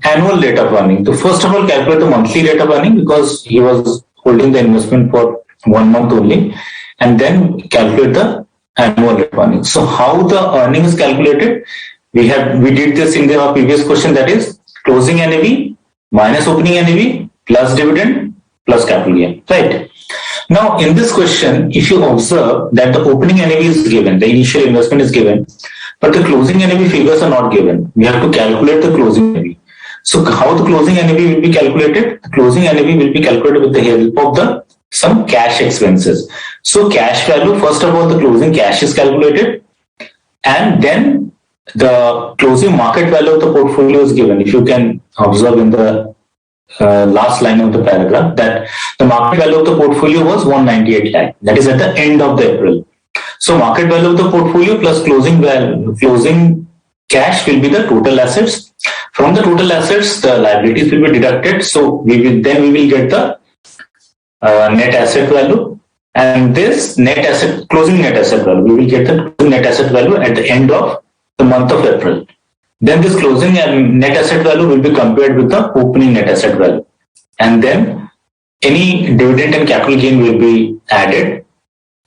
annual rate of earning. So first of all, calculate the monthly rate of earning because he was holding the investment for 1 month only, and then calculate the annual rate of earning. So how the earning is calculated? We did this in the previous question, that is closing NAV minus opening NAV plus dividend plus capital gain, right? Now, in this question, if you observe that the opening NAV is given, the initial investment is given, but the closing NAV figures are not given. We have to calculate the closing NAV. So, how the closing NAV will be calculated? The closing NAV will be calculated with the help of some cash expenses. So, cash value, first of all, the closing cash is calculated, and then the closing market value of the portfolio is given. If you can observe in the last line of the paragraph, that the market value of the portfolio was 198 lakh. That is at the end of the April. So market value of the portfolio plus closing cash will be the total assets. From the total assets, the liabilities will be deducted. So we will get the net asset value, and this closing net asset value, we will get the closing net asset value at the end of the month of April. Then this closing and net asset value will be compared with the opening net asset value, and then any dividend and capital gain will be added.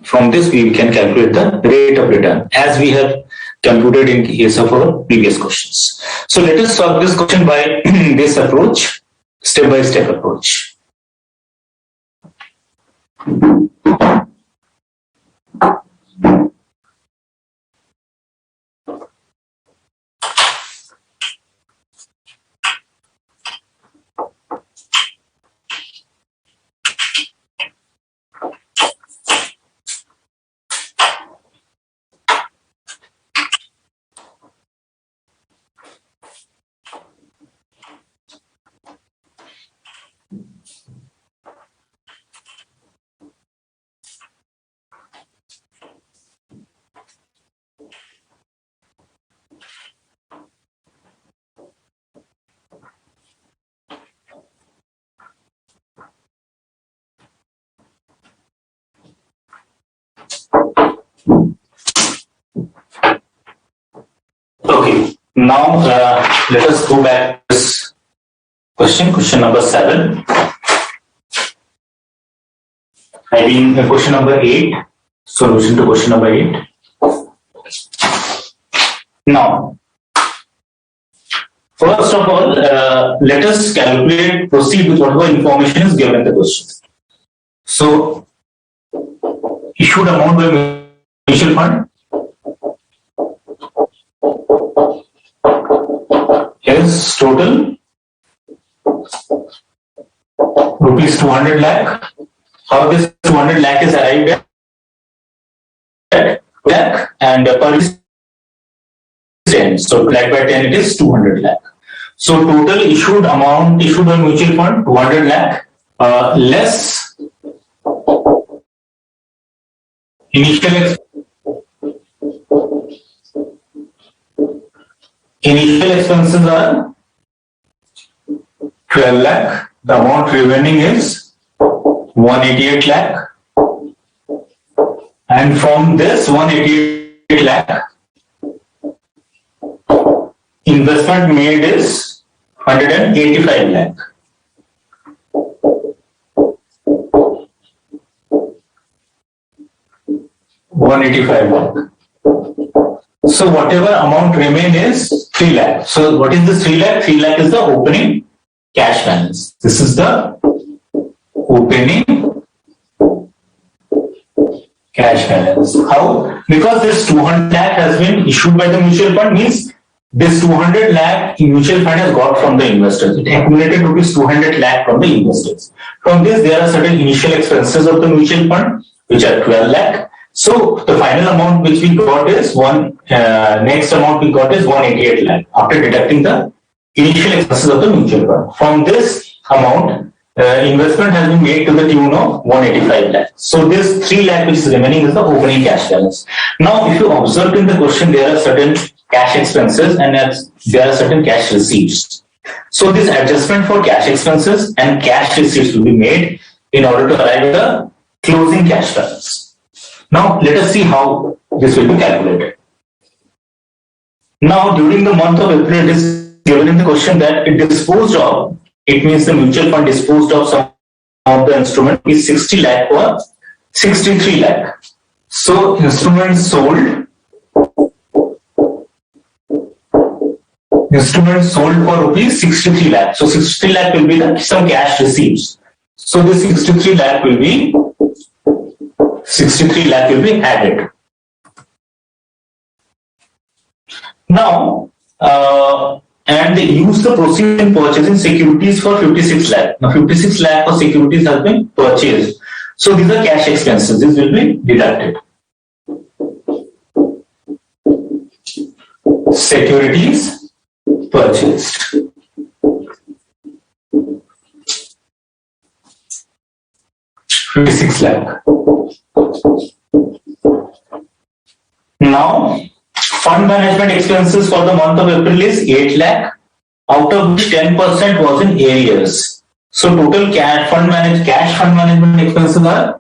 From this, we can calculate the rate of return as we have computed in case of our previous questions. So let us solve this question by this approach, step-by-step approach. Okay, now let us go back to this question number 7. I mean question number 8, solution to question number 8. Now, first of all, let us proceed with whatever information is given in the question. So, issued amount by mutual fund is total rupees 200 lakh. How this 200 lakh is arrived at lakh, and per 10. So divided by 10, it is 200 lakh. So total issued amount issued by mutual fund 200 lakh less initial expenses are 12 lakh. The amount remaining is 188 lakh. And from this 188 lakh, investment made is 185 lakh. So whatever amount remain is 3 lakh. So what is this 3 lakh? 3 lakh is the opening cash balance. This is the opening cash balance. How? Because this 200 lakh has been issued by the mutual fund, means this 200 lakh mutual fund has got from the investors. It accumulated rupees 200 lakh from the investors. From this, there are certain initial expenses of the mutual fund, which are 12 lakh. So the final amount which we got is next amount we got is 188 lakh after deducting the initial expenses of the mutual fund. From this amount, investment has been made to the tune of 185 lakh. So this 3 lakh which is remaining is the opening cash balance. Now, if you observe in the question, there are certain cash expenses and there are certain cash receipts. So this adjustment for cash expenses and cash receipts will be made in order to arrive at the closing cash balance. Now, let us see how this will be calculated. Now, during the month of April, it is given in the question that it disposed of, it means the mutual fund disposed of some of the instrument is 60 lakh or 63 lakh. So, instruments sold for rupees 63 lakh. So, 63 lakh will be some cash receipts. So, this 63 lakh will be added. Now, and they use the proceeds in purchasing securities for 56 lakh. Now, 56 lakh of securities have been purchased. So, these are cash expenses. This will be deducted. Securities purchased. $56 lakh. Now, Fund management expenses for the month of April is 8 lakh, out of which 10% was in arrears. So total cash fund management expenses are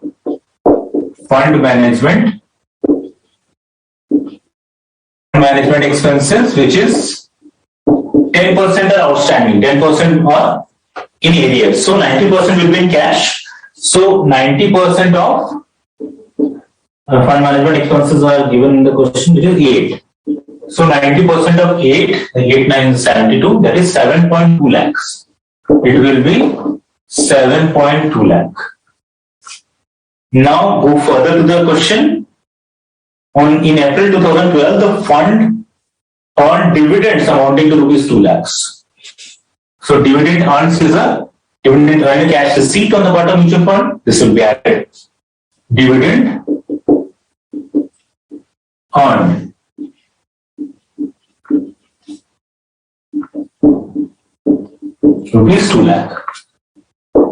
fund management expenses, which is 10% are outstanding, 10% are in arrears. So 90% will be in cash. So 90% of fund management expenses are given in the question, which is 8. So 90% of 8, 8 9 72, that is 7.2 lakhs. It will be 7.2 lakh. Now go further to the question. In April 2012, the fund earned dividends amounting to rupees 2 lakhs. So dividend earns is a dividend earned cash receipt on the part of mutual fund. This will be added. Dividend earned rupees 2 lakh.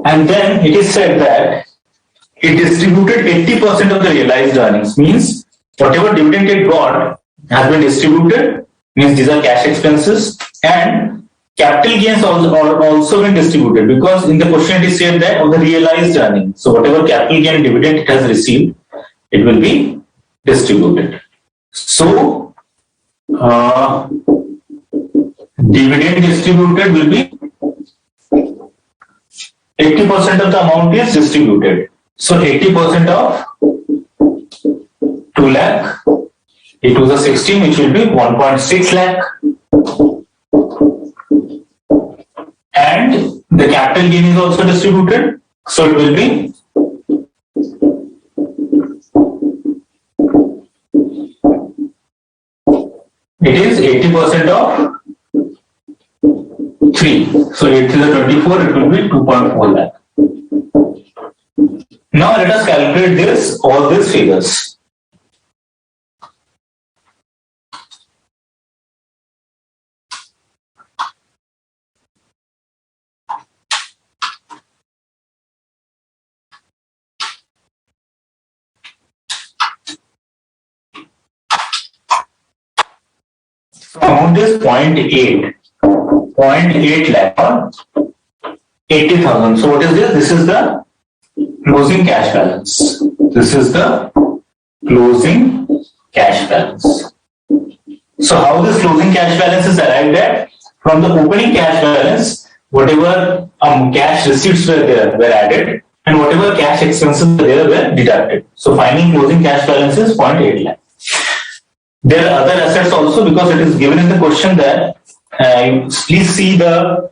And then it is said that it distributed 80% of the realized earnings, means whatever dividend it got has been distributed, means these are cash expenses, and capital gains are also been distributed, because in the question it is said that of the realized earnings. So whatever capital gain dividend it has received, it will be distributed. So dividend distributed will be 80% of the amount is distributed. So 80% of 2 lakh, it was a 16, which will be 1.6 lakh. And the capital gain is also distributed. So it will be it is 80% of 3. So 8 is a 24, it will be 2.4 lakh. Now let us calculate all these figures. So amount is 0.8 lakh or 80,000. So what is this? This is the closing cash balance. This is the closing cash balance. So how this closing cash balance is arrived at? From the opening cash balance, whatever cash receipts were there were added, and whatever cash expenses were there were deducted. So final closing cash balance is 0.8 lakh. There are other assets also, because it is given in the question that please see the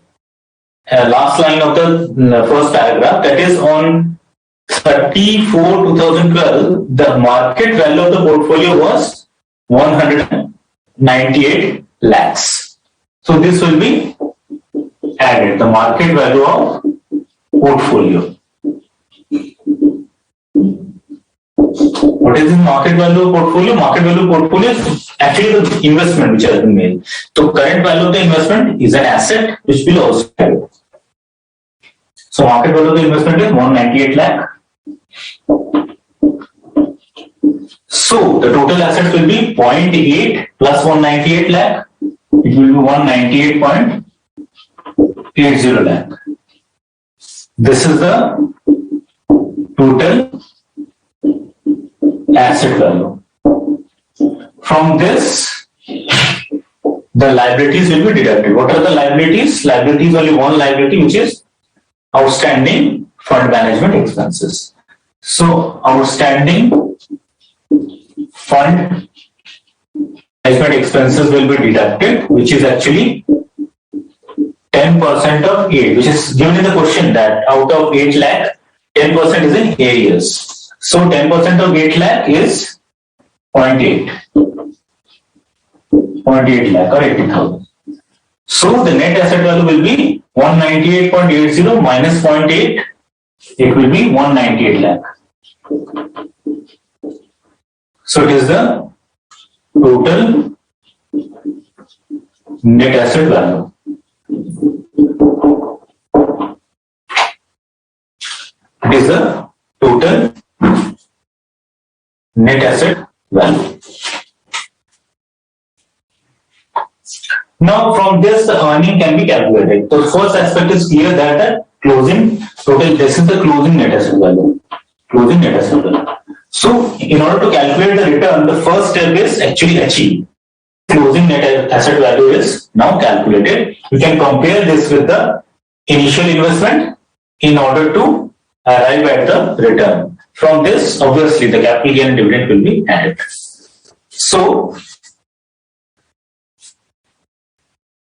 last line of the first paragraph, that is on 34/2012, the market value of the portfolio was 198 lakhs. So this will be added, the market value of portfolio. What is the market value of portfolio? Market value of portfolio is actually the investment which has been made. So current value of the investment is an asset which will also be added. So market value of the investment is 198 lakh. So the total assets will be 0.8 plus 198 lakh. It will be 198.80 lakh. This is the total asset value. From this, the liabilities will be deducted. What are the liabilities? Liabilities, only one liability, which is outstanding fund management expenses. So outstanding fund management expenses will be deducted, which is actually 10% of 8, which is given in the question that out of 8 lakh, 10% is in arrears. So 10% of 8 lakh is 0.8 lakh or 80,000. So the net asset value will be 198.80 minus 0.8. It will be 198 lakh. So it is the total net asset value. It is the total net asset value. Now from this the earning can be calculated. The first aspect is clear that the closing total, this is the closing net asset value. Closing net asset value. So in order to calculate the return, the first step is actually achieved. Closing net asset value is now calculated. You can compare this with the initial investment in order to arrive at the return. From this, obviously, the capital gain and dividend will be added. So,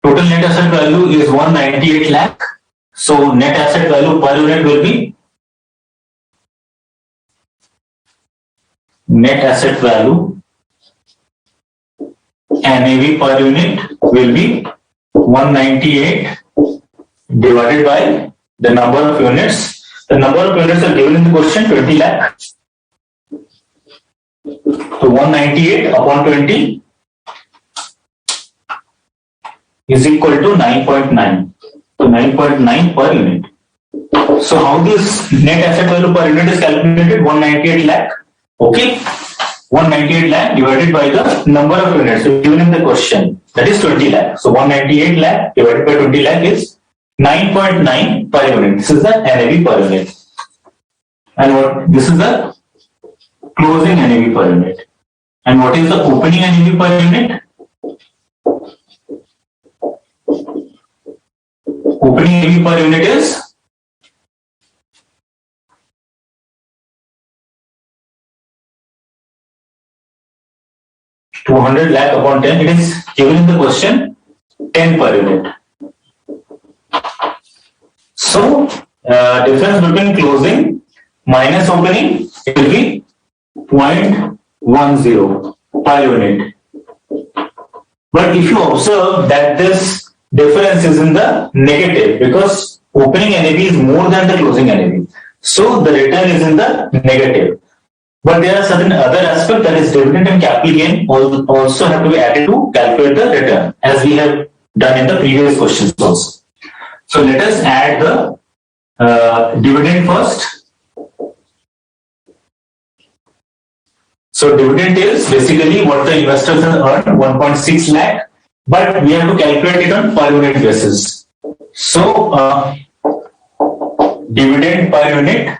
total net asset value is 198 lakh. So, net asset value per unit will be net asset value NAV per unit will be 198 divided by the number of units. The number of units are given in the question, 20 lakh. So 198 upon 20 is equal to 9.9. So 9.9 per unit. So how this net asset value per unit is calculated? 198 lakh. Okay. 198 lakh divided by the number of units given in the question, that is 20 lakh. So 198 lakh divided by 20 lakh is 9.9 per unit. This is the NAV per unit. And what this is the closing NAV per unit. And what is the opening NAV per unit? Opening NAV per unit is 200 lakh upon 10. It is given in the question 10 per unit. So, difference between closing minus opening, it will be 0.10 per unit. But if you observe that this difference is in the negative, because opening NAV is more than the closing NAV. So, the return is in the negative. But there are certain other aspects, that is dividend and capital gain also have to be added to calculate the return, as we have done in the previous questions also. So let us add the dividend first. So dividend is basically what the investors have earned, 1.6 lakh, but we have to calculate it on per unit basis. So dividend per unit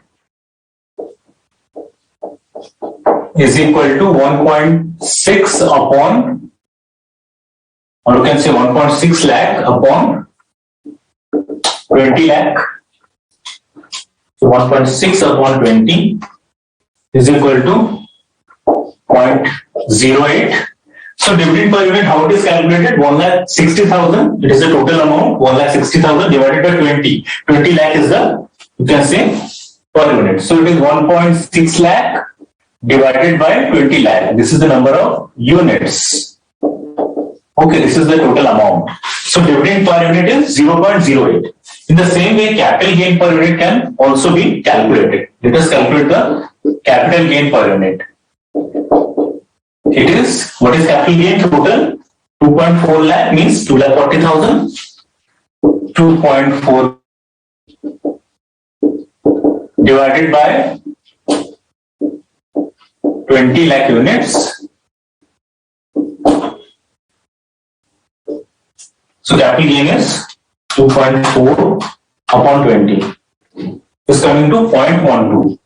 is equal to 1.6 upon, or you can say 1.6 lakh upon 20 lakh. So 1.6 upon 20 is equal to 0.08. So dividend per unit, how it is calculated? 1,60,000. It is the total amount. 1,60,000 divided by 20. 20 lakh is the, you can say, per unit. So it is 1.6 lakh divided by 20 lakh. This is the number of units. Okay, this is the total amount. So dividend per unit is 0.08. In the same way, capital gain per unit can also be calculated. Let us calculate the capital gain per unit. It is, what is capital gain total? 2.4 lakh means 2,40,000. 2.4 divided by 20 lakh units. So capital gain is 2.4 upon 20. Is coming to 0.12.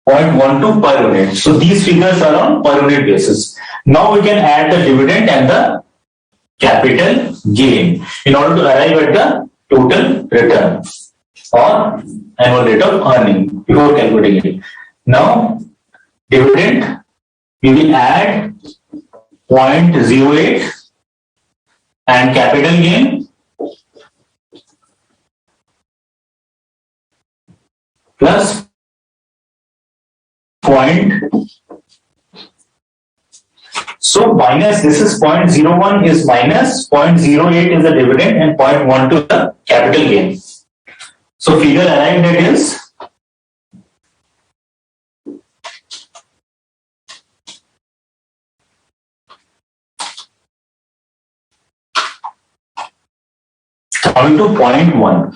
0.12 per unit. So these figures are on per unit basis. Now we can add the dividend and the capital gain in order to arrive at the total return or annual rate of earning before calculating it. Now, dividend, we will add 0.08 and capital gain plus so minus, this is 0.01 is minus, 0.08 is the dividend and 0.12 is the capital gain. So figure arrived at is coming to 0.1.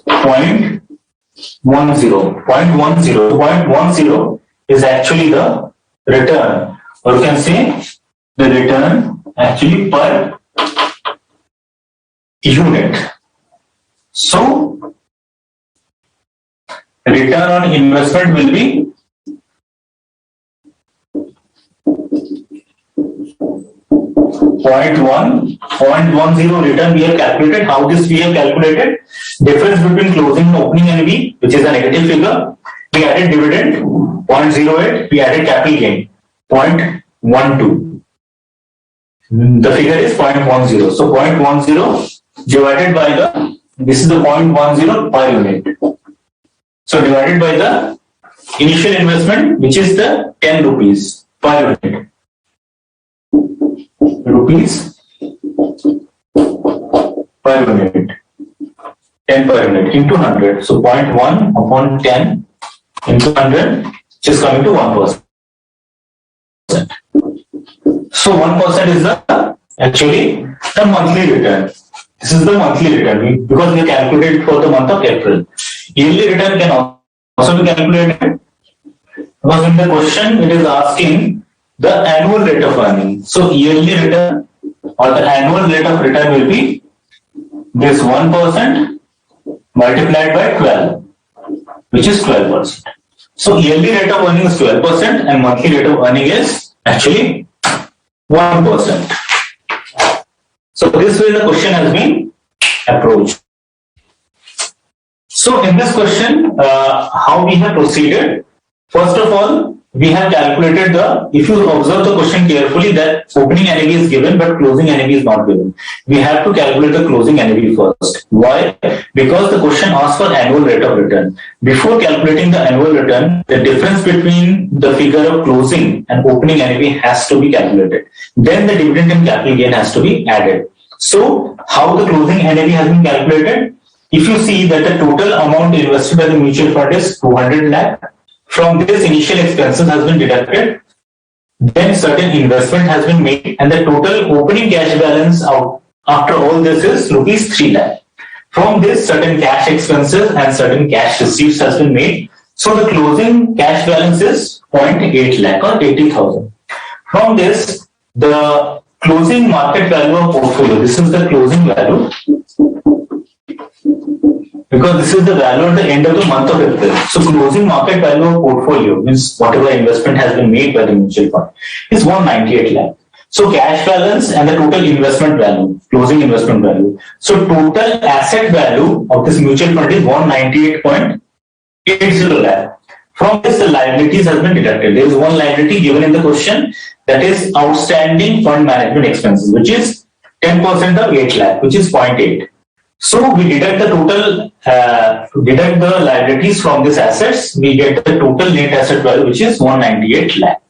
0.10 is actually the return, or you can say the return actually per unit. So return on investment will be 0.10 return we have calculated. How this we have calculated? Difference between closing and opening NAV, which is a negative figure. We added dividend 0.08. We added capital gain 0.12. The figure is 0.10. So 0.10 divided by this is the 0.10 per unit. So divided by the initial investment, which is the 10 rupees per unit. Rupees per unit, 10 per unit into 100. So 0.1 upon 10 into 100, which is coming to 1%. So 1% is actually the monthly return. This is the monthly return because we calculated for the month of April. Yearly return can also be calculated because in the question it is asking the annual rate of earning. So yearly return or the annual rate of return will be this 1% multiplied by 12, which is 12%. So yearly rate of earning is 12% and monthly rate of earning is actually 1%. So this way the question has been approached. So in this question, how we have proceeded? First of all, we have calculated if you observe the question carefully, that opening NAV is given but closing NAV is not given. We have to calculate the closing NAV first. Why? Because the question asks for annual rate of return. Before calculating the annual return, the difference between the figure of closing and opening NAV has to be calculated. Then the dividend and capital gain has to be added. So how the closing NAV has been calculated? If you see that the total amount invested by the mutual fund is 200 lakh, from this initial expenses has been deducted, then certain investment has been made and the total opening cash balance after all this is rupees 3 lakh. From this certain cash expenses and certain cash receipts has been made. So the closing cash balance is 0.8 lakh or 80,000. From this, the closing market value of portfolio, this is the closing value, because this is the value at the end of the month of April. So closing market value of portfolio means whatever investment has been made by the mutual fund is 198 lakh. So cash balance and the total investment value, closing investment value. So total asset value of this mutual fund is 198.80 lakh. From this, the liabilities has been deducted. There is one liability given in the question, that is outstanding fund management expenses, which is 10% of 8 lakh, which is 0.8. So we deduct the total, deduct the liabilities from these assets, we get the total net asset value, which is 198 lakh.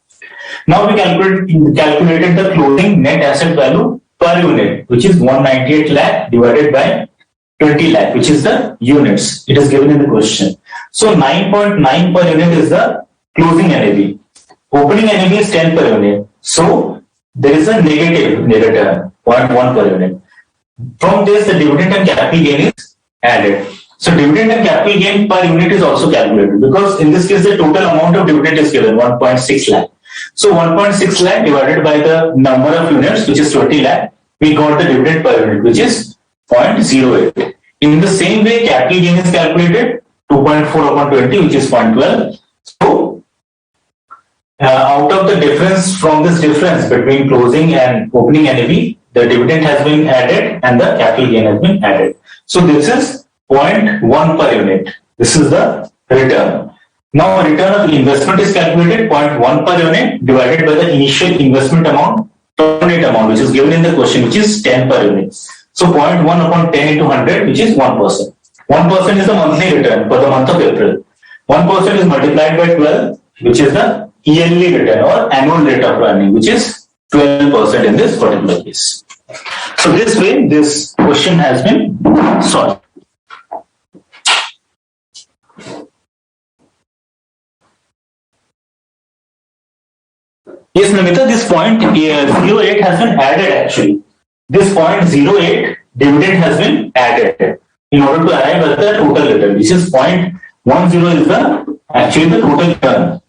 Now we calculated the closing net asset value per unit, which is 198 lakh divided by 20 lakh, which is the units. It is given in the question. So 9.9 per unit is the closing NAV. Opening NAV is 10 per unit. So there is a negative return, 0.1 per unit. From this, the dividend and capital gain is added. So dividend and capital gain per unit is also calculated, because in this case the total amount of dividend is given 1.6 lakh. So 1.6 lakh divided by the number of units, which is 20 lakh, we got the dividend per unit, which is 0.08. In the same way, capital gain is calculated 2.4 upon 20, which is 0.12. So out of the difference, from this difference between closing and opening NAV, the dividend has been added and the capital gain has been added. So this is 0.1 per unit. This is the return. Now return of investment is calculated 0.1 per unit divided by the initial investment amount, unit amount, which is given in the question, which is 10 per unit. So 0.1 upon 10 into 100, which is 1%. 1% is the monthly return for the month of April. 1% is multiplied by 12, which is the yearly return or annual rate of earning, which is 12% in this particular case. So this way, this question has been solved. Yes, Namita, this point 08 has been added actually. This point 08 dividend has been added in order to arrive at the total return. This is 0.10 is actually the total return.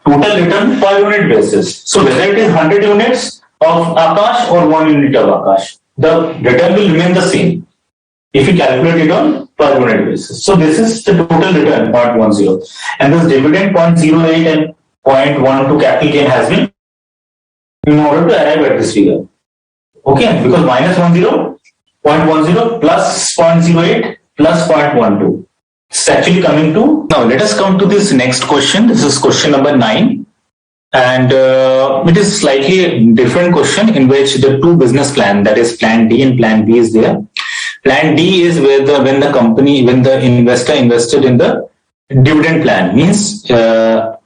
total return per unit basis. So whether it is 100 units of Akash or 1 unit of Akash, the return will remain the same if you calculate it on per unit basis. So this is the total return 0.10, and this dividend 0.08 and 0.12 capital gain has been in order to arrive at this figure. Okay, because minus 0.10 plus 0.08 plus 0.12. It's actually coming to, now let us come to this next question. This is question number 9. And it is slightly different question in which the two business plan, that is plan D and plan B is there. Plan D is where when the investor invested in the dividend plan, means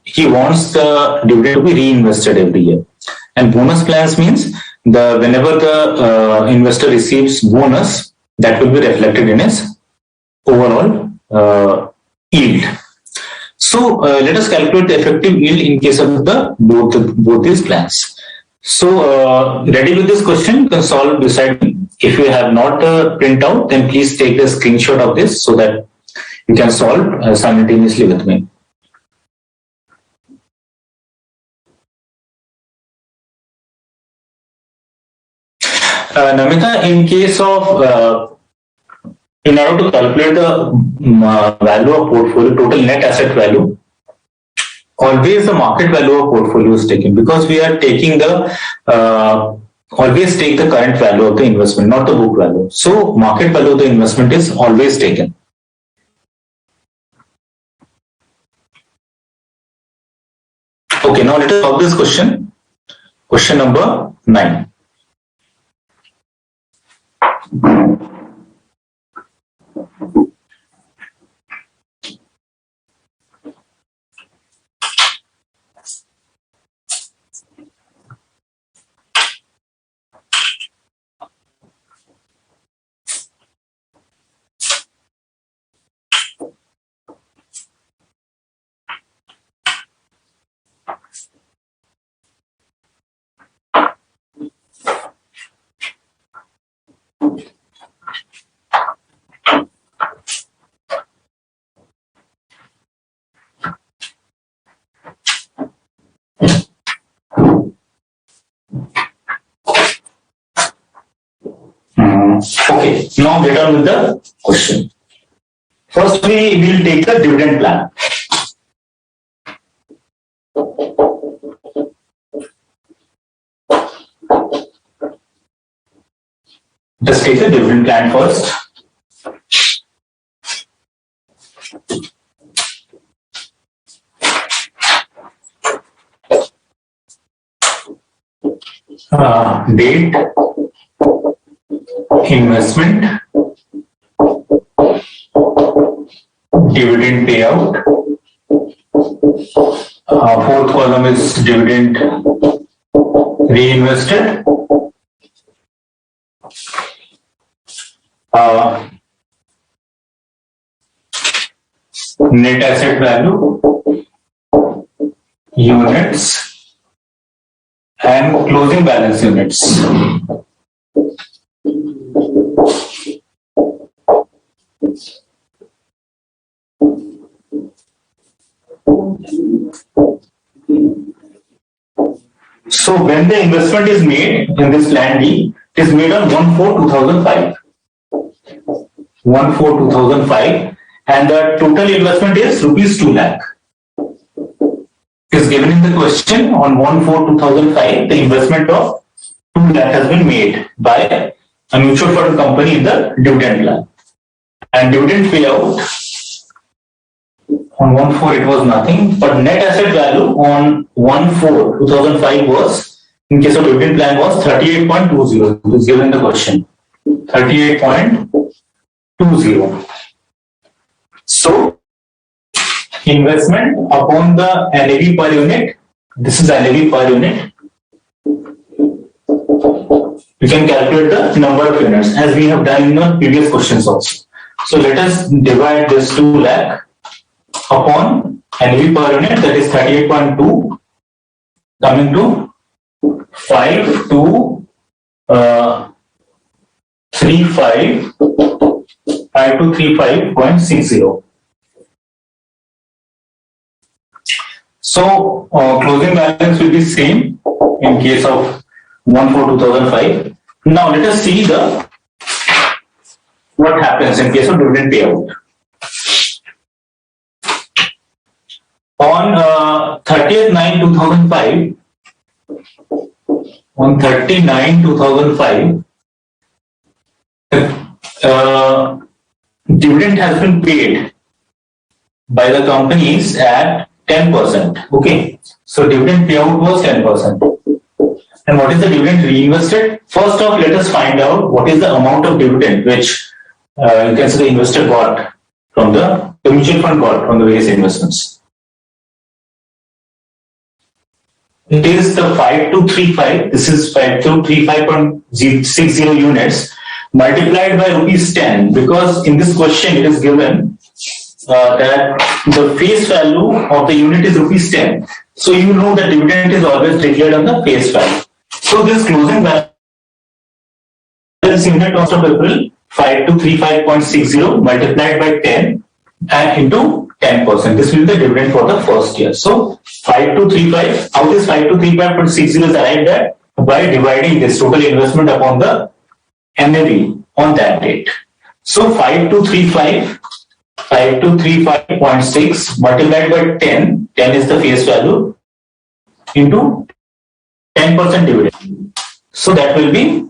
he wants the dividend to be reinvested every year. And bonus plans means whenever the investor receives bonus, that will be reflected in his overall yield. So let us calculate the effective yield in case of both these plans. So ready with this question? You can solve beside me. If you have not print out, then please take the screenshot of this so that you can solve simultaneously with me. Namita, in case of in order to calculate the value of portfolio, total net asset value, always the market value of portfolio is taken, because we are taking always take the current value of the investment, not the book value. So market value of the investment is always taken. Okay, now let us solve this question. Question number 9. Okay, now get on with the question. First, we will take the dividend plan. Just take the dividend plan first. Date, investment, dividend payout. Fourth column is dividend reinvested. Net asset value, units, and closing balance units. So when the investment is made in this plan D, it is made on 1/4/2005. 1/4/2005, and the total investment is rupees 2 lakh. It is given in the question on 1/4/2005, the investment of 2 lakh has been made by a mutual fund company in the dividend plan. And dividend payout on 1/4 it was nothing, but net asset value on 1/4/2005 was, in case of dividend plan, was 38.20. It is given in the question. 38.20. So investment upon the NAV per unit, this is NAV per unit. You can calculate the number of units as we have done in the previous questions also. So let us divide this 2 lakh upon NAV per unit, that is 38.2, coming to 5235.60. So closing balance will be same in case of 1/4/2005. Now let us see what happens in case of dividend payout. On 30/9/2005, on 30/9/2005, dividend has been paid by the companies at 10%. Okay, so dividend payout was 10%. And what is the dividend reinvested? First off, let us find out what is the amount of dividend which you can say the investor got from the mutual fund got from the various investments. It is the 5235. This is 5235.60 units multiplied by rupees 10, because in this question it is given that the face value of the unit is rupees 10. So you know that dividend is always declared on the face value. So this closing balance unit cost of April 5235.60 multiplied by 10 and into 10%. This will be the dividend for the first year. So 5235, how this 5235.60 is arrived at? By dividing this total investment upon the NAV on that date. So 5235.6 multiplied by 10 is the face value, into 10% dividend. So that will be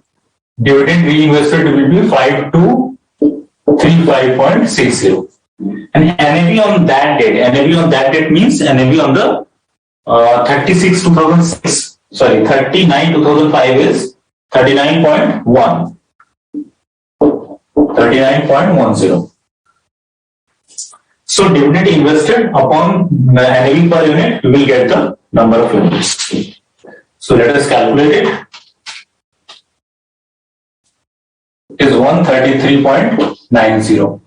dividend reinvested will be 5235.60. And NAV on that date means NAV on the 39/2005 is 39.1. 39.10. So dividend invested upon NAV per unit, you will get the number of units. So let us calculate it. It is 133.90.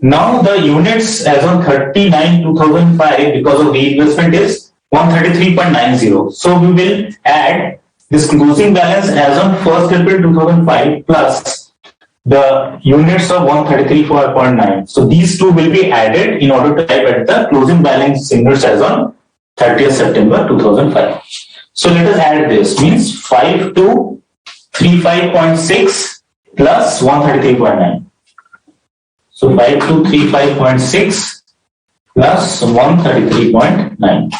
Now the units as on 30/9/2005 because of reinvestment is 133.90. So we will add this closing balance as on 1st April 2005 plus the units of 133.9. So these two will be added in order to arrive at the closing balance units as on 30th September 2005. So let us add this, means 5235.6 plus 133.9. So 5235.6 plus 133.9.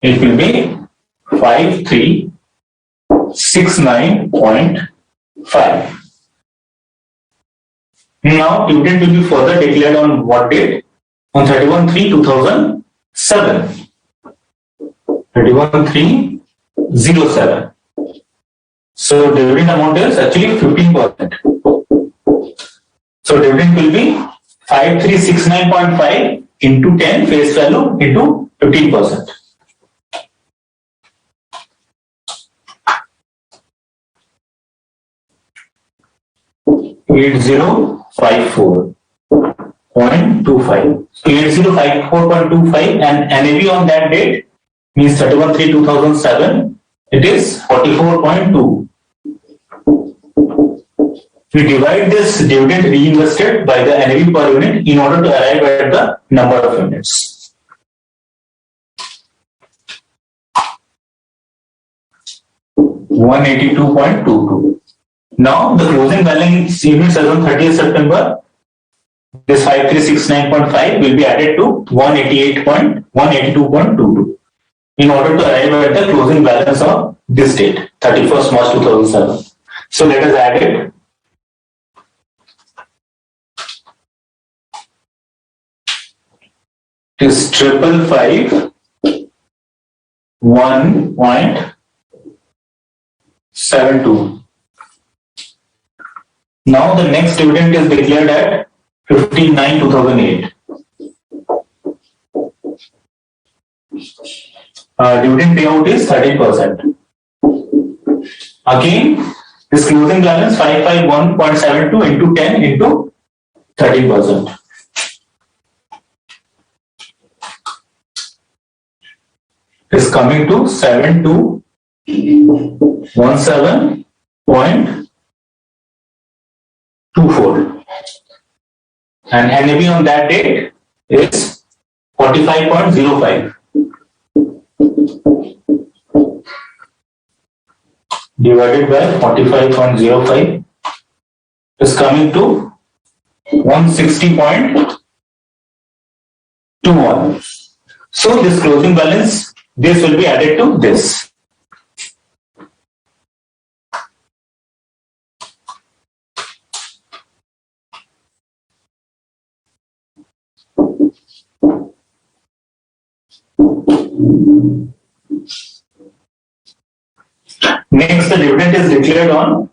It will be 5369.5. Now dividend will be further declared on what date? On 31/3/2007. 31/3/07. So dividend amount is actually 15%. So dividend will be 5369.5 into 10 face value into 15%. $8054.25. 8054.25 and NAV on that date means 31/3/2007. It is 44.2. We divide this dividend reinvested by the NAV per unit in order to arrive at the number of units. $182.22. Now the closing balance units as on 30th September, this 5369.5 will be added to 182.22 in order to arrive at the closing balance of this date, 31st March 2007. So let us add it. It is 555.1.72. Now the next dividend is declared at 15/9/2008. Dividend payout is 30%. Again, this closing balance 551.72 into 10 into 30%. Is coming to 7217.24. And NAV on that date is 45.05. divided by 45.05 is coming to 160.21. So this closing balance, this will be added to this. Next, the dividend is declared on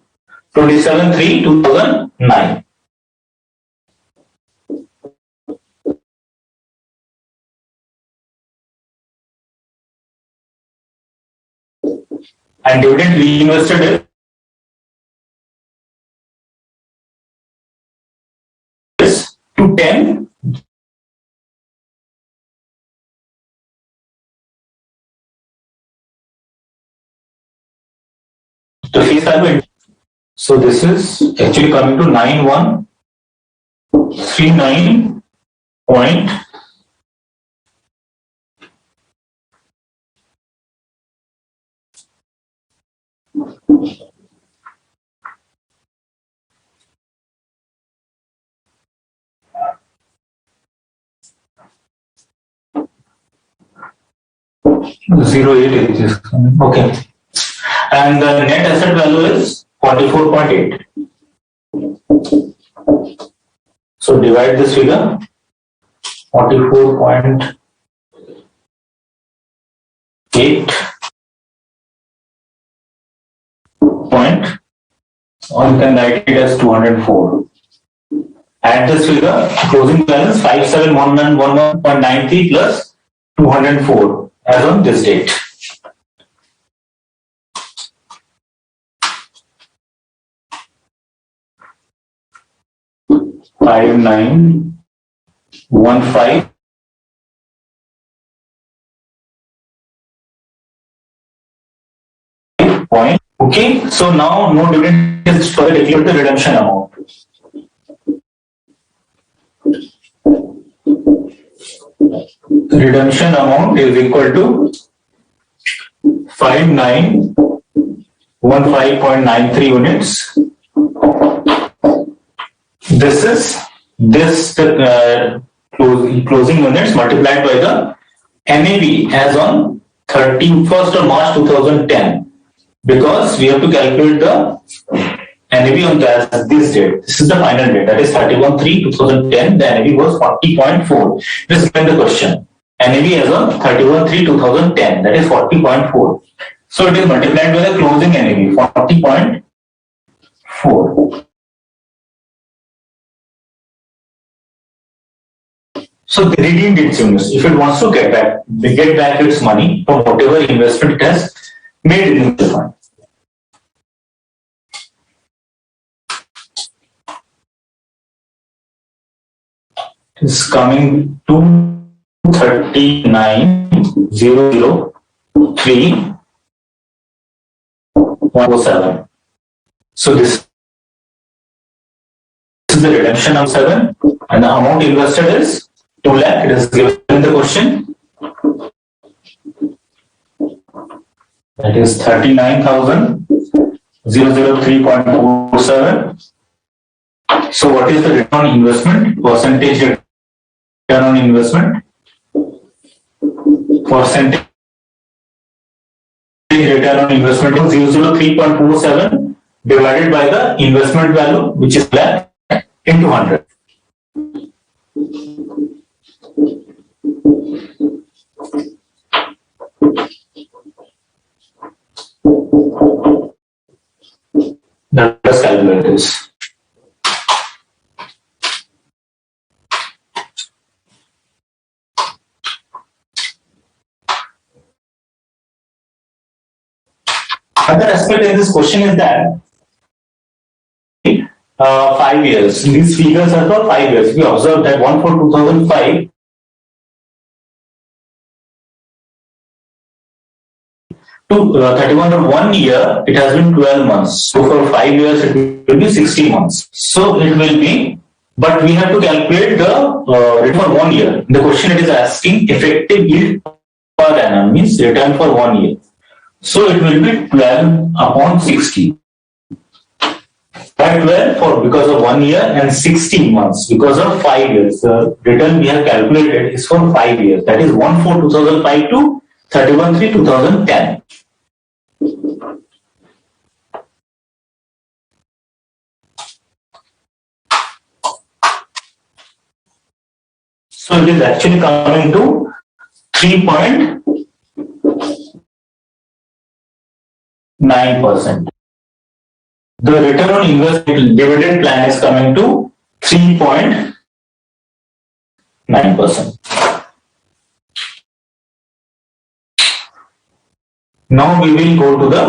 27/3/2009. And dividend reinvested is to 10. The face value. So this is actually coming to 9139 point 08 is coming. Okay. And the net asset value is 44.8. So divide this figure, 44.8 point, or you can write it as 204. Add this figure, closing balance 5711.93 plus 204 as on this date. 5915 point. Okay, so now no dividend is further declared the redemption amount. Redemption amount is equal to 5915.93 units. This is closing units multiplied by the NAV as on 31st of March 2010, because we have to calculate the NAV on this date. This is the final date, that is 31/3/2010. The NAV was 40.4. This is the question. NAV as on 31/3/2010, that is 40.4. So it is multiplied by the closing NAV, 40.4. So the redeemed its units. If it wants to get back its money from whatever investment it has made in the fund. It's coming to 39,003.107. So this is the redemption of 7, and the amount invested is 2 lakh. It is given in the question. That is 39,003.47. So what is the return on investment? Percentage return on investment. Percentage return on investment is 003.47 divided by the investment value, which is lakh, into 100. Let us calculate this. Another aspect in this question is that 5 years. These figures are for 5 years. We observe that one for 2005 to 31 of 1 year, it has been 12 months. So for 5 years, it will be 60 months. So it will be, but we have to calculate the return for 1 year. The question it is asking effective yield per annum, means return for 1 year. So it will be 12 upon 60. By 12 for because of 1 year and 16 months because of 5 years. The return we have calculated is for 5 years. That is 1/4/2005 to 31/3/2010. So it is actually coming to 3.9%. The return on investment dividend plan is coming to 3.9%. Now we will go to the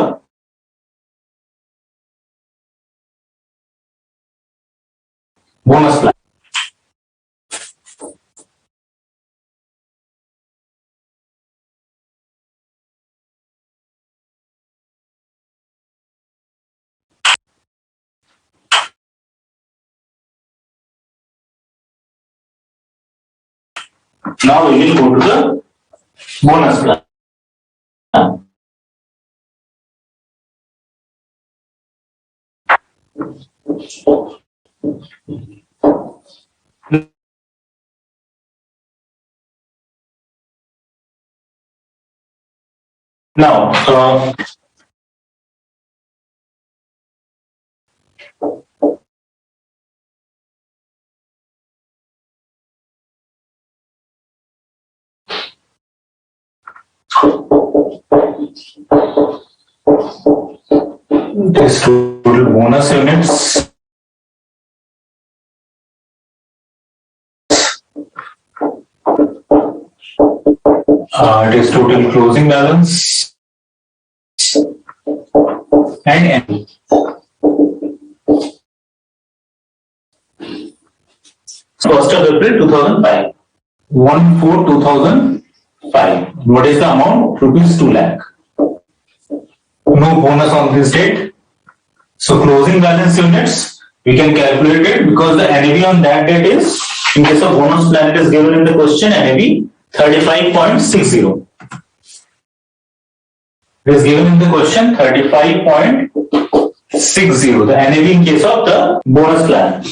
bonus plan. Now we will go to the bonus plan. Now, this total bonus units. It is total closing balance and NAV. First of April 2005, 1/4/2005. What is the amount? Rupees 2 lakh. No bonus on this date. So closing balance units we can calculate it because the NAV on that date is, in case of bonus plan, it is given in the question NAV 35.60. It is given in the question 35.60, the NAV in case of the bonus plan.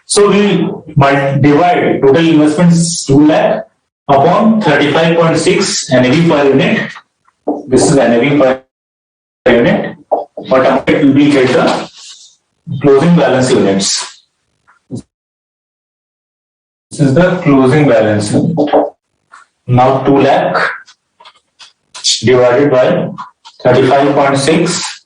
So we might divide total investments 2 lakh upon 35.6 NAV per unit. This is NAV per unit. But we will get the closing balance units. This is the closing balance unit. Now 2 lakh divided by 35.6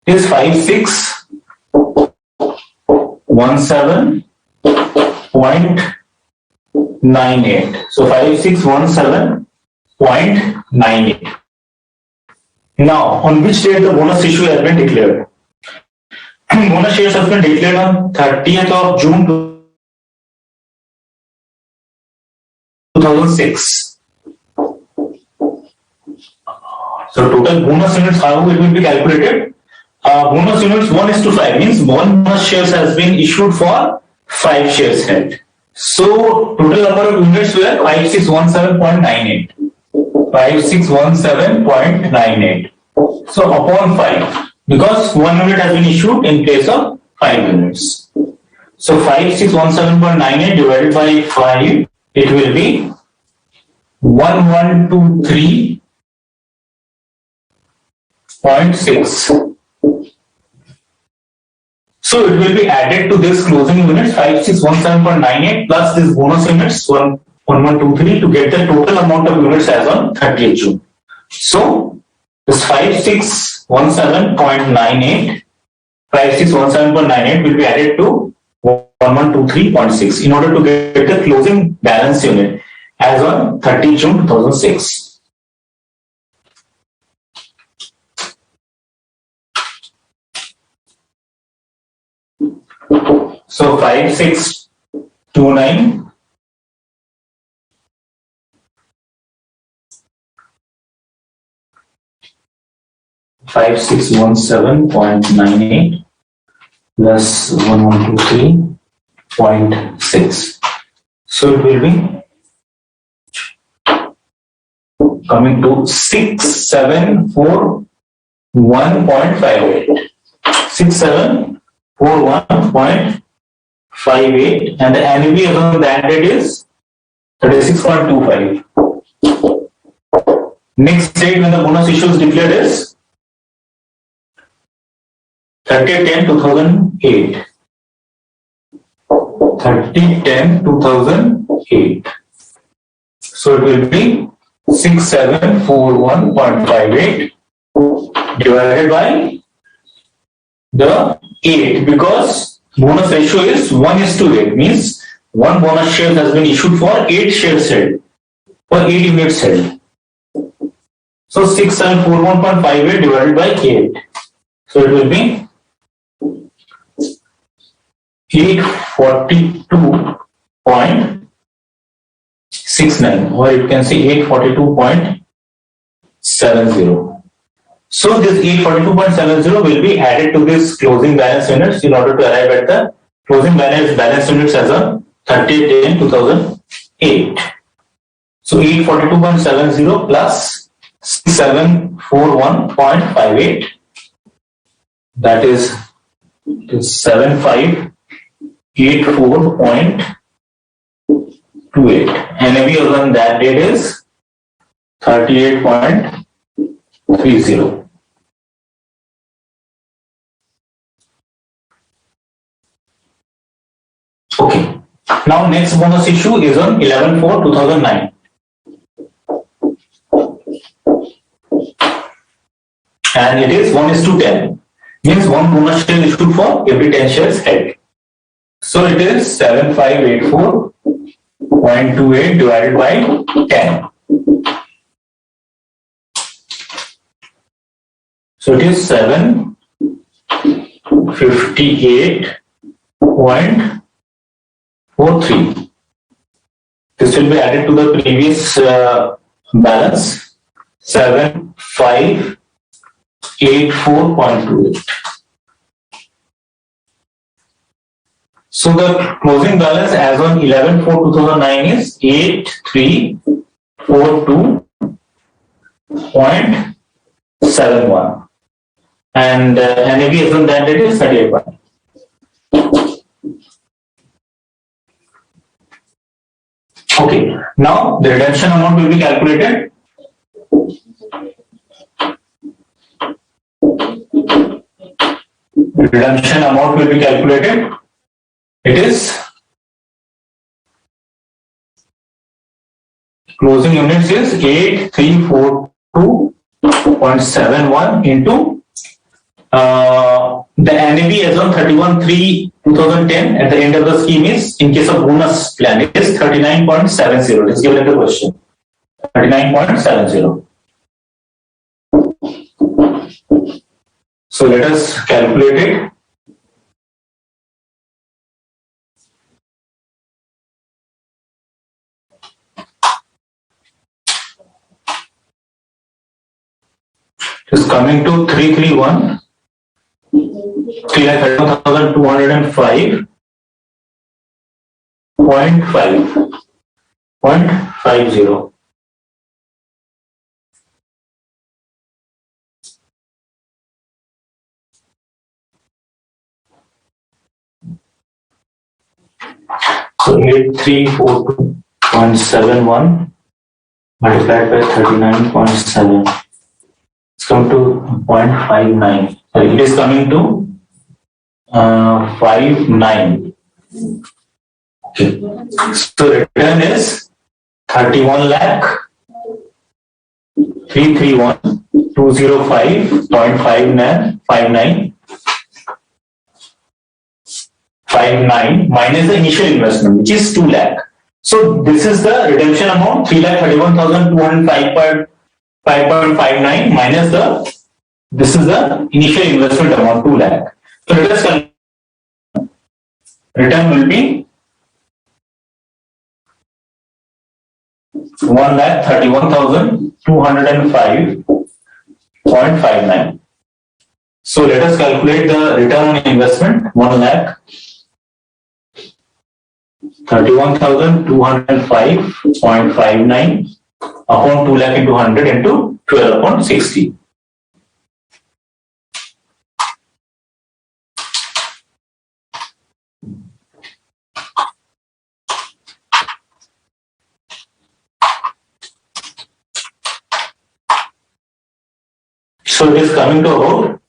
is 5617.98. So 5617.98. Now, on which date the bonus issue has been declared? Bonus shares has been declared on 30th of June 2006. So total bonus units, how it will be calculated? Bonus units 1:5 means 1 bonus shares has been issued for 5 shares held. So total number of units were 5617.98. 5617.98. So upon 5, because 1 unit has been issued in place of 5 units. So 5617.98 divided by 5, it will be 1123.6. So it will be added to this closing units 5617.98 plus this bonus units 1123 to get the total amount of units as on 30th June. So this 5617.98 will be added to 1123.6 in order to get the closing balance unit as on 30 June 2006. So 5629 5617.98 plus 1123.6. So it will be coming to 6741.58. 6741.58, and the NAV on that date is 36.25. Next date when the bonus issue is declared is 30/10/2008. 30/10/2008. So it will be 6741.58 divided by the 8, because bonus ratio is 1:8, means one bonus share has been issued for 8 shares held, for 8 units held. So 6741.58 divided by 8. So it will be 842.69, or you can say 842.70. So this 842.70 will be added to this closing balance units in order to arrive at the closing balance units as on 30/10/2008. So 842.70 plus 6741.58, that is 7584.28. NAV on that date is 38.30. Okay. Now next bonus issue is on 11/4/2009. And it is 1:10. Means one bonus share issued for every 10 shares held. So it is 7584.28 divided by 10. So it is 758.43. This will be added to the previous balance, 7584.28. So the closing balance as on 11/4/2009 is 8342.71, and NAV as on that date is 38. Okay, now the redemption amount will be calculated. Redemption amount will be calculated. It is closing units is 8342.71 into the NAV as on 31/3/2010 at the end of the scheme is, in case of bonus plan, it is 39.70. It is given in the question. 39.70. So let us calculate it. It is coming to 331,205.50. So 8342.71 multiplied by 39.7. It's come to 0.59. Sorry, it is coming to 59. Okay. So return is 31 lakh 331,205.59 minus the initial investment, which is 2 lakh. So this is the redemption amount, 3,31,205.59 minus this is the initial investment amount, 2 lakh. So let us calculate. Return will be 1,31,205.59. So let us calculate the return on investment. 1,31,205.59 upon 2 lakh into 100 into 12 upon 60. So it is coming to about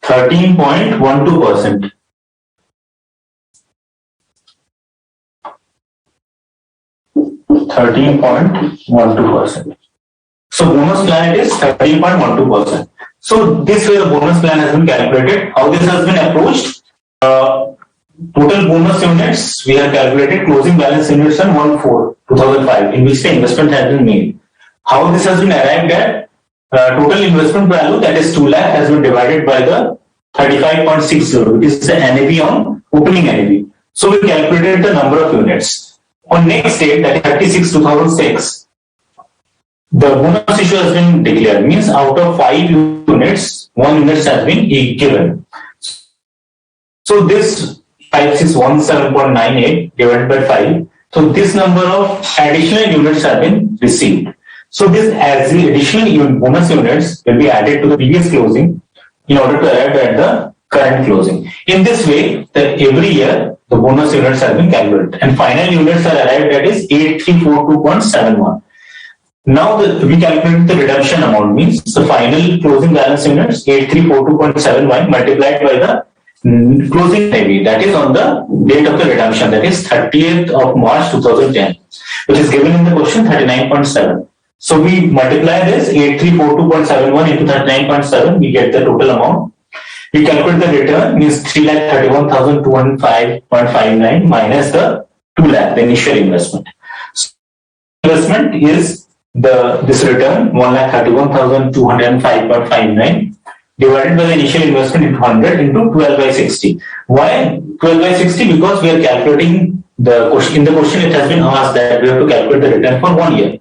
13.12%. So bonus plan it is 13.12%. So this way the bonus plan has been calculated. How this has been approached? Total bonus units we have calculated closing balance units on 1/4/2005 in which the investment has been made. How this has been arrived at? Total investment value, that is 2 lakh, has been divided by the 35.60, which is the NAV on opening NAV. So we calculated the number of units. On next date, that is 36/2006, the bonus issue has been declared. Means out of 5 units, 1 unit has been given. So this 5617.98 divided by 5. So this number of additional units have been received. So this as the additional bonus units will be added to the previous closing in order to arrive at the current closing. In this way, every year the bonus units have been calculated and final units are arrived at is 8342.71. Now we calculate the redemption amount, means the final closing balance units 8342.71 multiplied by the closing NAV, that is on the date of the redemption, that is 30th of March 2010, which is given in the question 39.7. So we multiply this 8342.71 into 39.7, we get the total amount. We calculate the return, means 3,31,205.59 minus the 2 lakh, the initial investment. So investment is this return 1,31,205.59 divided by the initial investment into 100 into 12/60. Why 12/60? Because we are calculating the question. In the question, it has been asked that we have to calculate the return for 1 year.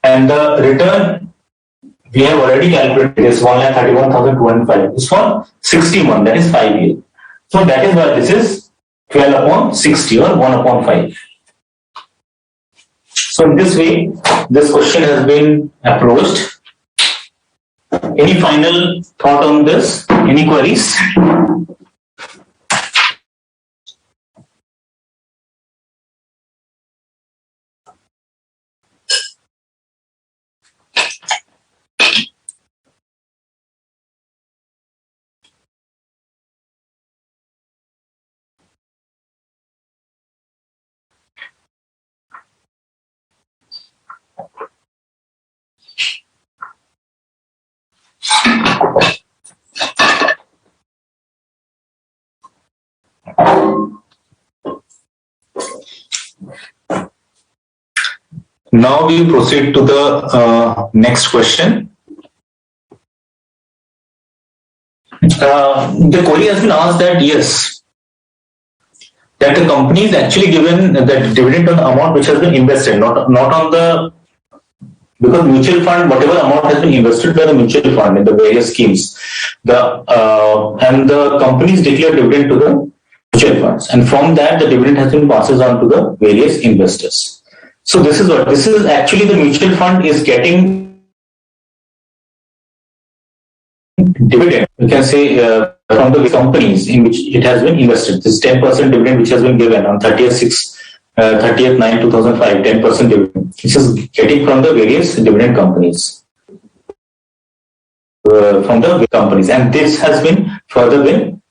And the return we have already calculated is 1,31,205. It's for 60 months, that is 5 years. So that is why this is 12 upon 60 or 1 upon 5. So in this way, this question has been approached. Any final thought on this? Any queries? Now we proceed to the next question. The query has been asked that yes, that the company is actually given the dividend on the amount which has been invested, not on the, because mutual fund, whatever amount has been invested by the mutual fund in the various schemes, and the companies declare dividend to the mutual funds, and from that the dividend has been passes on to the various investors. So this is actually the mutual fund is getting dividend, you can say, from the companies in which it has been invested. This 10% dividend which has been given on 30th/9/2005, 10% dividend, which is getting from the various dividend companies. And this has been further been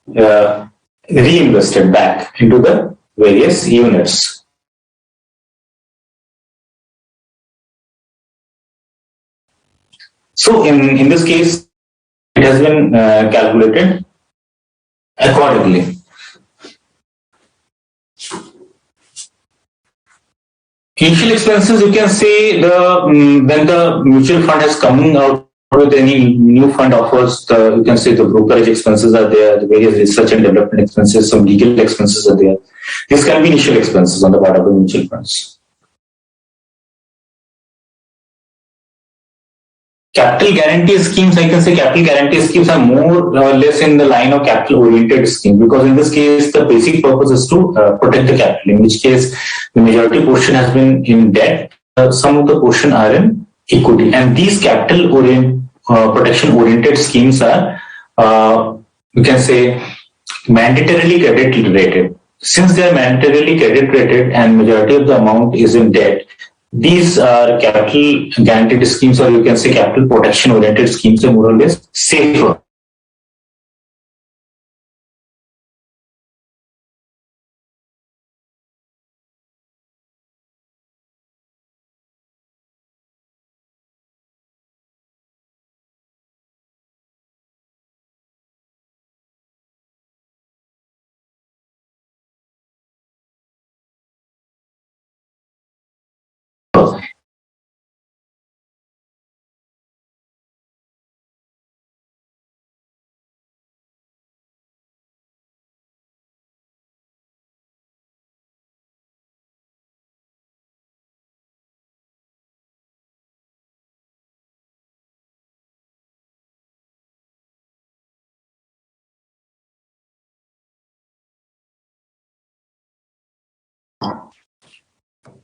reinvested back into the various units. So in this case, it has been calculated accordingly. Initial expenses, you can say when the mutual fund has coming out with any new fund offers, you can say the brokerage expenses are there, the various research and development expenses, some legal expenses are there. These can be initial expenses on the part of the mutual funds. Capital guarantee schemes, I can say capital guarantee schemes are more or less in the line of capital oriented schemes, because in this case the basic purpose is to protect the capital, in which case the majority portion has been in debt, some of the portion are in equity. And these protection oriented schemes are, you can say, mandatorily credit rated. Since they are mandatorily credit rated and majority of the amount is in debt, these are capital guaranteed schemes, or you can say capital protection oriented schemes, are more or less safer.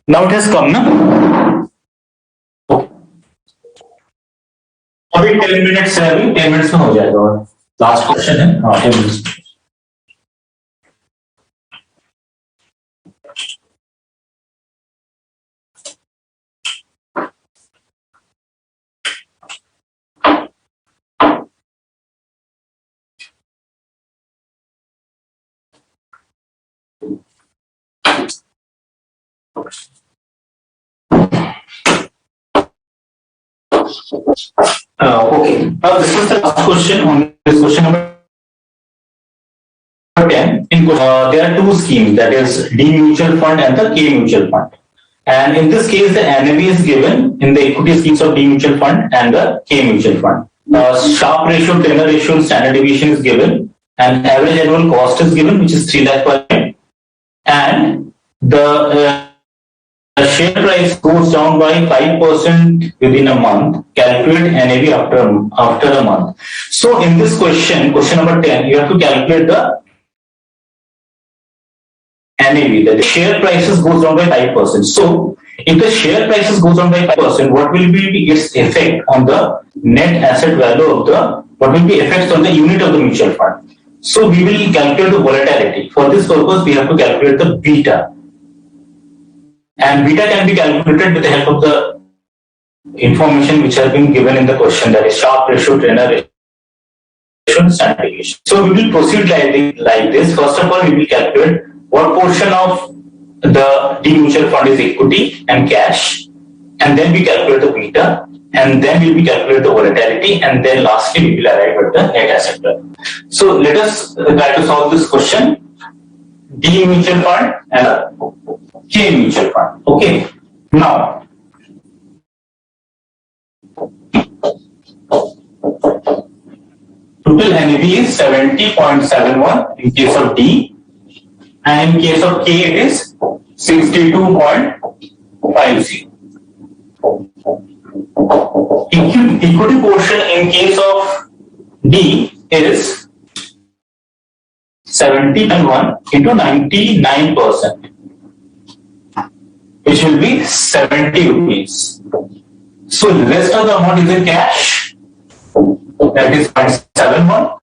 Now it has come, na? अभी 10 minutes है, अभी 10 minutes में हो जाएगा. और last question है. 10 minutes. Okay. Now this is the last question on this question number 10. There are two schemes, that is D mutual fund and the K mutual fund. And in this case, the NAV is given in the equity schemes of D mutual fund and the K mutual fund. Sharp ratio, tenor ratio, and standard deviation is given, and average annual cost is given, which is 3 lakh per annum. And the share price goes down by 5% within a month. Calculate NAV after a month. So in this question number 10, you have to calculate the NAV, that the share prices goes down by 5%. So if the share prices goes down by 5%, what will be its effect on the net asset value of what will be effects on the unit of the mutual fund? So we will calculate the volatility. For this purpose, we have to calculate the beta. And beta can be calculated with the help of the information which has been given in the question, that is Sharpe ratio, tenor ratio, and standard deviation. So we will proceed like this. First of all, we will calculate what portion of the D mutual fund is equity and cash, and then we calculate the beta, and then we will calculate the volatility, and then lastly we will arrive at the net asset value. So let us try to solve this question. D mutual fund and K mutual fund. Okay. Now, total NAV is 70.71 in case of D, and in case of K it is 62.50. Equity portion in case of D is 70.1 into 99%, which will be 70 rupees. So the rest of the amount is in cash, that is 0.71.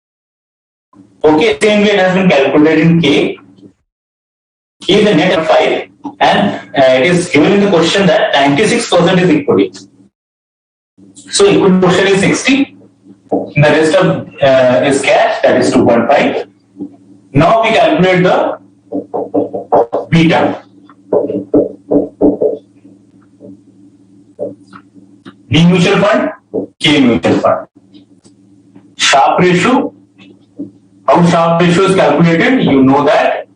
Okay, same way it has been calculated in K. K is a net of 5, and it is given in the question that 96% is equity. So equity portion is 60, the rest of is cash, that is 2.5. Now we calculate the beta. D mutual fund, K mutual fund. Sharpe ratio. How Sharpe ratio is calculated? You know that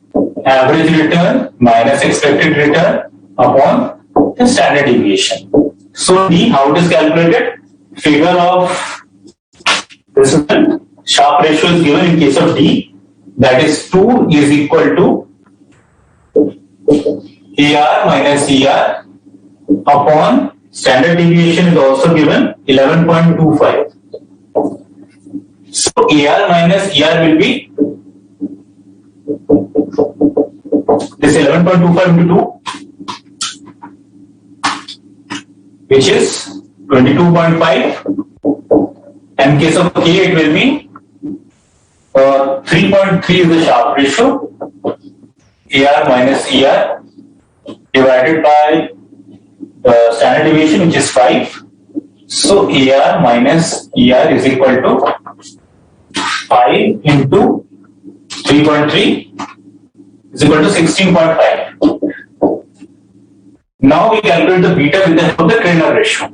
average return minus expected return upon the standard deviation. So D, how it is calculated? Figure of this result. Sharpe ratio is given in case of D, that is 2 is equal to AR minus ER upon standard deviation is also given 11.25. So AR minus ER will be this 11.25 into 2, which is 22.5. And in case of K, it will be 3.3 is the Sharpe ratio. AR minus ER divided by standard deviation, which is 5. So AR minus ER is equal to 5 into 3.3 is equal to 16.5. Now we calculate the beta with the help of the trainer ratio.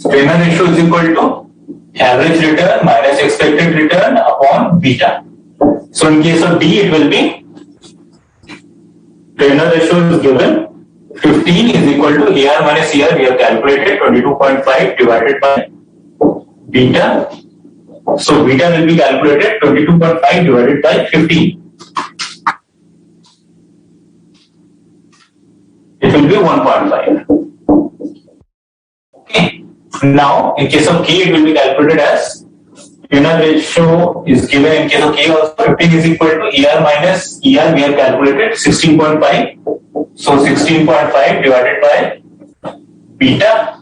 Trainer ratio is equal to average return minus expected return upon beta. So in case of D, it will be trainer ratio is given 15 is equal to AR minus ER. We have calculated 22.5 divided by beta. So beta will be calculated 22.5 divided by 15. It will be 1.5. Okay. Now, in case of K, it will be calculated as trainer ratio is given. In case of K, also 15 is equal to AR minus ER. We have calculated 16.5. So 16.5 divided by beta.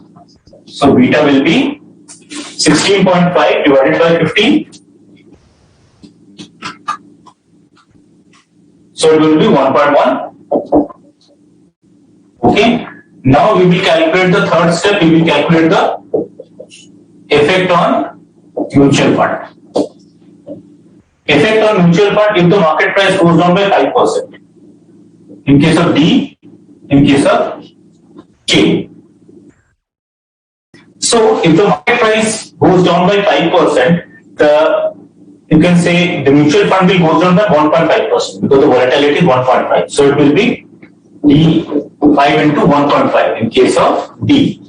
So beta will be 16.5 divided by 15. So it will be 1.1. Okay. Now we will calculate the third step. We will calculate the effect on mutual fund. Effect on mutual fund if the market price goes down by 5%. In case of D, in case of K. So if the market price goes down by 5%, you can say the mutual fund will go down by 1.5% because the volatility is 1.5. So it will be D 5 into 1.5 in case of D.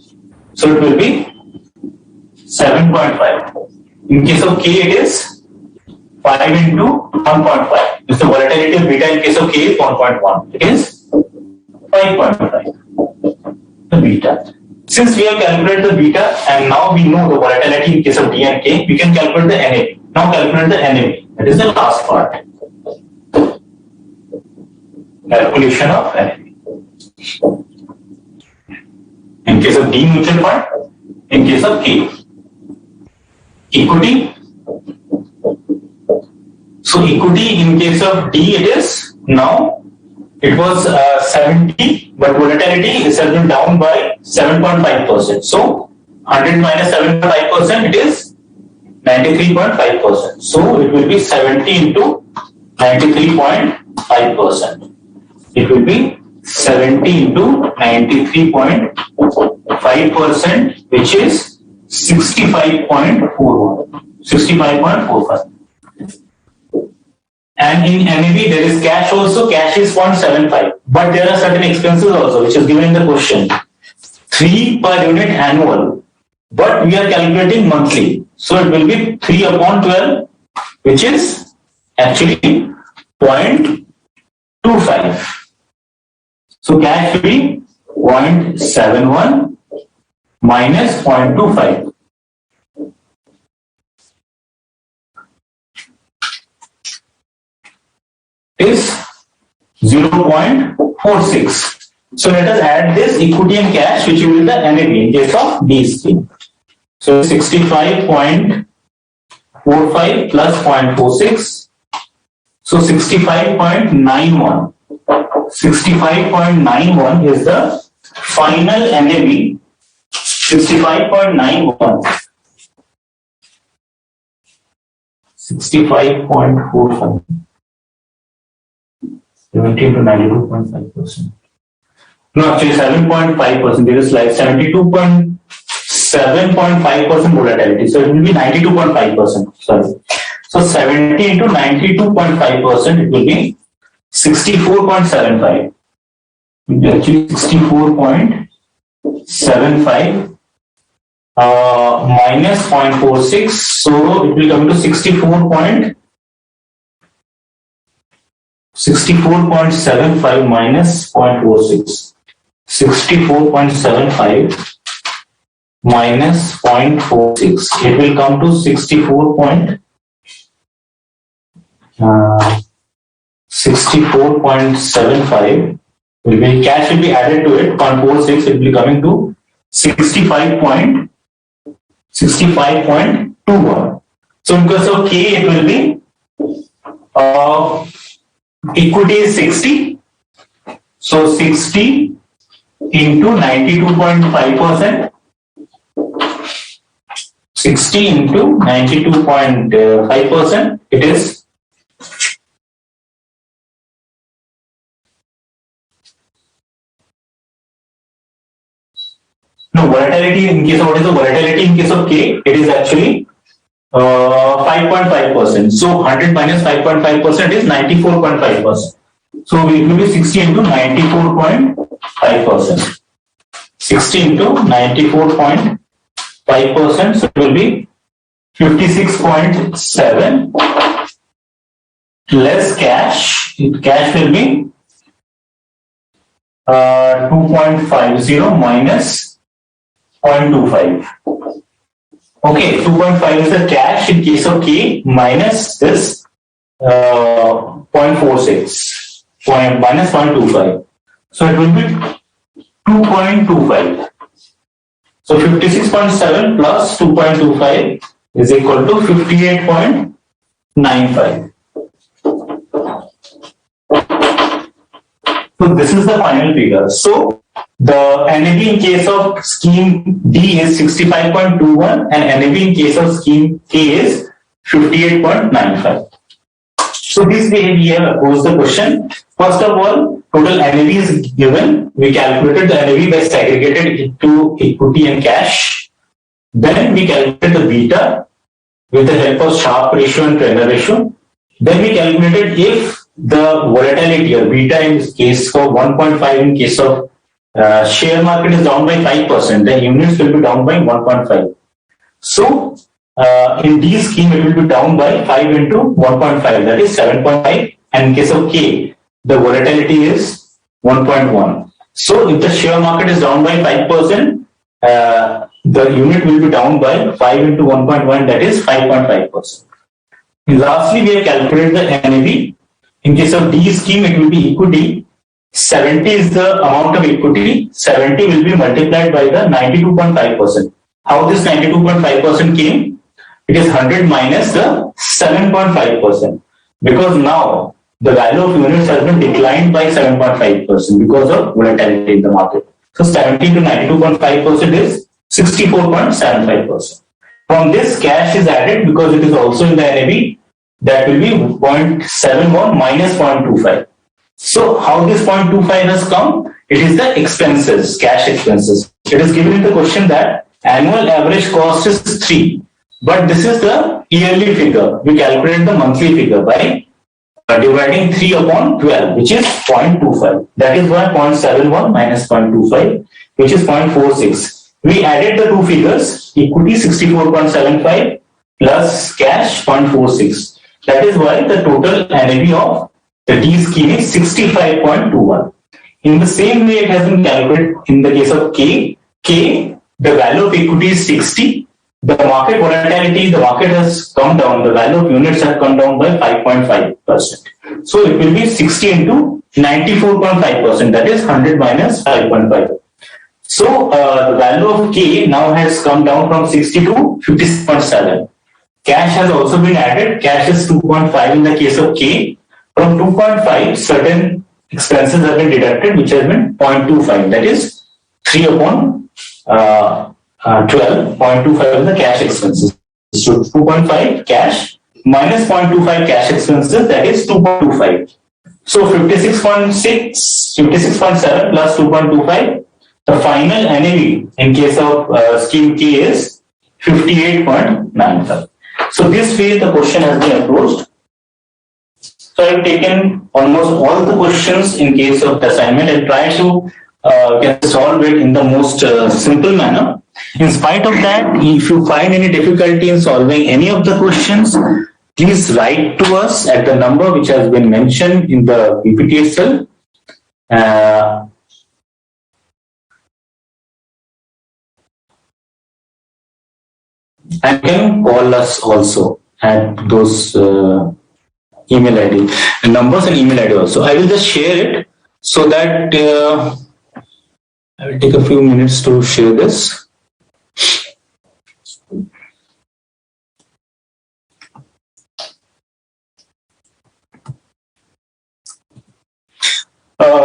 So it will be 7.5. In case of K, it is 5 into 1.5. If the volatility of beta in case of K is 1.1, it is 5.5. The beta. Since we have calculated the beta and now we know the volatility in case of D and K, we can calculate the NAV. Now calculate the NAV. That is the last part. Calculation of NAV. In case of D mutual fund, in case of K. Equity. So equity in case of D, it is now it was 70, but volatility is been down by 7.5%. So 100 minus 7.5%, it is 93.5%. So it will be 70 into 93.5%. It will be 70 into 93.5%, which is 65.41. 65.45. And in NAV, there is cash also. Cash is 0.75. But there are certain expenses also, which is given in the question. 3 per unit annual. But we are calculating monthly. So it will be 3 upon 12, which is actually 0.25. So cash will be 0.71 minus 0.25. Is 0.46. So let us add this equity and cash, which will be the NAV in case of D scheme. So 65.45 plus 0.46. So 65.91. 65.91 is the final NAV. 65.91. 65.45. 70 to 92.5%. No, actually 7.5%. There is like 72.7.5% volatility. So it will be 92.5%. Sorry. So 70 into 92.5%, it will be 64.75. It will be actually 64.75 minus 0.46. So it will come to 64.75 minus 0.46. 64.75 minus 0.46. It will come to 64.75 cash will be added to it, 0.46, it will be coming to 65.21. So in case of K, it will be equity is 60. So 60 into 92.5%. 60 into 92.5%. It is volatility in case of what is the volatility in case of K? It is actually 5.5%. So 100 minus 5.5% is 94.5%. So it will be 60 into 94.5%. 60 into 94.5%. So it will be 56.7 less cash. Cash will be 2.50 minus 0.25. Okay, 2.5 is the cash in case of K minus this 0.46, minus 0.25. So it will be 2.25. So 56.7 plus 2.25 is equal to 58.95. So this is the final figure. So the NAV in case of scheme D is 65.21 and NAV in case of scheme K is 58.95. So this way we have approached the question. First of all, total NAV is given. We calculated the NAV by segregated into equity and cash. Then we calculated the beta with the help of Sharpe ratio and Turner ratio. Then we calculated if the volatility or beta in this case for 1.5 in case of share market is down by 5%, the units will be down by 1.5. So in D scheme it will be down by 5 into 1.5, that is 7.5, and in case of K the volatility is 1.1. So if the share market is down by 5%, the unit will be down by 5 into 1.1, that is 5.5%. Lastly, we have calculated the NAV. In case of D scheme, it will be equity. 70 is the amount of equity. 70 will be multiplied by the 92.5%. How this 92.5% came? It is 100 minus the 7.5%. Because now the value of units has been declined by 7.5% because of volatility in the market. So 70 to 92.5% is 64.75%. From this, cash is added because it is also in the NAV. That will be 0.71 minus 0.25. So how this 0.25 has come? It is the expenses, cash expenses. It is given in the question that annual average cost is 3. But this is the yearly figure. We calculate the monthly figure by dividing 3 upon 12, which is 0.25. That is why 0.71 minus 0.25, which is 0.46. We added the two figures, equity 64.75 plus cash 0.46. That is why the total NAV of the D scheme is 65.21. In the same way, it has been calculated in the case of K. K, the value of equity is 60. The market volatility, the market has come down. The value of units have come down by 5.5%. So it will be 60 into 94.5%. That is 100 minus 5.5. So the value of K now has come down from 60 to 56.7. Cash has also been added. Cash is 2.5 in the case of K. From 2.5, certain expenses have been deducted, which has been 0.25. That is 3 upon 12. 0.25 is the cash expenses. So 2.5 cash minus 0.25 cash expenses, that is 2.25. So 56.7 plus 2.25. The final NAV in case of scheme K is 58.95. So this way the question has been approached. So I've taken almost all the questions in case of the assignment and try to solve it in the most simple manner. In spite of that, if you find any difficulty in solving any of the questions, please write to us at the number which has been mentioned in the PPT itself. And can call us also at those email ID, numbers and email ID also. I will just share it so that I will take a few minutes to share this.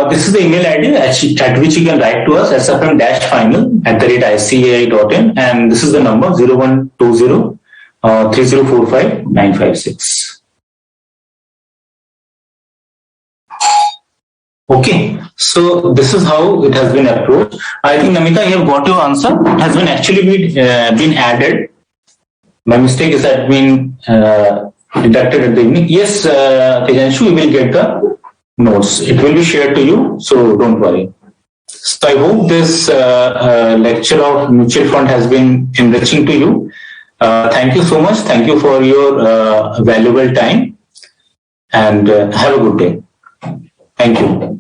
This is the email ID at which you can write to us, sfm-final@icai.in, and this is the number 0120 3045 956. Okay, so this is how it has been approached. I think, Namita, you have got your answer. It has been actually been added. My mistake is that been deducted at the evening. Yes, Tejanshu, we will get the notes. It will be shared to you, so don't worry. So I hope this lecture of mutual fund has been enriching to you. Thank you so much. Thank you for your valuable time, and have a good day. Thank you.